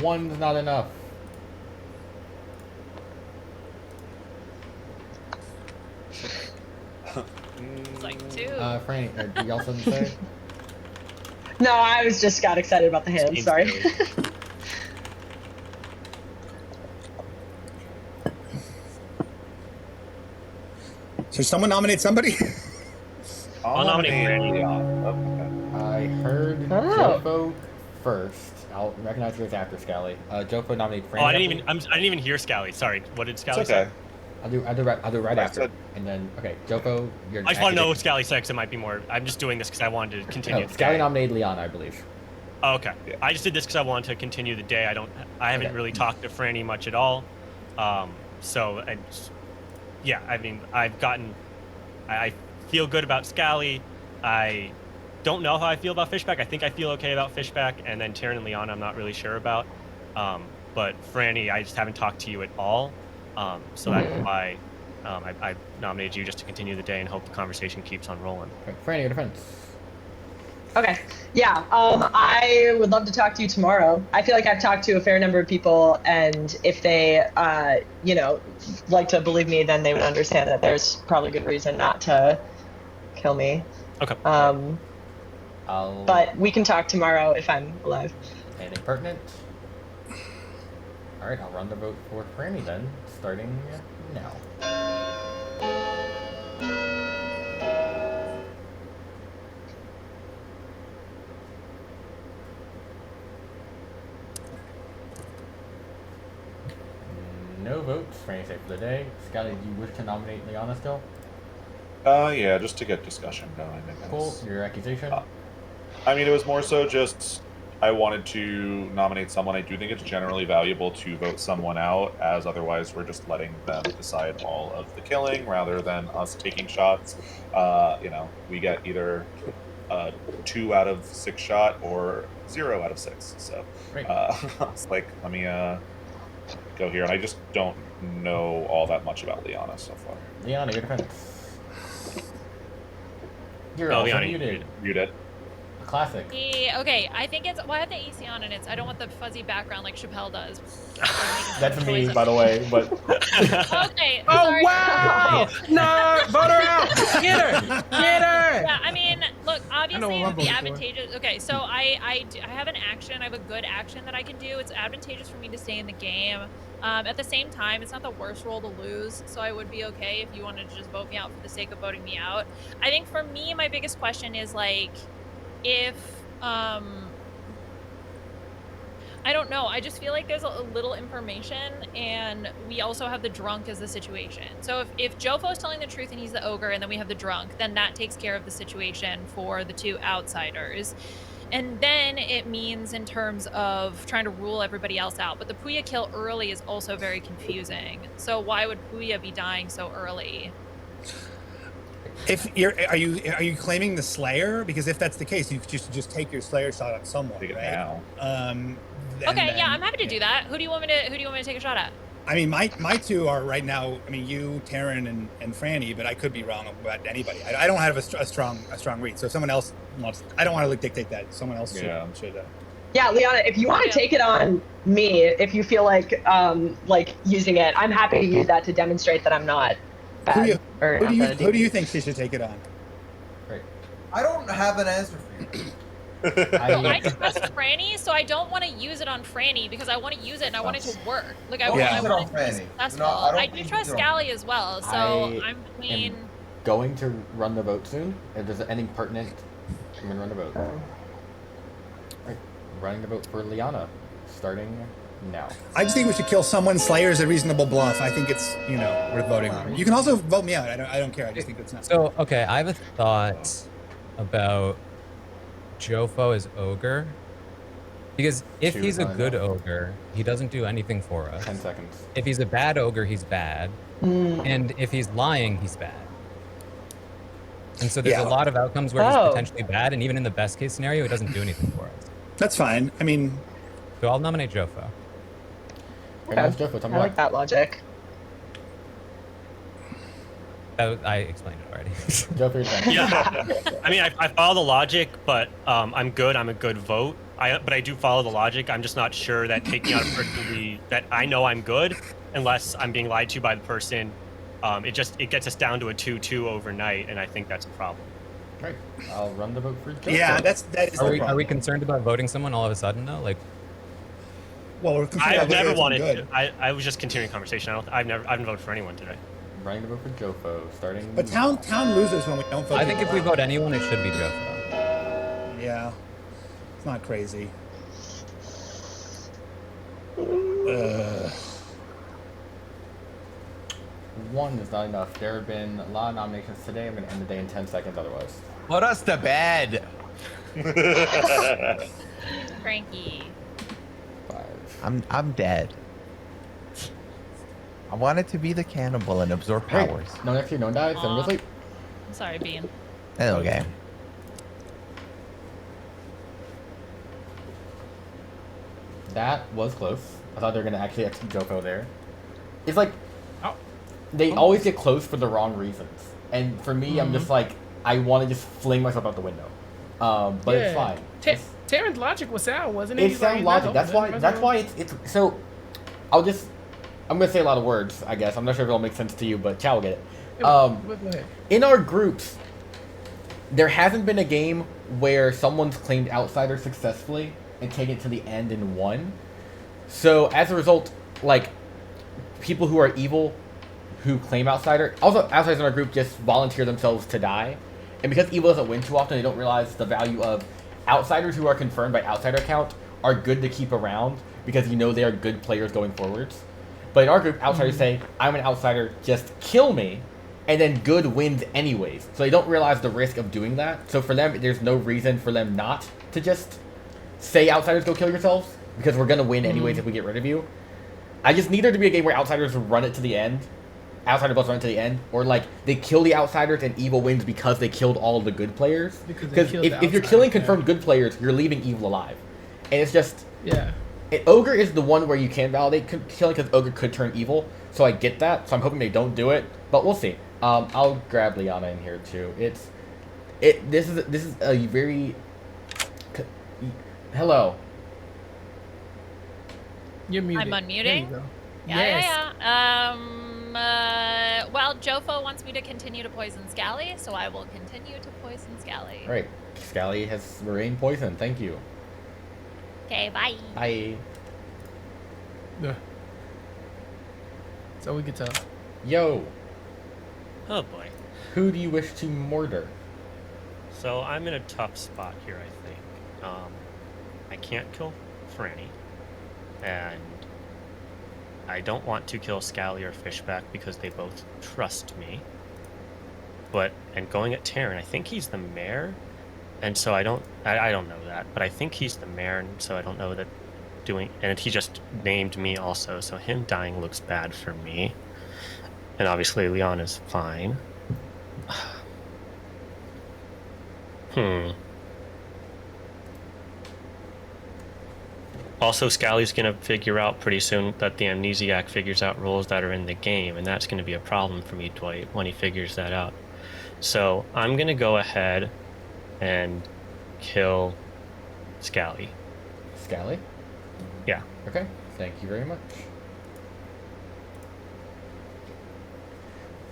One's not enough. It's like 2. Franny, do you got something to say? No, I just got excited about the hand. Sorry. So someone nominate somebody? I'll nominate Franny. I heard Jofo first. I'll recognize yours after Scally. Jofo nominated Franny. Oh, I didn't even hear Scally. Sorry, what did Scally say? I'll do right after, and then Jofo. I just want to know what Scally said, 'cause it might be more. I'm just doing this because I wanted to continue. Scally nominated Leon, I believe. Oh, okay. Yeah. I just did this because I wanted to continue the day. I haven't really talked to Franny much at all. So I mean, I feel good about Scally. I don't know how I feel about Fishback. I think I feel okay about Fishback, and then Taryn and Leon, I'm not really sure about. But Franny, I just haven't talked to you at all. So that's why I nominated you just to continue the day and hope the conversation keeps on rolling. Okay. Franny, your defense. Okay. Yeah. I would love to talk to you tomorrow. I feel like I've talked to a fair number of people, and if they, like to believe me, then they would understand that there's probably good reason not to kill me. Okay. But we can talk tomorrow if I'm alive. Anything pertinent? All right, I'll run the vote for Franny then, starting now. No votes. Franny safe for the day. Scotty, do you wish to nominate Liana still? Yeah, just to get discussion going, I guess. Cool. Your accusation? I mean, it was more so just I wanted to nominate someone. I do think it's generally valuable to vote someone out, as otherwise we're just letting them decide all of the killing rather than us taking shots. We get either 2 out of 6 shot or 0 out of 6. So it's like, let me go here. And I just don't know all that much about Liana so far. Liana, your defense. You're Liana, muted. Muted. Classic. Okay, I think it's. Well, I have the AC on and I don't want the fuzzy background like Chappelle does. That's me, by the way, but. Okay. Oh, sorry. wow! No, vote her out! Get her! Get her! Yeah, I mean, look, obviously it would be voting for. advantageous. Okay, so I have an action. I have a good action that I can do. It's advantageous for me to stay in the game. At the same time, it's not the worst role to lose, so I would be okay if you wanted to just vote me out for the sake of voting me out. I think for me, my biggest question is like, if I don't know, I just feel like there's a little information, and we also have the drunk as the situation. So if Jofo's telling the truth and he's the ogre, and then we have the drunk, then that takes care of the situation for the 2 outsiders. And then it means in terms of trying to rule everybody else out. But the Puya kill early is also very confusing. So why would Puya be dying so early? Are you claiming the Slayer? Because if that's the case, you could just take your Slayer shot on someone, Take it right? now. Okay, I'm happy to do that. Who do you want me to take a shot at? I mean, my 2 are right now. I mean, you, Taryn, and Franny, but I could be wrong about anybody. I don't have a strong read. So if someone else wants, I don't want to dictate that. Someone else should. Yeah, Liana, if you want to take it on me, if you feel like using it, I'm happy to use that to demonstrate that I'm not bad. Who do you think she should take it on? Right. I don't have an answer for you. I trust Franny, so I don't want to use it on Franny because I want to use it and I want it to work. Like I want it to be successful. I do trust Scally as well, so I'm between. Going to run the vote soon. If there's anything pertinent, I'm gonna run the vote. Right. Running the vote for Liana, starting now. I just think we should kill someone. Slayer is a reasonable bluff. I think it's worth voting on. You can also vote me out. I don't care. I just think it's not. So okay, I have a thought about Jofo as ogre, because if he's a good ogre, he doesn't do anything for us. 10 seconds. If he's a bad ogre, he's bad, and if he's lying, he's bad. And so there's a lot of outcomes where he's potentially bad, and even in the best case scenario, he doesn't do anything for us. That's fine. I mean, so I'll nominate Jofo. Okay. I like that logic. I explained it already. Yeah. I mean, I follow the logic, but I'm good. I'm a good vote. But I do follow the logic. I'm just not sure that taking out a person that I know I'm good, unless I'm being lied to by the person. It gets us down to a 2-2 overnight, and I think that's a problem. Right. I'll run the vote for Jofo. Yeah, that is. Are we concerned about voting someone all of a sudden though? Like, well, I've never wanted to. I was just continuing conversation. I've never voted for anyone today. Running the vote for Jofo, starting. But town loses when we don't vote. I think if we vote anyone, it should be Jofo. Yeah, it's not crazy. One is not enough. There have been a lot of nominations today. I'm going to end the day in 10 seconds otherwise. Put us to bed. Frankie. 5. I'm dead. I wanted to be the cannibal and absorb powers. No next year, no one dies. So I'm go sleep. I'm sorry, Bean. Okay. That was close. I thought they were going to actually execute Jofo there. It's like, they always get close for the wrong reasons. And for me, I'm just like, I want to just fling myself out the window. But it's fine. Terran's logic was sound, wasn't it? It's sound logic. That's why it's so. I'm gonna say a lot of words. I guess I'm not sure if it'll make sense to you, but Chow will get it. Go ahead. In our groups, there hasn't been a game where someone's claimed outsider successfully and taken it to the end and won. So as a result, like people who are evil, who claim outsider, also outsiders in our group just volunteer themselves to die, and because evil doesn't win too often, they don't realize the value of outsiders who are confirmed by outsider count are good to keep around because they are good players going forwards. But in our group, outsiders say, I'm an outsider, just kill me, and then good wins anyways. So they don't realize the risk of doing that. So for them, there's no reason for them not to just say outsiders go kill yourselves, because we're going to win anyways if we get rid of you. I just need there to be a game where outsiders run it to the end, outsider both run it to the end, or like they kill the outsiders and evil wins because they killed all the good players. Because if you're killing confirmed good players, you're leaving evil alive. And it's just... Yeah. Ogre is the one where you can validate killing because Ogre could turn evil, so I get that. So I'm hoping they don't do it, but we'll see. I'll grab Liana in here too. This is a very... Hello. You're muted. I'm unmuting. There you go. Yeah. Well, Jofo wants me to continue to poison Scally, so I will continue to poison Scally. All right. Scally has remained poisoned. Thank you. Okay, bye. Bye. Yeah. So we can tell. Yo. Oh boy. Who do you wish to murder? So I'm in a tough spot here, I think. I can't kill Franny, and I don't want to kill Scally or Fishback because they both trust me. And going at Terran, I think he's the mayor, and so I don't know that, but I think he's the mayor, and so I don't know that and he just named me also, so him dying looks bad for me. And obviously Leon is fine. Also, Scally's going to figure out pretty soon that the Amnesiac figures out rules that are in the game, and that's going to be a problem for me, Dwight, when he figures that out. So I'm going to go ahead and kill Scally. Scally? Yeah. Okay. Thank you very much.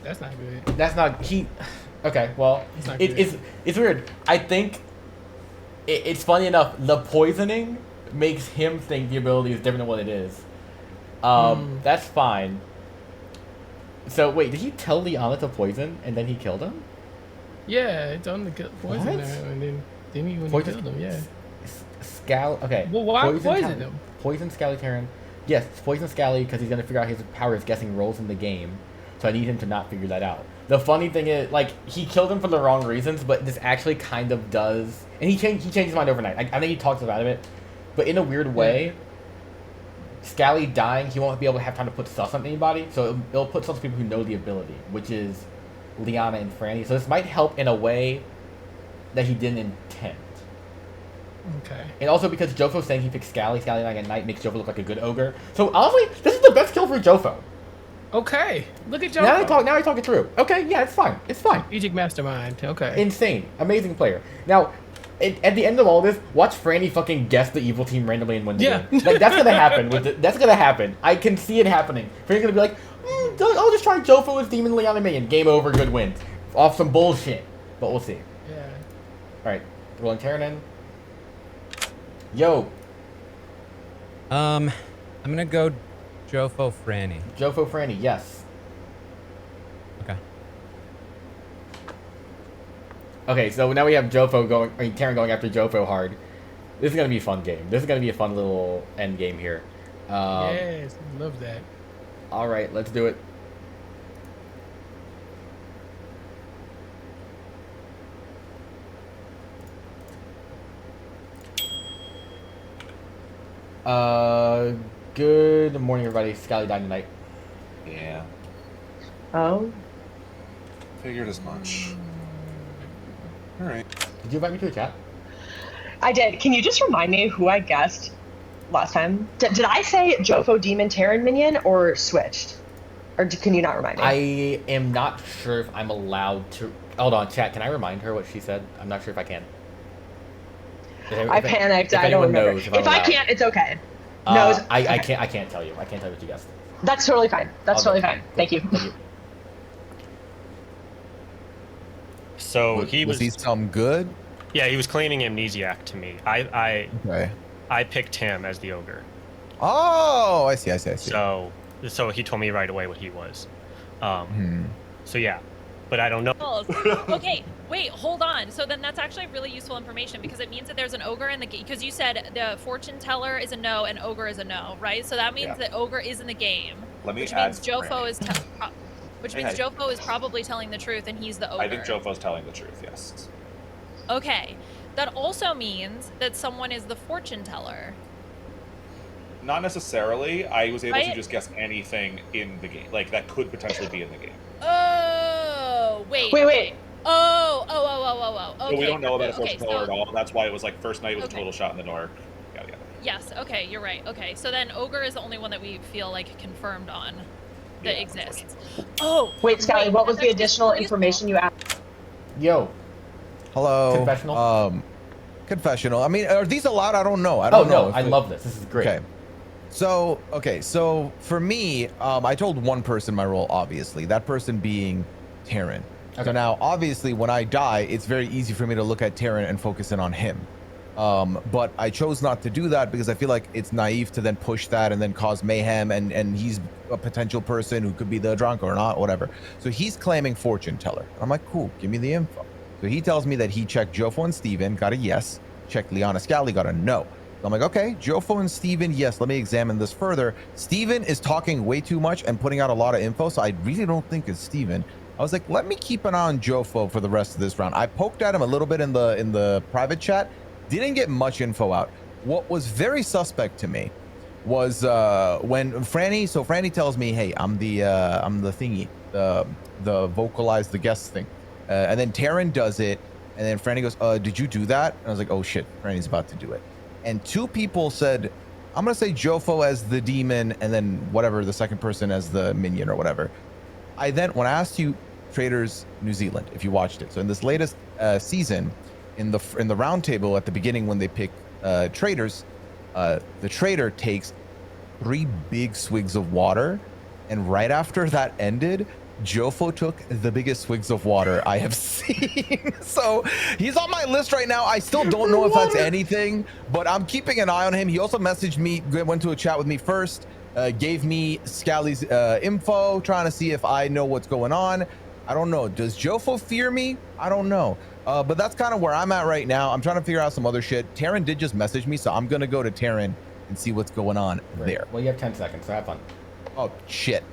That's not good. That's not he. Okay, well, not it's weird. I think it's funny enough. The poisoning makes him think the ability is different than what it is. That's fine. So wait, did he tell Liana to poison and then he killed him? Yeah, it's on the poison What? there, and then he when he Poison- killed him. Yeah. Scal. Okay. Well, why poison Cal- him? Poison Scally Terran. Yes, poison Scally because he's gonna figure out his power is guessing rolls in the game. So I need him to not figure that out. The funny thing is, like, he killed him for the wrong reasons, but this actually kind of does. And he changed his mind overnight. I think he talks about it, but in a weird way, Scally dying, he won't be able to have time to put sus on anybody. So it'll put sus on people who know the ability, which is Liana and Franny. So this might help in a way that he didn't intend. Okay. And also because Jofo's saying he picked Scally dying at night makes Jofo look like a good ogre. So honestly, this is the best kill for Jofo. Okay. Look at Joe. Now I talk it through. Okay, yeah, it's fine. It's fine. Strategic mastermind. Okay. Insane. Amazing player. Now, at the end of all this, watch Franny fucking guess the evil team randomly and win the game. Like, that's gonna happen. That's gonna happen. I can see it happening. Franny's gonna be like, I'll just try Jofo as Demon Leon and Minion. Game over, good win. Off some bullshit. But we'll see. Yeah. Alright, rolling Terran in. Yo. I'm gonna go Jofo Franny. Jofo Franny, yes. Okay. Okay, so now we have Terran going after Jofo hard. This is gonna be a fun game. This is gonna be a fun little end game here. Yes, love that. Alright, let's do it. Good morning, everybody. Scally died tonight. Yeah, Oh. figured as much. All right. Did you invite me to a chat? I did. Can you just remind me who I guessed last time? Did I say Jofo Demon Terran Minion or switched? Or can you not remind me? I am not sure if I'm allowed to. Hold on, chat. Can I remind her what she said? I'm not sure if I can. I panicked. I don't remember. If I can't, it's okay. No, I can't. I can't tell you. I can't tell you what you guessed. That's totally fine. That's totally fine. Cool. Thank you. Thank you. So was he some good? Yeah, he was claiming amnesiac to me. I Okay. picked him as the ogre. Oh, I see. So he told me right away what he was. So yeah, but I don't know. Okay, wait, hold on. So then that's actually really useful information because it means that there's an ogre in the game. Because you said the fortune teller is a no and ogre is a no, right? So that means that ogre is in the game. Let me which add means Jofo Franny. is which means Jofo is probably telling the truth and he's the ogre. I think Jofo's telling the truth, yes. Okay. That also means that someone is the fortune teller. Not necessarily. I was able to Right? just guess anything in the game. Like, that could potentially be in the game. Oh, wait. Wait. Oh. Okay. So we don't know about a fortune so- teller at all. That's why it was like first night was a total shot in the dark. Yada yada. Yes, okay, you're right. Okay, so then ogre is the only one that we feel like confirmed on that Yeah, exists. Oh, Wait, Scally, what was that's the actually additional super useful. information you asked? Yo. Hello. Confessional? Confessional. I mean, are these allowed? I don't know. I don't know. No, I love this. This is great. Okay. So for me, I told one person my role, obviously. That person being Terran. Okay. So now, obviously, when I die, it's very easy for me to look at Terran and focus in on him. But I chose not to do that because I feel like it's naive to then push that and then cause mayhem, and he's a potential person who could be the drunk or not, whatever. So he's claiming fortune teller. I'm like, cool, give me the info. So he tells me that he checked Jofo and Steven, got a yes. Checked Liana Scally, got a no. So I'm like, okay, Jofo and Steven, yes, let me examine this further. Steven is talking way too much and putting out a lot of info, so I really don't think it's Steven. I was like, let me keep an eye on Jofo for the rest of this round. I poked at him a little bit in the private chat, didn't get much info out. What was very suspect to me was when Franny tells me, hey, I'm the thingy, the vocalize the guest thing. And then Terran does it, and then Franny goes, did you do that? And I was like, oh shit, Franny's about to do it. And two people said, I'm gonna say Jofo as the demon, and then whatever, the second person as the minion or whatever. When I asked you, Traders New Zealand, if you watched it. So in this latest season, in the round table at the beginning when they pick traders, the traitor takes 3 big swigs of water, and right after that ended, Jofo took the biggest swigs of water I have seen. So he's on my list right now. I still don't know if that's anything, but I'm keeping an eye on him. He also messaged me, went to a chat with me first, gave me Scally's info, trying to see if I know what's going on. I don't know. Does Jofo fear me? I don't know. But that's kind of where I'm at right now. I'm trying to figure out some other shit. Taryn did just message me, so I'm going to go to Taryn and see what's going on there. Well, you have 10 seconds, so have fun. Oh, shit.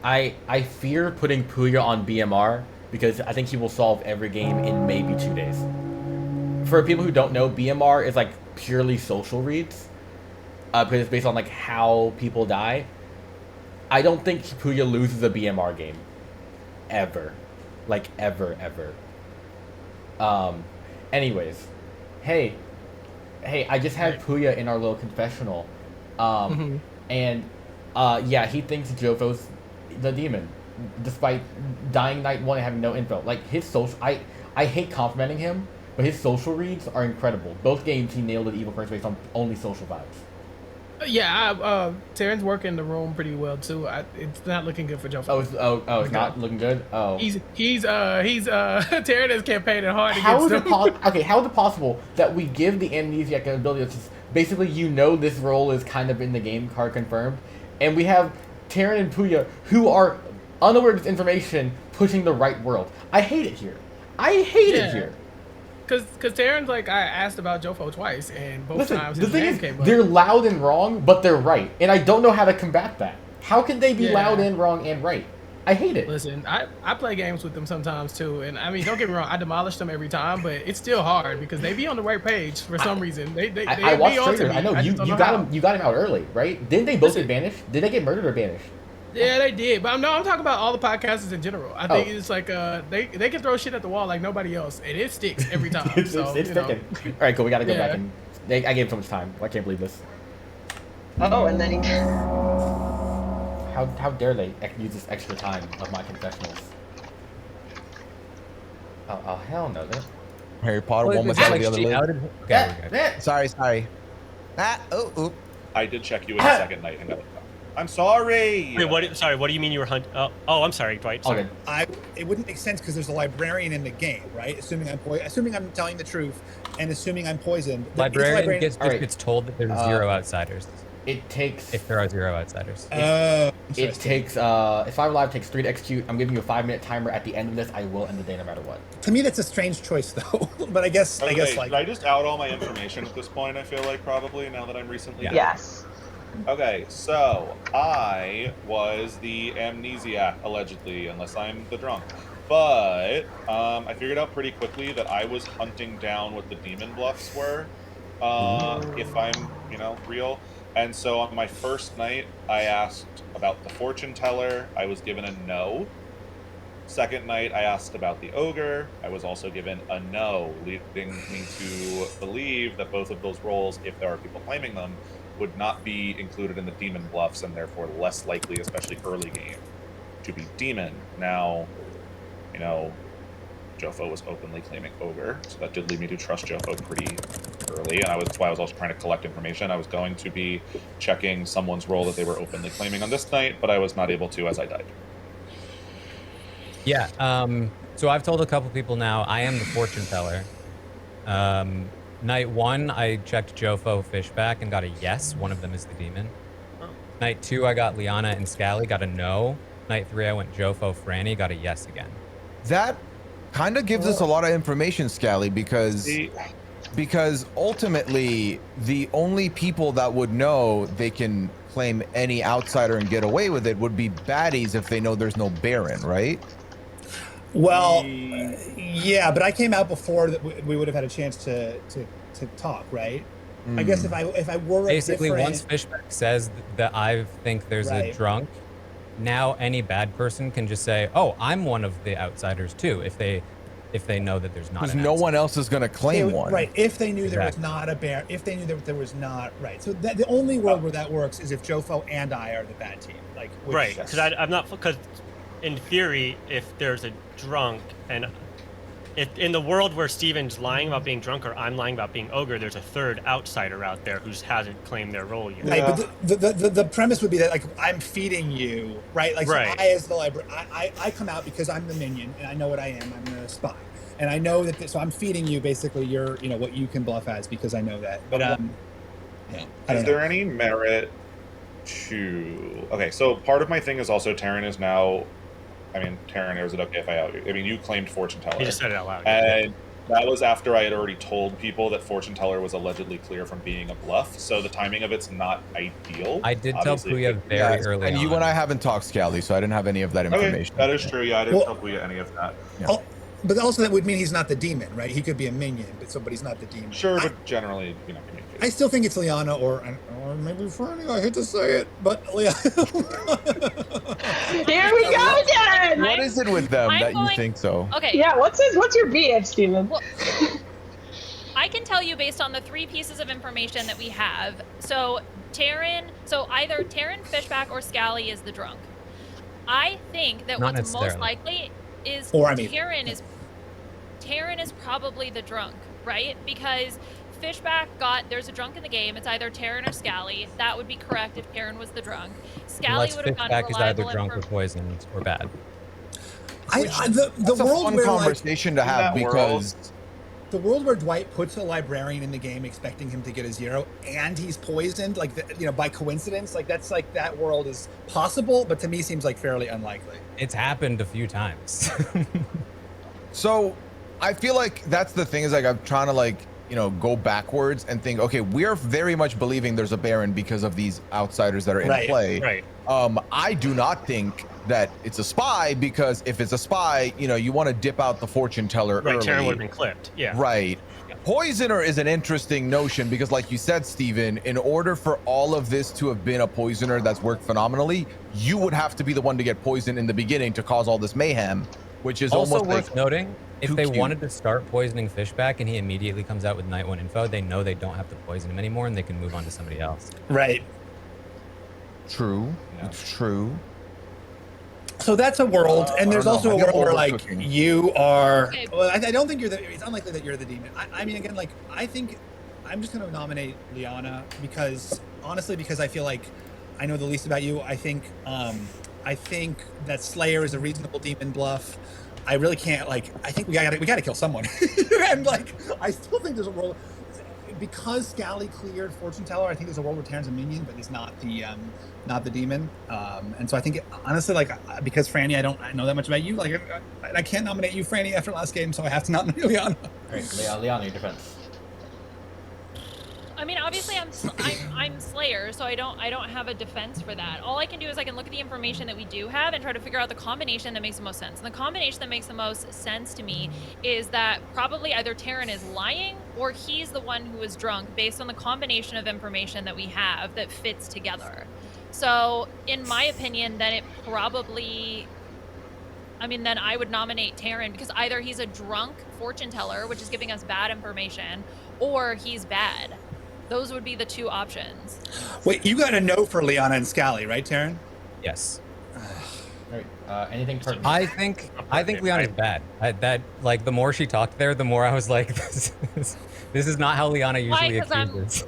I fear putting Puya on BMR because I think he will solve every game in maybe 2 days. For people who don't know, BMR is like purely social reads because it's based on like how people die. I don't think Puya loses a BMR game ever, like ever. Anyways, hey, I just had Puya in our little confessional, and yeah, he thinks Jofo's the demon, despite dying night 1 and having no info. Like his social, I hate complimenting him, but his social reads are incredible. Both games he nailed an evil person based on only social vibes. Yeah, Taryn's working the room pretty well too. It's not looking good for Jofo. It's not looking good. Oh, he's Taryn is campaigning hard how against is it okay, how is it possible that we give the amnesiac an ability that's just basically this role is kind of in the game card confirmed, and we have Taryn and Puya who are unaware of this information pushing the right world? I hate it here. I hate it here. Because Taryn's like, I asked about Jofo twice, and both times his name came up. They're loud and wrong, but they're right. And I don't know how to combat that. How can they be loud and wrong and right? I hate it. Listen, I play games with them sometimes too, and I mean, don't get me wrong, I demolish them every time, but it's still hard because they be on the right page for some reason. I watched trailers. I know you got him out early, right? Didn't they both get banished? Did they get murdered or banished? Yeah, they did, but I'm talking about all the podcasters in general. I think it's like they can throw shit at the wall like nobody else, and it sticks every time. It's sticking. All right, cool. We gotta go back and I gave him so much time. I can't believe this. Oh, and then he. How dare they use this extra time of my confessionals? Oh hell no! Harry Potter one was out of the other lid. Okay, Sorry. I did check you in the second night and got it. I'm sorry. Wait, what? Sorry, what do you mean you were hunting? Oh, I'm sorry, Dwight. Sorry. Okay. It wouldn't make sense because there's a librarian in the game, right? Assuming I'm telling the truth, and assuming I'm poisoned. Librarian gets told that there's 0 outsiders. It takes. If there are 0 outsiders. It takes. If 5 Alive takes 3 to execute, I'm giving you a 5-minute timer. At the end of this, I will end the day no matter what. To me, that's a strange choice, though. But I guess like. Should I just out all my information at this point? I feel like probably now that I'm recently. Yeah. Yes. Okay, so I was the amnesiac, allegedly, unless I'm the drunk. But I figured out pretty quickly that I was hunting down what the demon bluffs were, if I'm, real. And so on my first night, I asked about the fortune teller. I was given a no. Second night, I asked about the ogre. I was also given a no, leading me to believe that both of those roles, if there are people claiming them, would not be included in the demon bluffs and therefore less likely, especially early game, to be demon. Now, Jofo was openly claiming ogre, so that did lead me to trust Jofo pretty early, and that's why I was also trying to collect information. I was going to be checking someone's role that they were openly claiming on this night, but I was not able to as I died. Yeah, so I've told a couple people now, I am the fortune teller. Night 1, I checked Jofo Fishback and got a yes. One of them is the demon. Oh. Night 2, I got Liana and Scally, got a no. Night 3, I went Jofo Franny, got a yes again. That kind of gives us a lot of information, Scally, because ultimately the only people that would know they can claim any outsider and get away with it would be baddies if they know there's no Baron, right? Well, yeah, but I came out before that we would have had a chance to talk, right? I guess if I were basically once Fishback says that I think there's a drunk, now any bad person can just say, "Oh, I'm one of the outsiders too." If they know that there's not, because no one else is going to claim one, right? If they knew there was not a bear, if they knew that there was not, right? So the only world where that works is if Jofo and I are the bad team, like right? Because I'm not because. In theory, if there's a drunk and if in the world where Steven's lying about being drunk or I'm lying about being ogre, there's a third outsider out there who hasn't claimed their role yet. Right, but the premise would be that like I'm feeding you, right? Like Right. So I as the library, I come out because I'm the minion and I know what I am. I'm a spy, and I know that. So I'm feeding you basically your, what you can bluff as because I know that. But is there any merit to? Okay, so part of my thing is also Taryn is now. I mean, Taryn, is it okay if I out you? I mean, you claimed fortune teller. You just said it out loud. And that was after I had already told people that fortune teller was allegedly clear from being a bluff. So the timing of it's not ideal. I did Obviously, tell Puya very early and on. you and I haven't talked, Scally, so I didn't have any of that information. Okay, that is true. Yeah, I didn't tell Puya any of that. Yeah. But also that would mean he's not the demon, right? He could be a minion, but he's not the demon. Sure, but generally, I still think it's Liana or maybe Fernie. I hate to say it, but Liana. Here we go again. What is it with them that you think so? Okay. Yeah. What's your BF, Steven? Well, I can tell you based on the 3 pieces of information that we have. So either Taryn, Fishback, or Scally is the drunk. I think that Not what's most necessarily. likely is Taryn is probably the drunk, right? Because Fishback there's a drunk in the game. It's either Taryn or Scally. That would be correct if Taryn was the drunk. Scally Unless would have gotten Fishback is either reliable drunk or poisoned or bad. The That's world a fun where conversation to have because the world where Dwight puts a librarian in the game expecting him to get a 0 and he's poisoned, by coincidence, that world is possible, but to me seems like fairly unlikely. It's happened a few times. So I feel like that's the thing is like I'm trying to go backwards and think, okay, we're very much believing there's a Baron because of these outsiders that are in play. Right. I do not think that it's a spy because if it's a spy, you want to dip out the fortune teller Right, early. Taryn would have been clipped. Yeah. Right. Poisoner is an interesting notion because like you said, Steven, in order for all of this to have been a poisoner that's worked phenomenally, you would have to be the one to get poisoned in the beginning to cause all this mayhem, which is Also almost worth like noting, if too they cute. wanted to start poisoning Fishback and he immediately comes out with Night 1 info, they know they don't have to poison him anymore and they can move on to somebody else. Right. True. Yeah. It's true. So that's a world, and there's also a world where you are. Okay. Well, I don't think you're the. It's unlikely that you're the demon. I mean, again, I think I'm just going to nominate Liana because honestly, because I feel like I know the least about you. I think that Slayer is a reasonable demon bluff. I really can't I think we got to kill someone, and I still think there's a world because Scally cleared Fortune Teller. I think there's a world where Taryn's a minion, but he's not the demon. And so I think honestly, because Franny, I don't know that much about you. I can't nominate you, Franny, after last game, so I have to nominate Liana. Great, Liana, your defense. I mean, obviously, I'm Slayer, so I don't have a defense for that. All I can do is I can look at the information that we do have and try to figure out the combination that makes the most sense. And the combination that makes the most sense to me is that probably either Taryn is lying or he's the one who is drunk based on the combination of information that we have that fits together. So, in my opinion, then it probably. Then I would nominate Taryn because either he's a drunk fortune teller, which is giving us bad information, or he's bad. Those would be the 2 options. Wait, you got a no for Liana and Scally, right, Taryn? Yes. All right. Anything pertinent? I think Liana's bad. The more she talked there, the more I was like, this is not how Liana usually accuses.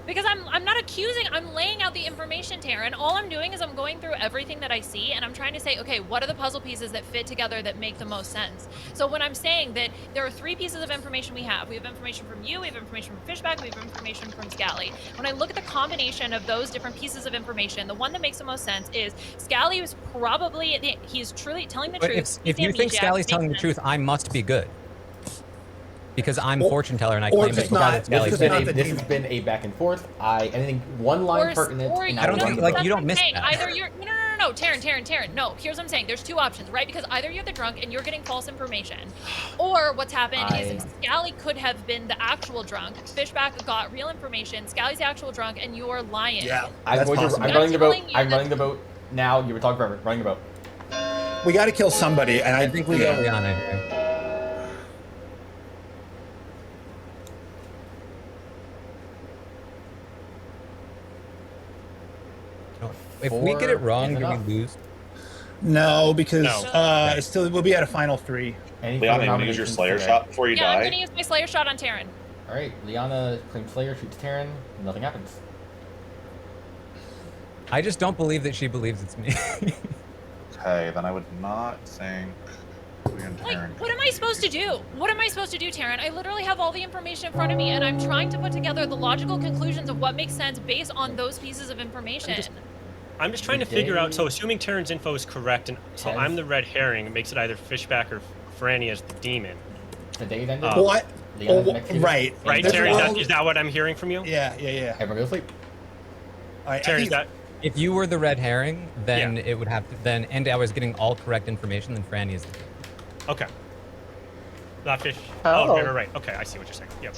Because I'm not accusing, I'm laying out the information, Taryn. All I'm doing is I'm going through everything that I see and I'm trying to say, okay, what are the puzzle pieces that fit together that make the most sense? So when I'm saying that there are 3 pieces of information we have information from you, we have information from Fishback, we have information from Scally. When I look at the combination of those different pieces of information, the one that makes the most sense is Scally was probably, he's truly telling the truth. If you think Scally's telling the truth, I must be good. Because I'm fortune teller and I claim that without Scally. This has been a back and forth. Anything one line pertinent. I don't think you don't miss that. Either you're no, Taryn. No, here's what I'm saying. There's 2 options, right? Because either you're the drunk and you're getting false information, or what's happened is Scally could have been the actual drunk. Fishback got real information. Scally's the actual drunk, and you're lying. Yeah, I'm running the vote. I'm running the vote now. You were talking forever. Running the vote. We got to kill somebody, and I think we got Liana here. If we get it wrong, do we lose? No, because No. it still will be at a final 3. Any Liana, further you want to use your nominations Slayer today? shot before you Yeah, I'm die? gonna use my Slayer shot on Taryn. All right, Liana claims Slayer, shoots Taryn, nothing happens. I just don't believe that she believes it's me. Okay, then I would not think. Like, what am I supposed to do? What am I supposed to do, Taryn? I literally have all the information in front of me, and I'm trying to put together the logical conclusions of what makes sense based on those pieces of information. I'm just trying to figure out. So, assuming Taryn's info is correct, and so Yes. I'm the red herring, it makes it either Fishback or Franny as the demon. The day ended. What? Liana's next to Right. Right, There's Taryn? all- Is that what I'm hearing from you? Yeah. Everyone go to sleep. All right, I Taryn, is think- that If you were the red herring, then Yeah. it would have to then, and I was getting all correct information, then Franny is the demon. okay? Not fish. Oh. Right. Okay, I see what you're saying. Yep.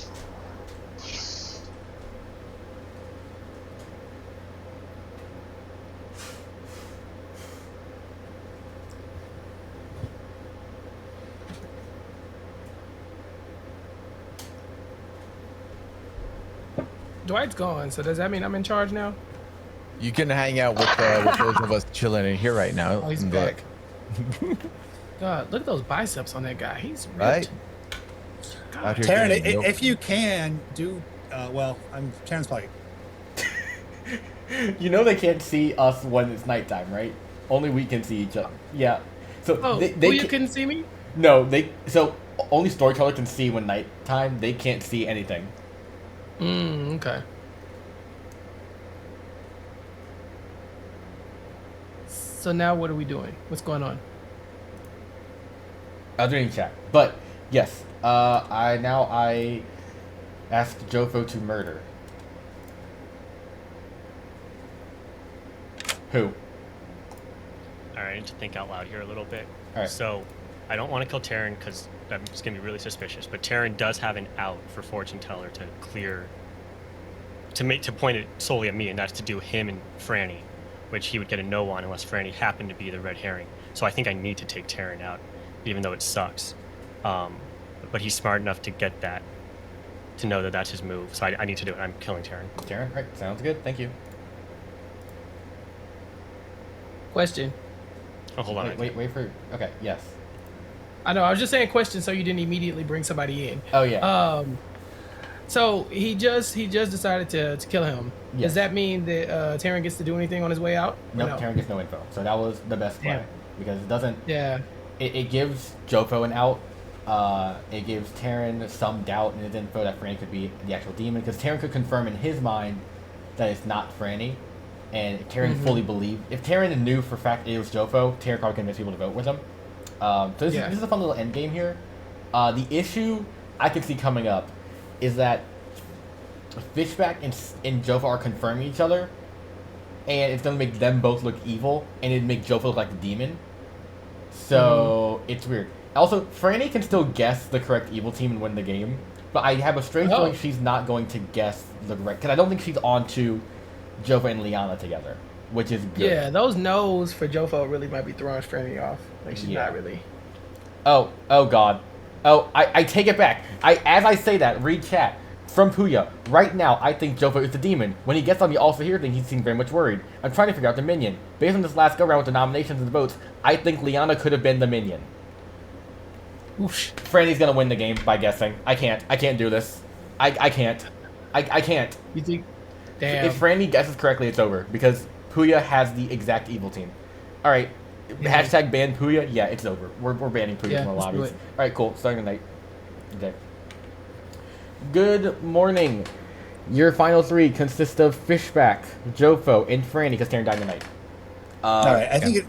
Dwight's gone, so does that mean I'm in charge now? You can hang out with those of us chilling in here right now. Oh, he's And, back. God, look at those biceps on that guy. He's ripped. Right? God. Out here Taryn, getting milk. if you can do, Taryn's probably. You know they can't see us when it's nighttime, right? Only we can see each other. Yeah. So Oh, they you ca- couldn't see me? No, so only storyteller can see when nighttime. They can't see anything. Okay. So now what are we doing? What's going on? I was reading chat, but yes, I asked Jofo to murder. Who? All right, I need to think out loud here a little bit. All right. So, I don't want to kill Taryn because that's going to be really suspicious. But Taryn does have an out for fortune teller to clear, to point it solely at me, and that's to do him and Franny, which he would get a no on unless Franny happened to be the red herring. So I think I need to take Taryn out, even though it sucks. But he's smart enough to get that, to know that that's his move. So I need to do it. I'm killing Taryn. Taryn? Right, sounds good. Thank you. Question. Oh, hold on. Wait for. Okay, yes. I know, I was just saying question so you didn't immediately bring somebody in. Oh yeah. So he just decided to kill him. Yes. Does that mean that Taryn gets to do anything on his way out? Or Nope, no? Taryn gets no info. So that was the best play Damn. because it doesn't. Yeah. It gives Jofo an out. It gives Taryn some doubt in his info that Franny could be the actual demon because Taryn could confirm in his mind that it's not Franny, and if Taryn fully believed. If Taryn knew for a fact it was Jofo, Taryn probably convinced people to vote with him. So this is a fun little end game here. The issue I can see coming up is that Fishback and Jofo are confirming each other, and it's gonna make them both look evil, and it'd make Jofo look like the demon. So it's weird. Also, Franny can still guess the correct evil team and win the game, but I have a strange feeling she's not going to guess the correct, because I don't think she's on to Jofo and Liana together, which is good. Yeah, those no's for Jofo really might be throwing Franny off. Like she's not really. Oh God. Oh, I take it back. As I say that, read chat. From Puya, right now, I think Jofo is the demon. When he gets on the also here thing, he seems very much worried. I'm trying to figure out the minion. Based on this last go-round with the nominations and the votes, I think Liana could have been the minion. Oof. Franny's gonna win the game by guessing. I can't do this. I can't. I can't. You think? Damn. If Franny guesses correctly, it's over, because Puya has the exact evil team. Alright, hashtag ban Puya, yeah, it's over. We're banning Puya from the let's do lobbies. it. Alright, cool, starting tonight. Okay. Good morning. Your final three consist of Fishback, Jofo, and Franny, because Taryn died tonight. Alright, I think it.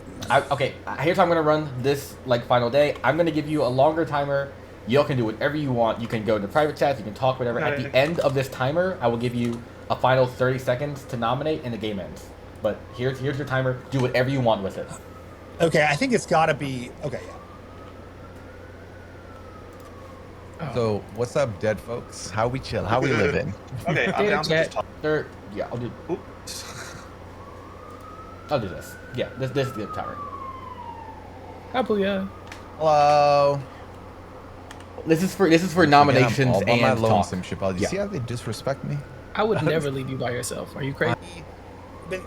Okay, here's how I'm gonna run this final day. I'm gonna give you a longer timer. You can do whatever you want. You can go to private chats. You can talk whatever. At the end of this timer, I will give you a final 30 seconds to nominate, and the game ends. But here's your timer. Do whatever you want with it. Okay, I think it's got to be. Okay, yeah. So what's up, dead folks? How we chill? How we living? Okay, I'm down to just talk. Yeah, I'll do. Oops. I'll do this. Yeah, this is the timer. Hi, Puya. Hello. This is for nominations Again, I'm all by my and talk. lonesome ship. You Yeah. see how they disrespect me? I would never leave you by yourself. Are you crazy?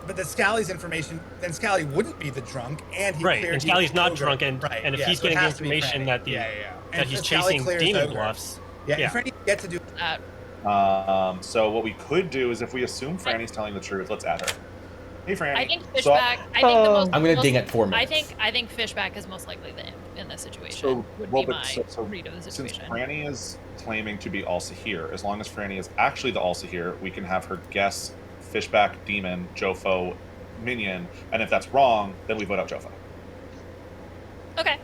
but the Scally's information, then Scally wouldn't be the drunk, and he Right, cleared and he Scally's was not ogre. drunk, and if he's so it getting the has to be information Franny. that And he's if Scally chasing clears demon ogre, bluffs. and Franny get to do that. So what we could do is, if we assume Franny's telling the truth, let's add her. Hey, Franny. I think So- Fishback. I think the most. I'm gonna most- ding at 4 minutes. I think Fishback is most likely the imp in this situation. So, would well, be but my so read of the since situation. Franny is claiming to be Alsahir, as long as Franny is actually the Alsahir, we can have her guess Fishback, Demon, Jofo, Minion, and if that's wrong, then we vote out Jofo. Okay.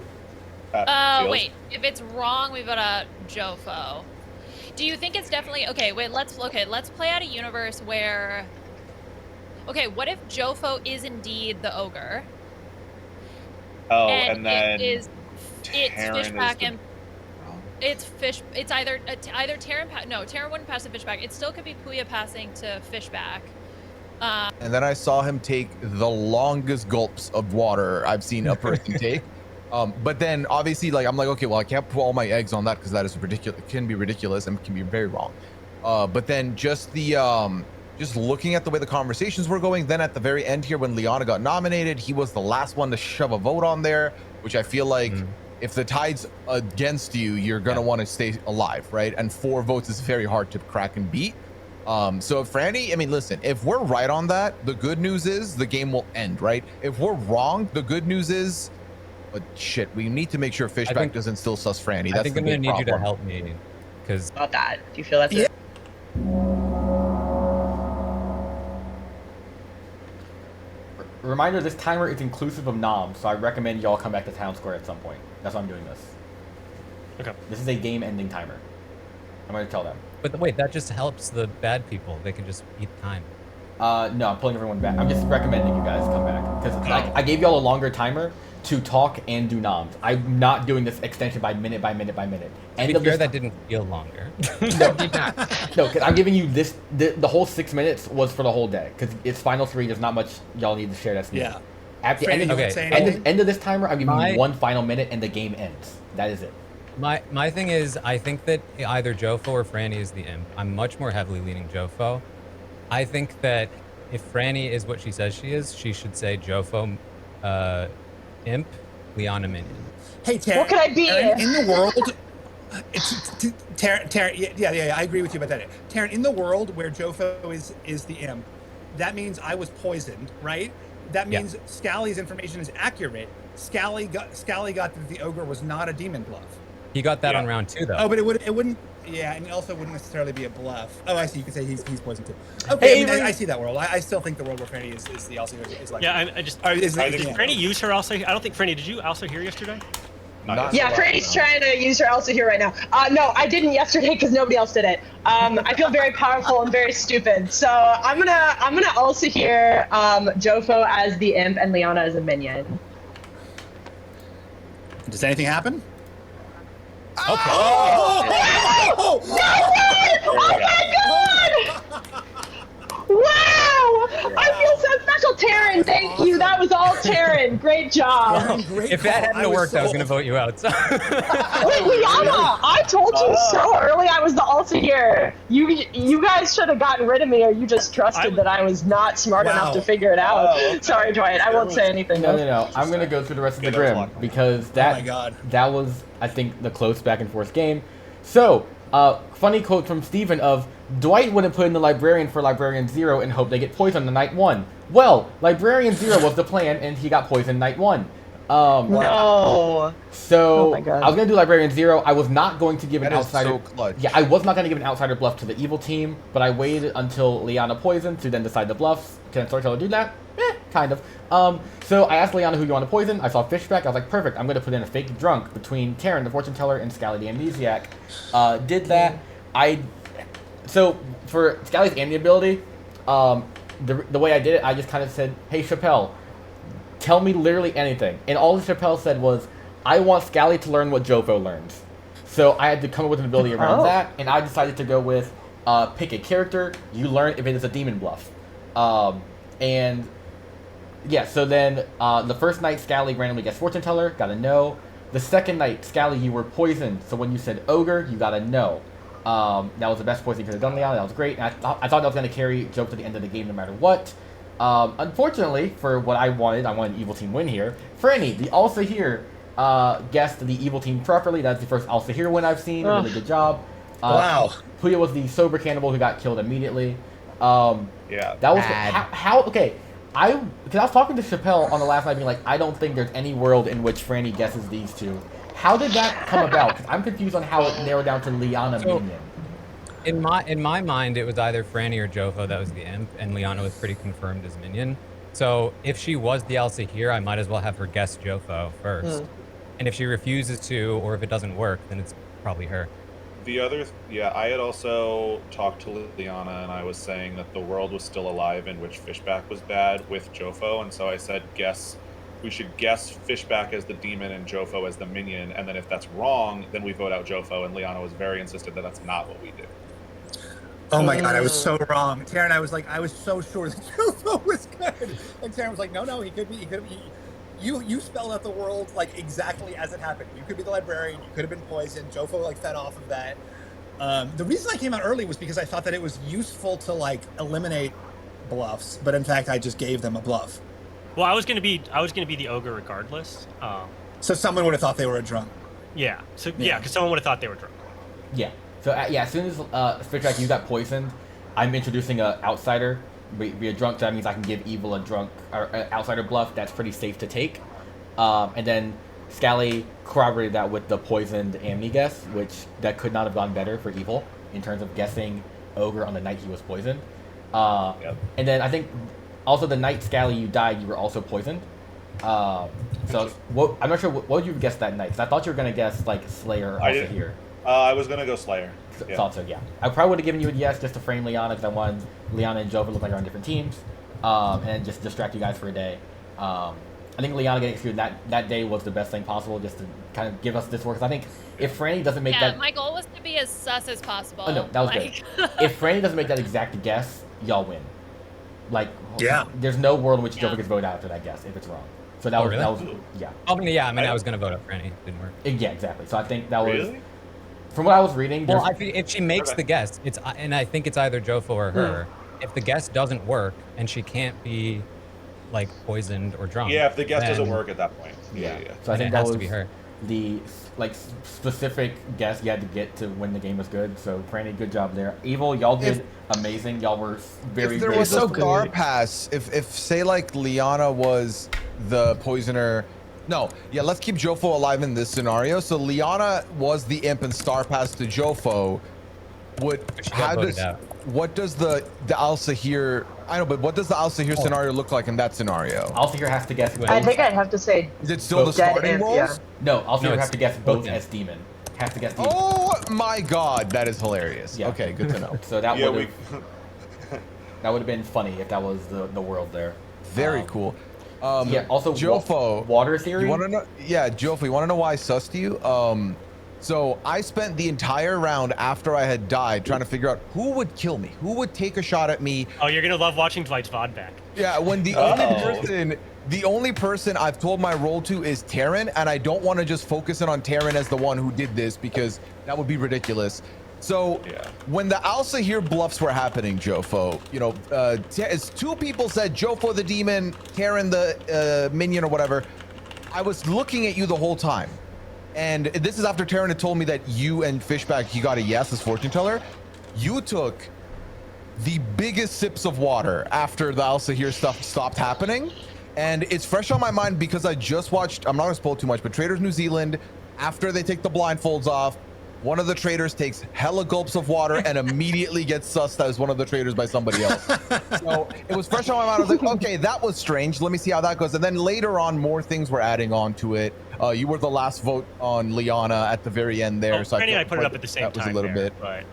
Feels- Wait. If it's wrong, we vote out Jofo. Do you think it's definitely okay? Wait. Let's play out a universe where. Okay, what if Jofo is indeed the ogre? Oh, and then it's Taryn Fishback is the- and it's fish. It's either Taryn. No, Taryn wouldn't pass to Fishback. It still could be Puya passing to Fishback. And then I saw him take the longest gulps of water I've seen a person take. But then obviously, like, I'm like, okay, well, I can't put all my eggs on that because that is ridiculous. It can be ridiculous and can be very wrong. But then just just looking at the way the conversations were going, then at the very end here, when Liana got nominated, he was the last one to shove a vote on there, which I feel like if the tide's against you, you're gonna want to stay alive, right? And 4 votes is very hard to crack and beat. So Franny, I mean, listen, if we're right on that, the good news is the game will end, right? If we're wrong, the good news is, but shit, we need to make sure Fishback doesn't still sus Franny. That's I think the I'm gonna big need you to problem. help me, because About that. Do you feel that's Yeah. it? Reminder: this timer is inclusive of noms, so I recommend y'all come back to Town Square at some point. That's why I'm doing this. Okay. This is a game-ending timer. I'm gonna tell them. but wait, that just helps the bad people. They can just eat time. No, I'm pulling everyone back. I'm just recommending you guys come back because I gave y'all a longer timer to talk and do noms. I'm not doing this extension by minute by minute by minute. To be fair, that didn't feel longer. No, because I'm giving you this. The whole 6 minutes was for the whole day because it's final 3. There's not much y'all need to share. That's new. Yeah. At the Franny, end, you Okay. would say end, anything? of, end of this timer, I'm giving My- you 1 final minute and the game ends. That is it. My thing is, I think that either Jofo or Franny is the imp. I'm much more heavily leaning Jofo. I think that if Franny is what she says she is, she should say Jofo, imp, Liana minion. Hey, Taryn. What could I be? Taryn, in the world, Taryn, yeah, I agree with you about that. Taryn, in the world where Jofo is the imp, that means I was poisoned, right? That means Scally's information is accurate. Scally got that the ogre was not a demon bluff. He got that on round 2, though. Oh, but it wouldn't. Yeah, and it also wouldn't necessarily be a bluff. Oh, I see. You could say he's poisoned too. Okay, Hey, I mean, Avery. I see that world. I still think the world where Franny is the also is like. Yeah, I just. Or is I it- think yeah. Franny used her also. I don't think Franny. Did you also hear yesterday? Not Yeah, yet. Franny's trying to use her Elsa here right now. No, I didn't yesterday because nobody else did it. I feel very powerful and very stupid. So I'm gonna also hear Jofo as the imp and Liana as a minion. Does anything happen? Okay. Oh! Wow! I feel so special, Taryn. Thank you. That was all Taryn. Great job. Great If that call. hadn't worked, I was gonna vote you out. So. Wait, Liana, I told you so early I was the Ulta here. You guys should have gotten rid of me, or you just trusted that I was not smart enough to figure it out. Oh, okay. Sorry, Dwight. I won't say anything. No. I'm gonna go through the rest of the Yeah, that was a grim lot. because Oh my God. that was, I think, the close back and forth game. So, funny quote from Steven of Dwight wouldn't put in the Librarian for Librarian 0 and hope they get poisoned on night 1. Well, Librarian 0 was the plan, and he got poisoned night 1. No. So Oh my God. I was gonna do Librarian 0. I was not going to give an That is outsider. so clutch. Yeah, I was not gonna give an outsider bluff to the evil team, but I waited until Liana poisoned to then decide the bluffs. Can a storyteller do that? Kind of. So I asked Liana who you want to poison. I saw Fishback. I was like, perfect. I'm gonna put in a fake drunk between Taryn, the fortune teller, and Scally the amnesiac. Did that. So for Scally's Andy ability, the way I did it, I just kind of said, hey Chappelle, tell me literally anything. And all that Chappelle said was, I want Scally to learn what Jofo learns. So I had to come up with an ability around that, and I decided to go with pick a character, you learn if it is a demon bluff. And yeah, so then the first night Scally randomly gets fortune teller, got a no. The second night, Scally, you were poisoned, so when you said ogre, you got a no. That was the best poison you could have done, Liana. That was great. And I thought that was going to carry Joke to the end of the game no matter what. Unfortunately, for what I wanted evil team win here. Franny, the also here, guessed the evil team properly. That's the first also here win I've seen. Really good job. Wow. Puya was the sober cannibal who got killed immediately. Yeah. That was how okay. Because I was talking to Chappelle on the last night, being like, I don't think there's any world in which Franny guesses these two. How did that come about? Because I'm confused on how it narrowed down to Liana Minion. In my mind, it was either Franny or Jofo that was the imp, and Liana was pretty confirmed as minion. So if she was the Elsa here, I might as well have her guess Jofo first. And if she refuses to, or if it doesn't work, then it's probably her. I had also talked to Liana, and I was saying that the world was still alive in which Fishback was bad with Jofo, and so I said, we should guess Fishback as the demon and Jofo as the minion, and then if that's wrong, then we vote out Jofo, and Liana was very insistent that that's not what we did. Oh my god, I was so wrong. Taryn, I was so sure that Jofo was good. And Taryn was like, no, he could be. You spelled out the world like exactly as it happened. You could be the librarian, you could have been poisoned. Jofo like fed off of that. The reason I came out early was because I thought that it was useful to like eliminate bluffs, but in fact I just gave them a bluff. Well, I was gonna be the ogre regardless. So someone would have thought they were a drunk. Yeah. So because someone would have thought they were drunk. Yeah. So as soon as Fishback you got poisoned, I'm introducing an outsider. Be a drunk, so that means I can give Evil a drunk or outsider bluff. That's pretty safe to take. And then Scally corroborated that with the poisoned Amni guess, which that could not have gone better for Evil in terms of guessing Ogre on the night he was poisoned. And then I think also the night Scally you died, you were also poisoned. So I'm not sure what would you guess that night? Because I thought you were gonna guess like Slayer also here. I was gonna go Slayer. Thought so, yeah. I probably would have given you a yes just to frame Liana because I wanted Liana and Jova to look like they're on different teams, and just distract you guys for a day. I think Liana getting excluded that day was the best thing possible, just to kind of give us this work. Because I think if Franny doesn't make that, my goal was to be as sus as possible. Oh no, that was good. If Franny doesn't make that exact guess, y'all win. There's no world in which Jova gets voted out after that guess if it's wrong. So that was yeah. I was gonna vote out Franny. Didn't work. Yeah, exactly. So I think that was. From what I was reading, well, if she makes the guess, and I think it's either Jofo or her. If the guess doesn't work and she can't be like poisoned or drunk. Yeah, if the guess doesn't work at that point. Yeah. So I think that has was to be her. The specific guess you had to get to win the game was good. So Franny, good job there. Evil, y'all did amazing. Y'all were very. If there was a star pass, if say like Liana was the poisoner. No, yeah, let's keep Jofo alive in this scenario. So Liana was the imp and star pass to Jofo. What does the Al-Sahir, I know, but what does the Al-Sahir scenario look like in that scenario? Al-Sahir has to guess both. I think I'd have to say is it still the starting roles? Yeah. No, Al-Sahir have to guess both as demon. Has to guess demon. Oh my god, that is hilarious. Yeah. Okay, good to know. So that would have been funny if that was the world there. Very cool. Also Jofo, water theory. You want to know? Yeah, Jofo, you want to know why I sussed you? So I spent the entire round after I had died trying to figure out who would kill me, who would take a shot at me. Oh, you're gonna love watching Dwight's VOD back. Yeah, when the only person I've told my role to is Taryn, and I don't want to just focus in on Taryn as the one who did this because that would be ridiculous. So when the Al-Sahir bluffs were happening, Jofo, as two people said Jofo the demon, Taryn the minion or whatever, I was looking at you the whole time. And this is after Taryn had told me that you and Fishback, you got a yes as fortune teller. You took the biggest sips of water after the Al-Sahir stuff stopped happening. And it's fresh on my mind because I just watched, I'm not gonna spoil too much, but Traders New Zealand, after they take the blindfolds off, one of the traders takes hella gulps of water and immediately gets sussed as one of the traders by somebody else. So it was fresh on my mind. I was like, okay, that was strange. Let me see how that goes. And then later on, more things were adding on to it. You were the last vote on Liana at the very end there. So I put it up at the same time. That was a little bit. Right.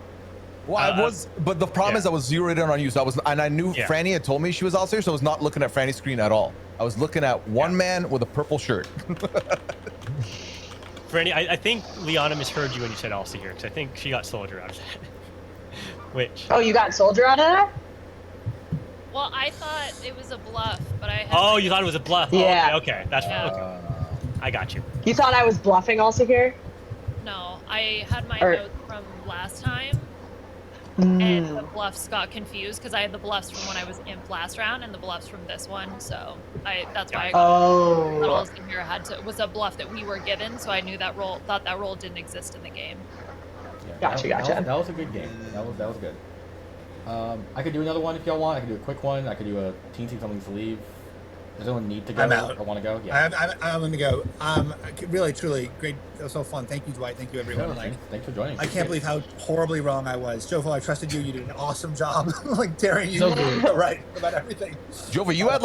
Well, I was, but the problem is I was zeroed in on you. So I knew Franny had told me she was out there, so I was not looking at Franny's screen at all. I was looking at one man with a purple shirt. Franny, I think Liana misheard you when you said Al-Sahir here, because I think she got Soldier out of that. Which? Oh, you got Soldier out of that? Well, I thought it was a bluff, but I. You thought it was a bluff? Yeah. Oh, okay. That's fine. Okay. I got you. You thought I was bluffing also here? No, I had my notes from last time. and the bluffs got confused because I had the bluffs from when I was imp last round and the bluffs from this one. So that's why I got roles in here was a bluff that we were given. So I knew thought that role didn't exist in the game. Yeah, gotcha. That was a good game. That was good. I could do another one if y'all want. I could do a quick one. I could do a team something needs to leave. Does anyone need to go or want to go? Yeah. I'm going to go. Really, truly great. That was so fun. Thank you, Dwight. Thank you, everyone. Sure, thanks for joining. I can't believe how horribly wrong I was. Jofo, I trusted you. You did an awesome job, like daring you right about everything. Jofo, you had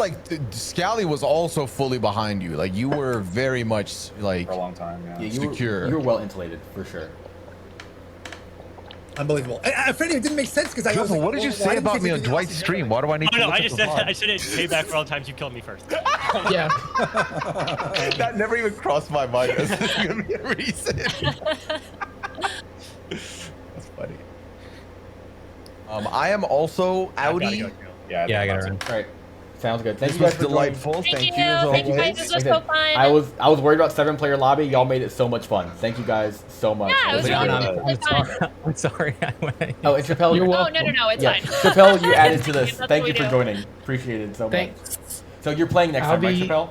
Scally was also fully behind you. Like you were very much like for a long time. Yeah, secure. You were well insulated for sure. Unbelievable. And Freddie, it didn't make sense because I was like, what did you say about me on Dwight's stream? Why do I need to look I said it pay back for all the times you killed me first. Yeah. That never even crossed my mind. That's gonna be a reason. That's funny. I am also outie. Yeah, I got to run. All right. Sounds good. This was delightful. Thank you as always. Thank you guys. This was so fun. I was worried about 7-player lobby. Y'all made it so much fun. Thank you guys so much. Yeah, it was really fun. I'm sorry. Oh, it's Chappelle. You're welcome. Oh, no, it's fine. Chappelle, you added to this. That's Thank what you we for do. joining. Appreciate it so much. Thanks. So you're playing next time, right, Chappelle?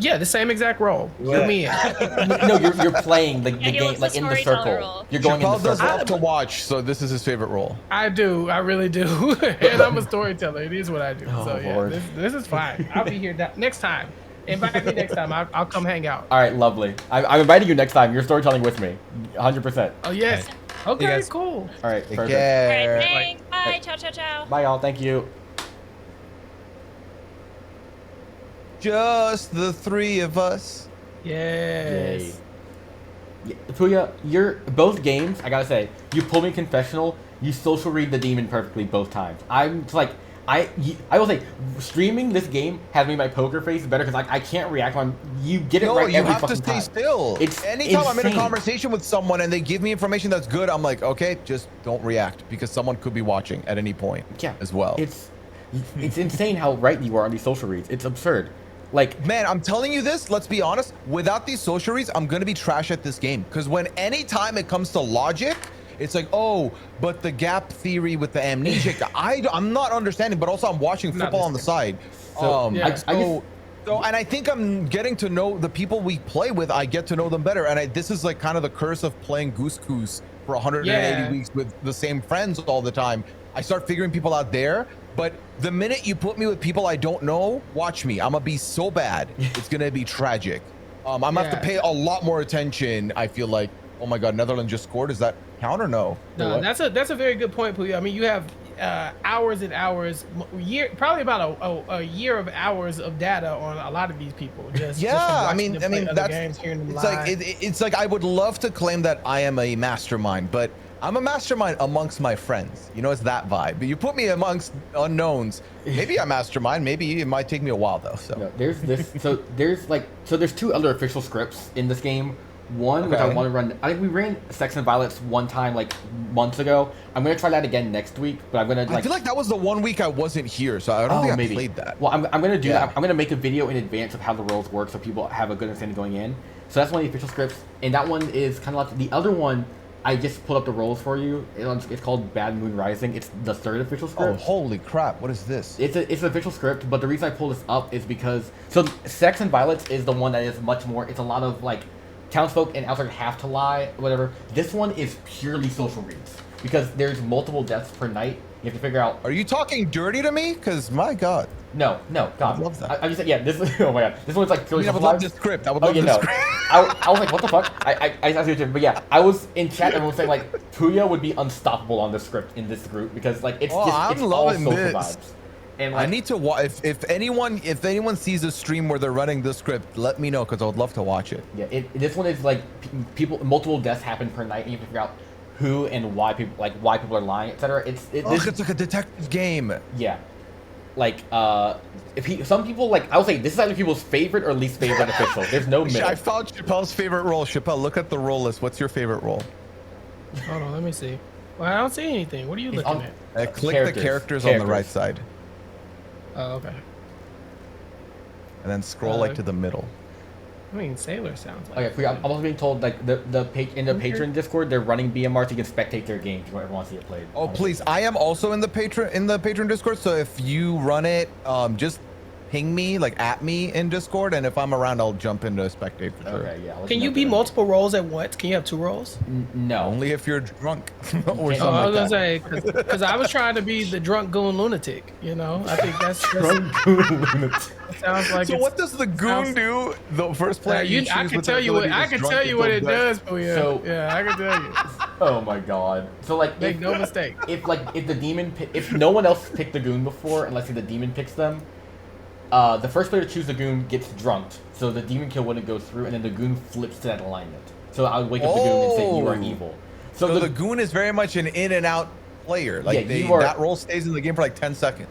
Yeah, the same exact role. Put me in. No, you're playing the game like in the circle. Role. You're going Chappelle in the does circle. love to watch, so this is his favorite role. I do. I really do. And I'm a storyteller. It is what I do. Oh, so yeah, Lord. this is fine. I'll be here next time. Invite me next time. I'll come hang out. All right, lovely. I'm inviting you next time. You're storytelling with me, 100%. Oh yes. Okay, cool. All right, perfect. All right, thanks. Bye. Ciao, ciao, ciao. Bye, y'all. Thank you. Just the three of us. Yes. Yeah, Puya, both games, I gotta say, you pulled me confessional, you social read the demon perfectly both times. I'm just like, I will say, streaming this game has made my poker face better because I can't react when you get it right every fucking time. You have to stay still. It's anytime I'm in a conversation with someone and they give me information that's good, I'm like, okay, just don't react because someone could be watching at any point. Yeah, as well. It's insane how right you are on these social reads. It's absurd. Like, man, I'm telling you this, let's be honest, without these social reads, I'm gonna be trash at this game. Because anytime it comes to logic, it's like, oh, but the gap theory with the amnesic, I'm not understanding, but also I'm watching football on the side. So, and I think I'm getting to know the people we play with, I get to know them better. And this is like kind of the curse of playing Goose Goose for 180 weeks with the same friends all the time. I start figuring people out there. But the minute you put me with people I don't know, watch me. I'm gonna be so bad. It's gonna be tragic. I'm gonna have to pay a lot more attention. I feel like, oh my God, Netherlands just scored. Does that count or no? No, that's a very good point, Puya. I mean, you have hours and hours, probably about a year of hours of data on a lot of these people. Just I mean that's games, hearing them it's live. like it's like I would love to claim that I am a mastermind, but I'm a mastermind amongst my friends. You know, it's that vibe. But you put me amongst unknowns. Maybe I'm mastermind. Maybe it might take me a while though. So no, there's this. There's two other official scripts in this game. One which I want to run. I think we ran Sex and Violence one time like months ago. I'm gonna try that again next week. But I'm gonna. I feel like that was the 1 week I wasn't here, so I don't think I played that. Well, I'm gonna do that. I'm gonna make a video in advance of how the roles work, so people have a good understanding going in. So that's one of the official scripts, and that one is kind of like the other one. I just pulled up the roles for you. It's called Bad Moon Rising. It's the third official script. Oh, holy crap. What is this? It's an official script, but the reason I pulled this up is because... So, Sex and Violence is the one that is much more... It's a lot of, like, townsfolk and outside have to lie, whatever. This one is purely social reads. Because there's multiple deaths per night. You have to figure out... Are you talking dirty to me? Because, my God. No, God. I love that. I just said, yeah, this is... Oh, my God. This one's, like, purely I would love this script. I would love this script. I was like, what the fuck? I see what you're... But yeah, I was in chat, everyone was saying, like, Puya would be unstoppable on this script in this group because, like, it's just... I'm it's loving all social this. vibes. And, like, I need to watch... If anyone sees a stream where they're running this script, let me know because I would love to watch it. Yeah, this one is, like, multiple deaths happen per night and you have to figure out who and why people are lying, etc. It's like a detective game. Yeah. Like, some people, like, I would say this is either people's favorite or least favorite official. There's no middle. I found Chappelle's favorite role. Chappelle, look at the role list. What's your favorite role? Hold on, let me see. Well, I don't see anything. What are you looking at? Click the characters on the right side. Oh, okay. And then scroll, like, to the middle. I mean, Sailor sounds like. Okay, I'm also being told like in the patron Discord they're running BMR so you can spectate their games if you ever want to see it played. Oh please, I am also in the patron Discord. So if you run it, just ping me, like at me in Discord, and if I'm around, I'll jump into spectate for sure. Okay, yeah. Can you be multiple roles at once? Can you have 2 roles? No. Only if you're drunk or something. I was like gonna say because I was trying to be the drunk goon lunatic. You know, I think that's drunk goon lunatic. Sounds like. So what does the goon do? The first player I can tell you what it does for you. So, yeah, I can tell you. Oh my god. So like, make no mistake. If the demon, if no one else picked the goon before, and let's say the demon picks them, the first player to choose the goon gets drunked, so the demon kill wouldn't go through, and then the goon flips to that alignment. So I would wake up the goon and say you are evil. So the goon is very much an in and out player. Like that role stays in the game for like 10 seconds.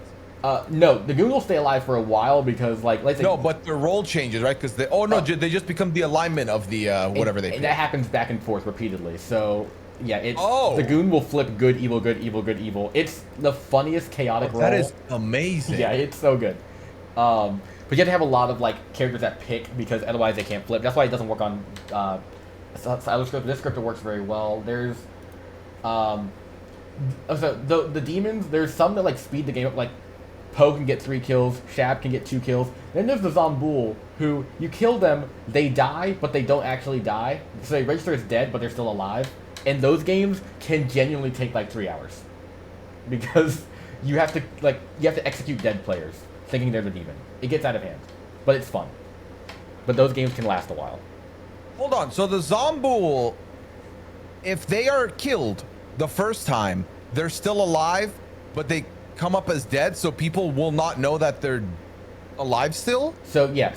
No, the goon will stay alive for a while because like let's say but the role changes, right? Because they just become the alignment of the whatever they pick. And that happens back and forth repeatedly. So yeah, the goon will flip good, evil, good, evil, good, evil. It's the funniest chaotic role. That is amazing. Yeah, it's so good. But you have to have a lot of like characters that pick because otherwise they can't flip. That's why it doesn't work on other script. This script works very well. There's so the demons. There's some that like speed the game up. Like Poe can get 3 kills. Shab can get 2 kills. Then there's the Zomboul who you kill them, they die, but they don't actually die. So they register as dead, but they're still alive. And those games can genuinely take like 3 hours because you have to execute dead players thinking they're the demon. It gets out of hand, but it's fun. But those games can last a while. Hold on. So the Zomboul, if they are killed the first time, they're still alive, but they come up as dead, so people will not know that they're alive still? So yeah,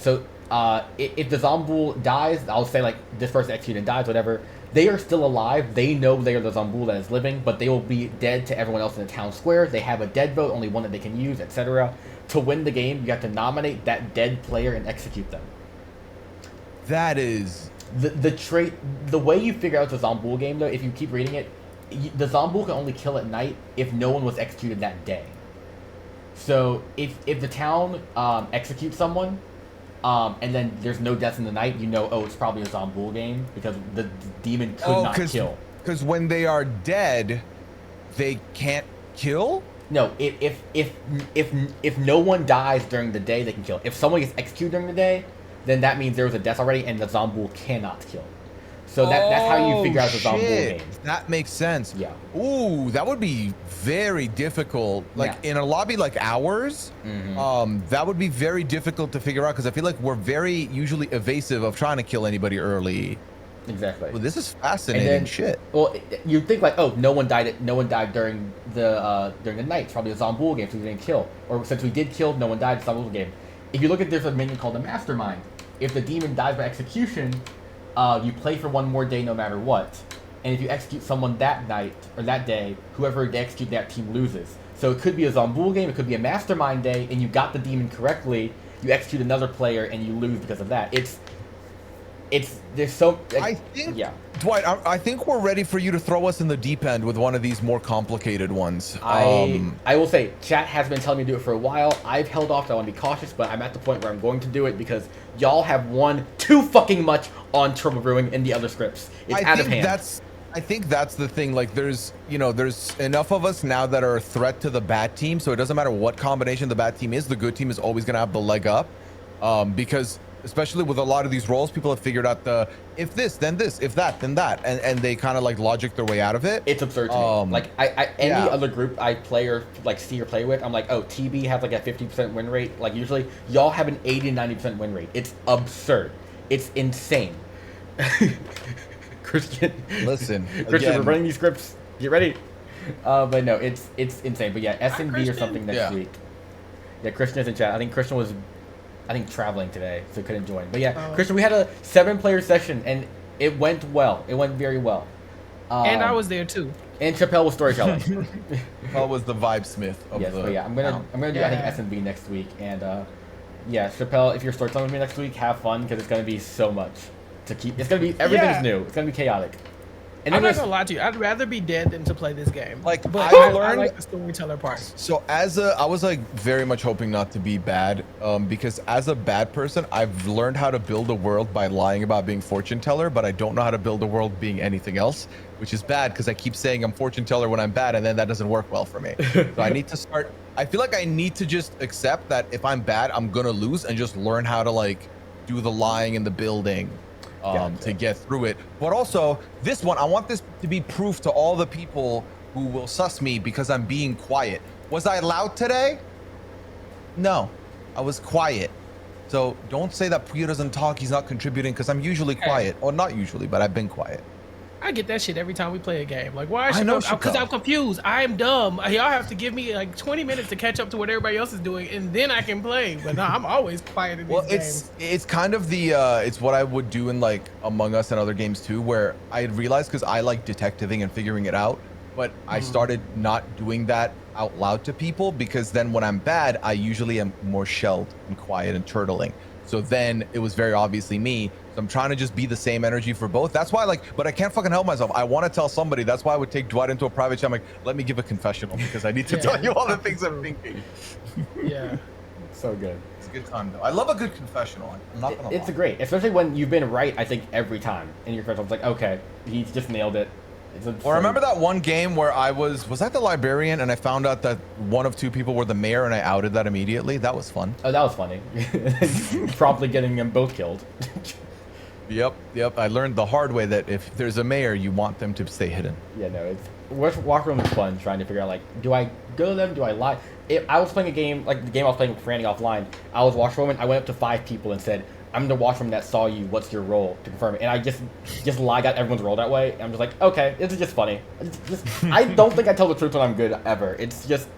if the Zomboul dies, I'll say like this person executed and dies, whatever, they are still alive. They know they are the Zomboul that is living, but they will be dead to everyone else in the town square. They have a dead vote, only one that they can use, etc. To win the game, you have to nominate that dead player and execute them. That is... The way you figure out the Zomboul game, though, if you keep reading it, the Zomboul can only kill at night if no one was executed that day. So if the town executes someone, and then there's no deaths in the night, you know, it's probably a Zomboul game because the demon could not kill. Because when they are dead, they can't kill? No, if no one dies during the day, they can kill. If someone gets executed during the day, then that means there was a death already, and the Zomboul cannot kill. So that's how you figure out the Zomboul game. That makes sense. Yeah. Ooh, that would be very difficult. Like in a lobby like ours, that would be very difficult to figure out because I feel like we're very usually evasive of trying to kill anybody early. Exactly. Well, this is fascinating shit. Well, you'd think like, no one died during the night. It's probably a Zomboul game, so we didn't kill. Or since we did kill, no one died. It's a Zomboul game. If you look at, there's a minion called the Mastermind. If the demon dies by execution, you play for one more day no matter what. And if you execute someone that night or that day, whoever they execute, that team loses. So it could be a Zomboul game, it could be a Mastermind day, and you got the demon correctly. You execute another player and you lose because of that. There's so. I think, Dwight, I think we're ready for you to throw us in the deep end with one of these more complicated ones. I will say, chat has been telling me to do it for a while. I've held off, so I want to be cautious, but I'm at the point where I'm going to do it because y'all have won too fucking much on Turbo Brewing and the other scripts. It's out of hand. I think that's the thing. Like, there's enough of us now that are a threat to the bad team, so it doesn't matter what combination the bad team is. The good team is always going to have the leg up, because especially with a lot of these roles, people have figured out the if this, then this, if that, then that, and they kind of like logic their way out of it. It's absurd to me. Like any other group I play or like see or play with, I'm like, TB has like a 50% win rate. Like usually, y'all have an 80 to 90% win rate. It's absurd. It's insane. Christian, listen. Christian, we're running these scripts. Get ready. But no, it's insane. But yeah, S&B or something next week. Yeah, Christian is in chat. I think Christian was traveling today, so couldn't join. But yeah, Christian, we had a 7-player session, and it went well. It went very well. And I was there too. And Chappelle was storytelling. Chappelle was the vibe smith of yes, but yeah, I'm gonna do I think S&B next week, and yeah, Chappelle, if you're storytelling with me next week, have fun because it's gonna be so much to keep. It's gonna be everything's new. It's gonna be chaotic. And I'm then not gonna lie to you. I'd rather be dead than to play this game. Like, but I've I learned- like the storyteller part. So I was like very much hoping not to be bad, because as a bad person, I've learned how to build a world by lying about being fortune teller, but I don't know how to build a world being anything else, which is bad because I keep saying I'm fortune teller when I'm bad, and then that doesn't work well for me. So I need to start. I feel like I need to just accept that if I'm bad, I'm gonna lose, and just learn how to like do the lying and the building. To get through it. But also this one, I want this to be proof to all the people who will sus me because I'm being quiet. Was I loud today? No, I was quiet. So don't say that Puyo doesn't talk, he's not contributing, because I'm usually quiet. Or not usually, but I've been quiet. I get that shit every time we play a game. Like, why should I know, because I'm confused. I'm dumb. Y'all have to give me like 20 minutes to catch up to what everybody else is doing, and then I can play. But no, I'm always quiet in these games. It's kind of the it's what I would do in like Among Us and other games too, where I realized, because I like detectiving and figuring it out, but I started not doing that out loud to people, because then when I'm bad, I usually am more shelled and quiet and turtling. So then it was very obviously me. So I'm trying to just be the same energy for both. That's why, like, but I can't fucking help myself. I want to tell somebody. That's why I would take Dwight into a private chat. I'm like, let me give a confessional, because I need to tell you all the things I'm thinking. Yeah. So good. It's a good time though. I love a good confessional. I'm not gonna It's lie. great, especially when you've been right, I think, every time in your confessional. It's like, okay, he's just nailed it. Or remember that one game where I was I the librarian, and I found out that one of two people were the mayor, and I outed that immediately? That was fun. Oh, that was funny. Promptly getting them both killed. Yep. I learned the hard way that if there's a mayor, you want them to stay hidden. Yeah, no, Walk Room is fun, trying to figure out, like, do I go to them? Do I lie? I was playing a game, like the game I was playing with Franny offline. I was Watch Room, and I went up to 5 people and said, I'm the Watch Room that saw you. What's your role? To confirm it. And I just lied out everyone's role that way. And I'm just like, okay, this is just funny. I don't think I tell the truth when I'm good, ever. It's just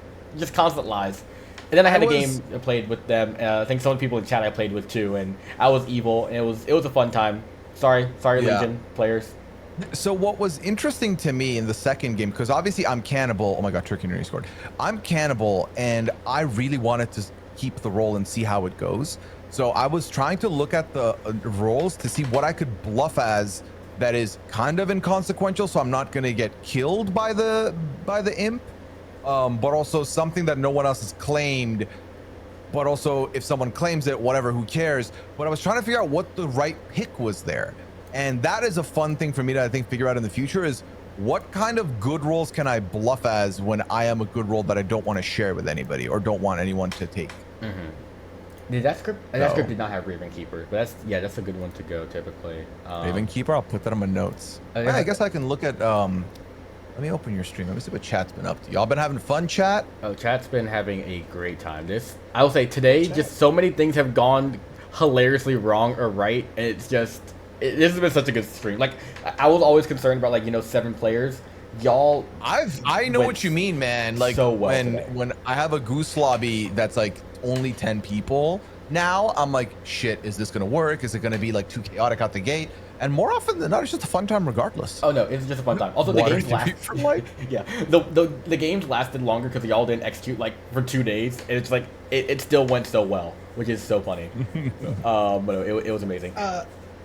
constant lies. And then I had a game I played with them. I think some of the people in chat I played with too, and I was evil, and it was a fun time. Sorry, Legion players. So what was interesting to me in the second game, because obviously I'm cannibal. Oh my god, Tricky nearly scored. I'm cannibal, and I really wanted to keep the role and see how it goes. So I was trying to look at the roles to see what I could bluff as that is kind of inconsequential, so I'm not gonna get killed by the imp, but also something that no one else has claimed. But also, if someone claims it, whatever, who cares? But I was trying to figure out what the right pick was there. And that is a fun thing for me to, I think, figure out in the future is what kind of good roles can I bluff as when I am a good role that I don't want to share with anybody or don't want anyone to take. That script did not have Raven Keeper, but that's a good one to go typically. Raven Keeper, I'll put that on my notes. I guess I can look at let me open your stream. Let me see what chat's been up to. Y'all been having fun, chat? Oh, chat's been having a great time. I will say today, just so many things have gone hilariously wrong or right, and this has been such a good stream. Like, I was always concerned about, like, 7 players. Y'all, I know what you mean, man. Like, so well when I have a goose lobby that's like only 10 people, now I'm like, shit, is this gonna work? Is it gonna be like too chaotic out the gate? And more often than not, it's just a fun time regardless. Oh no, it's just a fun time. Also, the games the games lasted longer because y'all didn't execute like for 2 days, and it's like it still went so well, which is so funny. But it was amazing.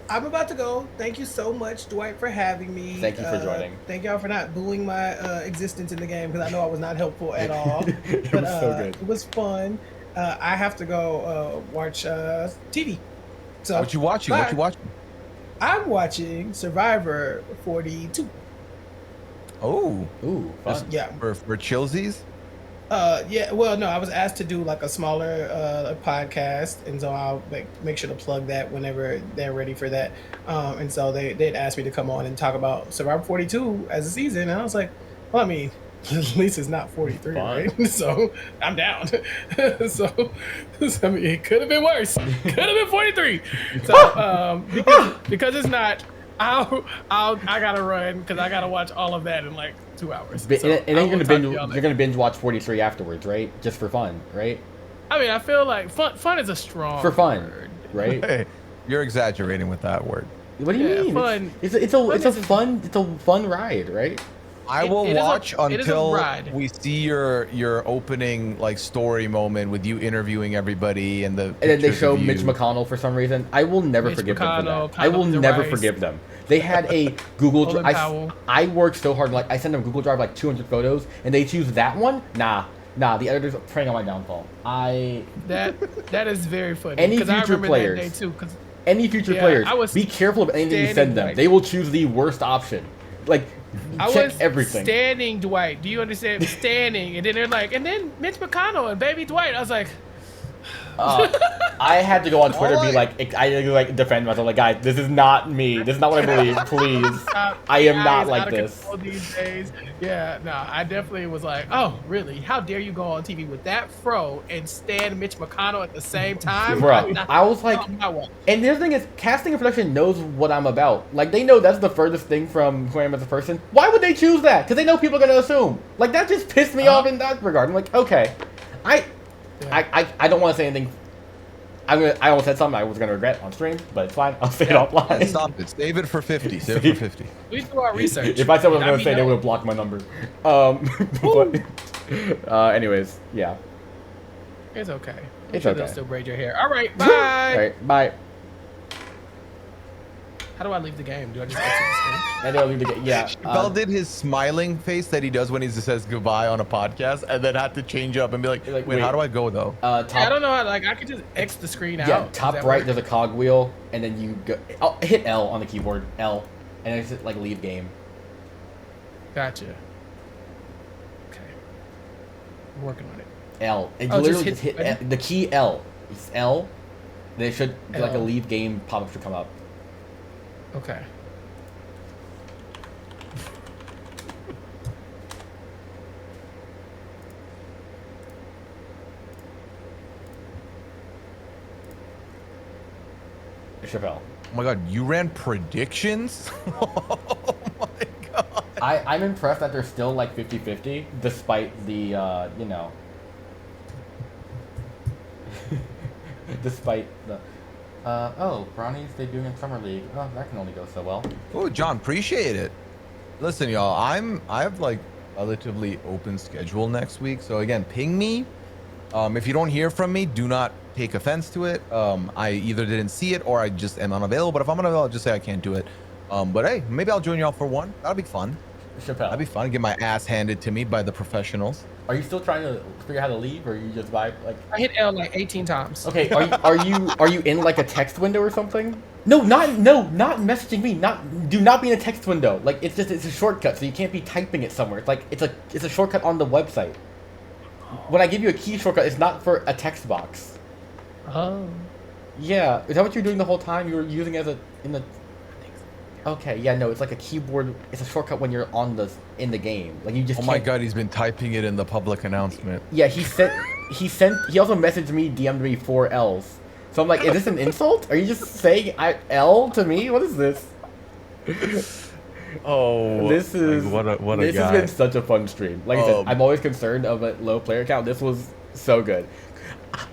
I'm about to go. Thank you so much, Dwight, for having me. Thank you for joining. Thank y'all for not booing my existence in the game, because I know I was not helpful at all. It was so good. It was fun. I have to go watch TV. So what you watching? bye. What you watching? I'm watching Survivor 42. Ooh, fun. Yeah. For chillsies? Yeah, well, no, I was asked to do like a smaller podcast, and so I'll make sure to plug that whenever they're ready for that. And so they'd asked me to come on and talk about Survivor 42 as a season, and I was like, well, I mean, at least it's not 43, Fun. right? So I'm down. so I mean, it could have been worse. Could have been 43. So because it's not, I gotta run because I gotta watch all of that in like 2 hours. So and then you're gonna binge watch 43 afterwards, right? Just for fun, right? I mean, I feel like fun is a strong for fun, word. right? Hey, you're exaggerating with that word. What do you mean? Fun. It's a fun ride, right? I will watch it is a until ride. we see your opening like story moment with you interviewing everybody and the. And then they pictures show of Mitch you. McConnell for some reason. I will never Mitch forgive them for McConnell, that. I will Condoleezza never Rice. forgive them. They had a Google Colin Drive. Powell. I worked so hard. Like I sent them Google Drive like 200 photos, and they choose that one. Nah. The editor's preying on my downfall. That is very funny. Any 'cause I future remember players. that day too. 'Cause Any future Yeah, players, I was be careful of anything you standing, send them. like- They will choose the worst option. Like, I check was everything. standing, Dwight. Do you understand? Standing, and then they're like, and then Mitch McConnell and Baby Dwight. I was like, I had to go on Twitter and be like, I had to like defend myself. Like, guys, this is not me. This is not what I believe. Please, I am not like this. These days. Yeah, no, I definitely was like, oh, really? How dare you go on TV with that fro and stand Mitch McConnell at the same time? Bro, I was like, and the other thing is, casting and production knows what I'm about. Like, they know that's the furthest thing from who I am as a person. Why would they choose that? Because they know people are gonna assume. Like, that just pissed me off in that regard. I'm like, okay, I don't want to say anything. I almost said something I was gonna regret on stream, but it's fine. I'll say it offline. Stop it. Save it for 50. Save it for 50. We do our research. If I said what I was gonna say, they would have blocked my number. Anyways, yeah. It's okay. It's sure okay. They'll still braid your hair. All right, bye. All right, bye. How do I leave the game? Do I just exit the screen? I don't leave the game. Yeah. Bell did his smiling face that he does when he says goodbye on a podcast, and then had to change up and be like, wait, how do I go though? Top, I don't know how. Like, I could just X the screen out. yeah, Does top that right. work? There's a cog wheel, and then you go. Oh, hit L on the keyboard. L, and it's like leave game. Gotcha. Okay. I'm working on it. L. And Oh, you just literally hit just hit the button? the key L. It's L. Then it should like a L. leave game pop-up should come up. Okay. Chappelle. Oh my god, you ran predictions? Oh my god. I'm impressed that they're still like 50-50 despite the you know despite the oh, Bronny's debuting in Summer League. Oh, that can only go so well. Oh, John, appreciate it. Listen, y'all, I have like relatively open schedule next week. So again, ping me. If you don't hear from me, do not take offense to it. I either didn't see it or I just am unavailable. But if I'm unavailable, I'll just say I can't do it. But hey, maybe I'll join y'all for one. That'll be fun. Chappelle. That'd be fun. Get my ass handed to me by the professionals. Are you still trying to figure out how to leave, or are you just vibe like? I hit L like 18 times. Okay, are you in like a text window or something? No, not messaging me. Do not be in a text window. Like it's a shortcut, so you can't be typing it somewhere. It's like it's a shortcut on the website. When I give you a key shortcut, it's not for a text box. Oh. Yeah, is that what you're doing the whole time? You were using it as in the. Okay, yeah, no, it's like a keyboard. It's a shortcut when you're in the game. Like you just. Oh my god, he's been typing it in the public announcement. Yeah, he also messaged me, DM'd me 4 L's. So I'm like, is this an insult? Are you just saying L to me? What is this? Oh, this is what a this guy. has been such a fun stream. Like I said, I'm always concerned of a low player count. This was so good.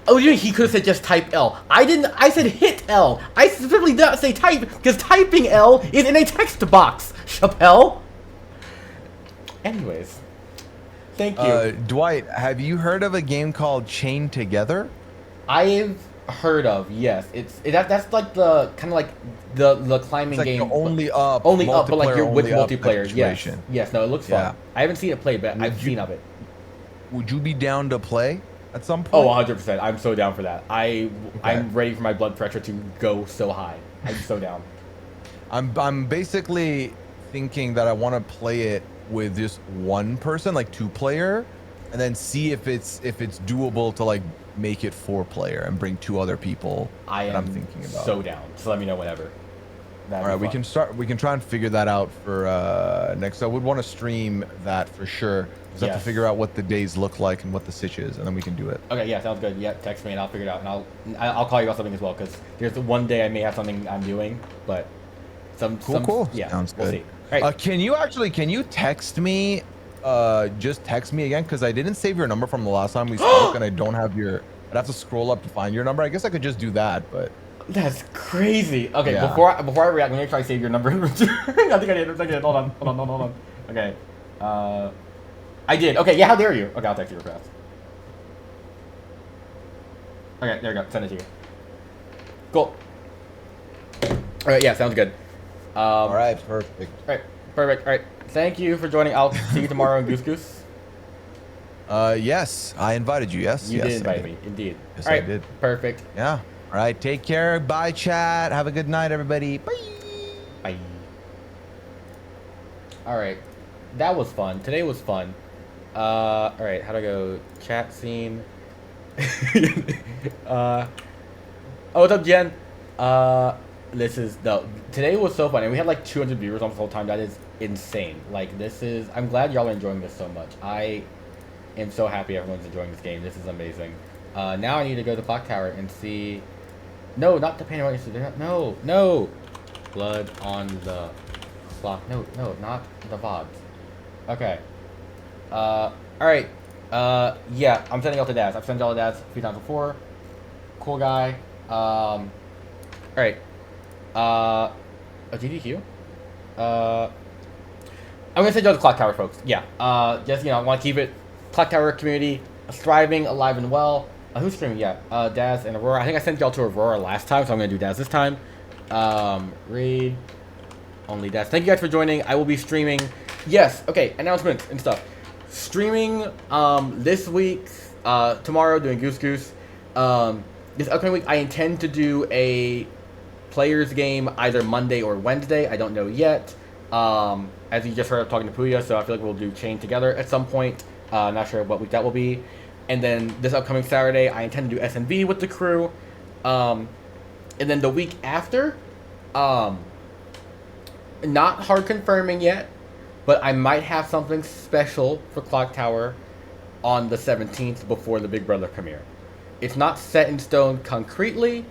Oh, he could have said just type L. I didn't. I said hit L. I specifically did not say type because typing L is in a text box. Chappelle. Anyways, thank you. Dwight, have you heard of a game called Chain Together? I've heard of, yes. That's like the kind of like the climbing It's like game. the only up, but like you're with only up multiplayer. Yes, situation. yes. No, it looks Yeah. fun. I haven't seen it played, but I've seen of it. Would you be down to play at some Oh, point? 100%. I'm so down for that. I'm ready for my blood pressure to go so high. I'm so down. I'm basically thinking that I want to play it with just one person, like 2-player, and then see if it's doable to like make it 4-player and bring 2 other people. I'm thinking about. So down. So let me know whenever. All right, we can start. We can try and figure that out for next. I would want to stream that for sure. Just have to figure out what the days look like and what the sitch is, and then we can do it. Okay, yeah, sounds good. Yeah, text me and I'll figure it out, and I'll call you about something as well, because there's one day I may have something I'm doing, but Cool. Yeah, Sounds we'll good. see. All right. Can you text me? Just text me again, because I didn't save your number from the last time we spoke, and I don't have your. I'd have to scroll up to find your number. I guess I could just do that, but. That's crazy. Okay, Yeah. before I react, let me try to save your number in return. I think I did. Hold on. Okay. I did. Okay, yeah, how dare you? Okay, I'll text you real fast. Okay, there we go. Send it to you. Cool. Alright, yeah, sounds good. All right, perfect. Alright, perfect. Alright, thank you for joining. I'll see you tomorrow in Goose Goose. Yes, I invited you. Yes, You yes, did I invite me, indeed. Yes, Alright, I did. perfect. Yeah. All right, take care. Bye, chat. Have a good night, everybody. Bye. Bye. Alright, that was fun. Today was fun. Alright, how do I go? Chat scene. Oh, what's up, Jen? Today was so fun, and we had like 200 viewers on this whole time. That is insane. Like, I'm glad y'all are enjoying this so much. I am so happy everyone's enjoying this game. This is amazing. Now I need to go to Clocktower and see. No, not the painting. No. Blood on the clock. No, not the VODs. Okay. Alright. Yeah, I'm sending y'all to Daz. I've sent y'all to Daz a few times before. Cool guy. Alright. A GDQ? I'm gonna send y'all to Clocktower, folks. Yeah. Just, I want to keep it Clocktower community thriving, alive, and well. Who's streaming? Yeah. Daz and Aurora. I think I sent y'all to Aurora last time, so I'm gonna do Daz this time. Read. Only Daz. Thank you guys for joining. I will be streaming. Yes. Okay. Announcements and stuff. Streaming this week, tomorrow doing Goose Goose. This upcoming week I intend to do a players game either Monday or Wednesday. I don't know yet. As you just heard, I'm talking to Puya, so I feel like we'll do Chain together at some point. Not sure what week that will be. And then this upcoming Saturday, I intend to do SNV with the crew. And then the week after, not hard confirming yet, but I might have something special for Clocktower on the 17th before the Big Brother premiere. It's not set in stone concretely,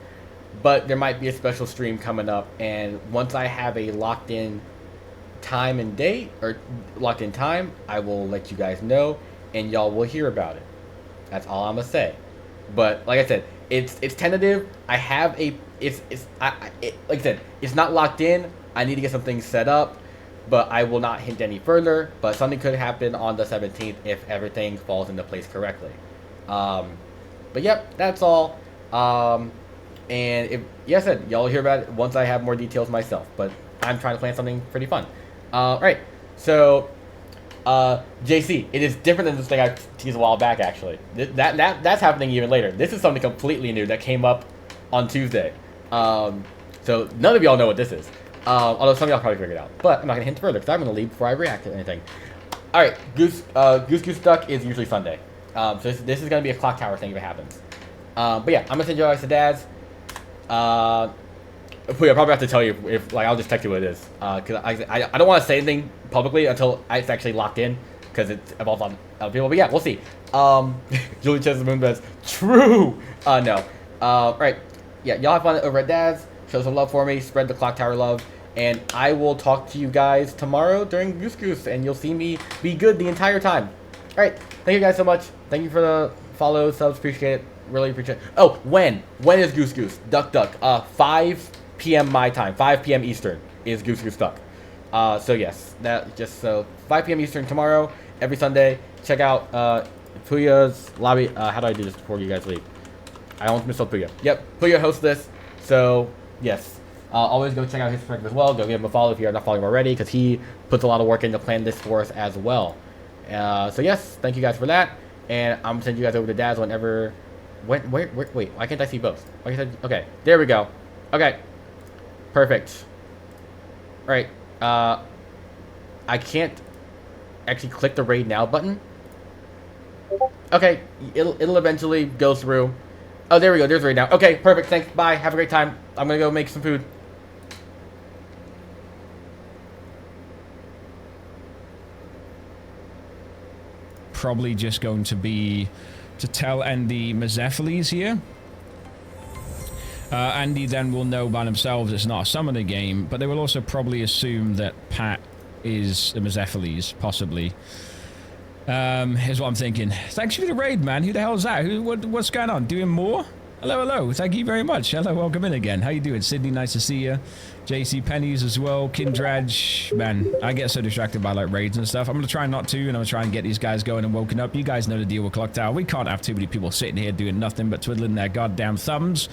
but there might be a special stream coming up, and once I have a locked-in time and date, or locked-in time, I will let you guys know, and y'all will hear about it. That's all I'm gonna say. But like I said, it's tentative. I have a like I said, it's not locked in. I need to get some things set up, but I will not hint any further. But something could happen on the 17th if everything falls into place correctly. But yep, that's all. And if yes, I said y'all hear about it once I have more details myself. But I'm trying to plan something pretty fun. Right. So, JC, it is different than this thing I teased a while back. Actually, that's happening even later. This is something completely new that came up on Tuesday. So none of y'all know what this is. Although some of y'all probably figured it out. But I'm not gonna hint further because I'm gonna leave before I react to anything. All right, Goose Duck is usually Sunday. So this is gonna be a Clocktower thing if it happens. But yeah, I'm gonna send you guys to Dad's. I'll probably have to tell you if I'll just text you what it is. Cause I don't want to say anything publicly until it's actually locked in, because it's involved on other people. But yeah, we'll see. Julie Ches's Moonbeds. True. No. Right. Yeah, y'all have fun over at Dad's. Show some love for me. Spread the Clocktower love. And I will talk to you guys tomorrow during Goose Goose, and you'll see me be good the entire time. All right. Thank you guys so much. Thank you for the follow, subs. Appreciate it. Really appreciate it. Oh, when is Goose Goose? Duck. 5 p.m. my time. 5 p.m. Eastern is Goose Goose Duck. So yes, that just so 5 p.m. Eastern tomorrow, every Sunday. Check out Puya's lobby. How do I do this before you guys leave? I almost missed Puya. Yep, Puya hosts this. So yes, always go check out his perspective as well. Go give him a follow if you're not following him already, because he puts a lot of work in to plan this for us as well. So yes, thank you guys for that, and I'm gonna send you guys over to Dad's whenever. Wait, why can't I see both? Okay, there we go. Okay, perfect. All right, I can't actually click the raid now button. Okay, it'll eventually go through. Oh, there we go. There's raid now. Okay, perfect. Thanks. Bye. Have a great time. I'm gonna go make some food. Probably just going to be to tell Andy Mazephiles here. Andy then will know by themselves it's not a summoner game, but they will also probably assume that Pat is a Mazephiles, possibly. Here's what I'm thinking. Thanks for the raid, man. Who the hell is that? What's going on? Doing more? Hello, hello. Thank you very much. Hello, welcome in again. How you doing? Sydney, nice to see you. JC Pennies as well. Kindraj. Man, I get so distracted by like raids and stuff. I'm going to try not to, and I'm going to try and get these guys going and woken up. You guys know the deal with Clocktower. We can't have too many people sitting here doing nothing but twiddling their goddamn thumbs.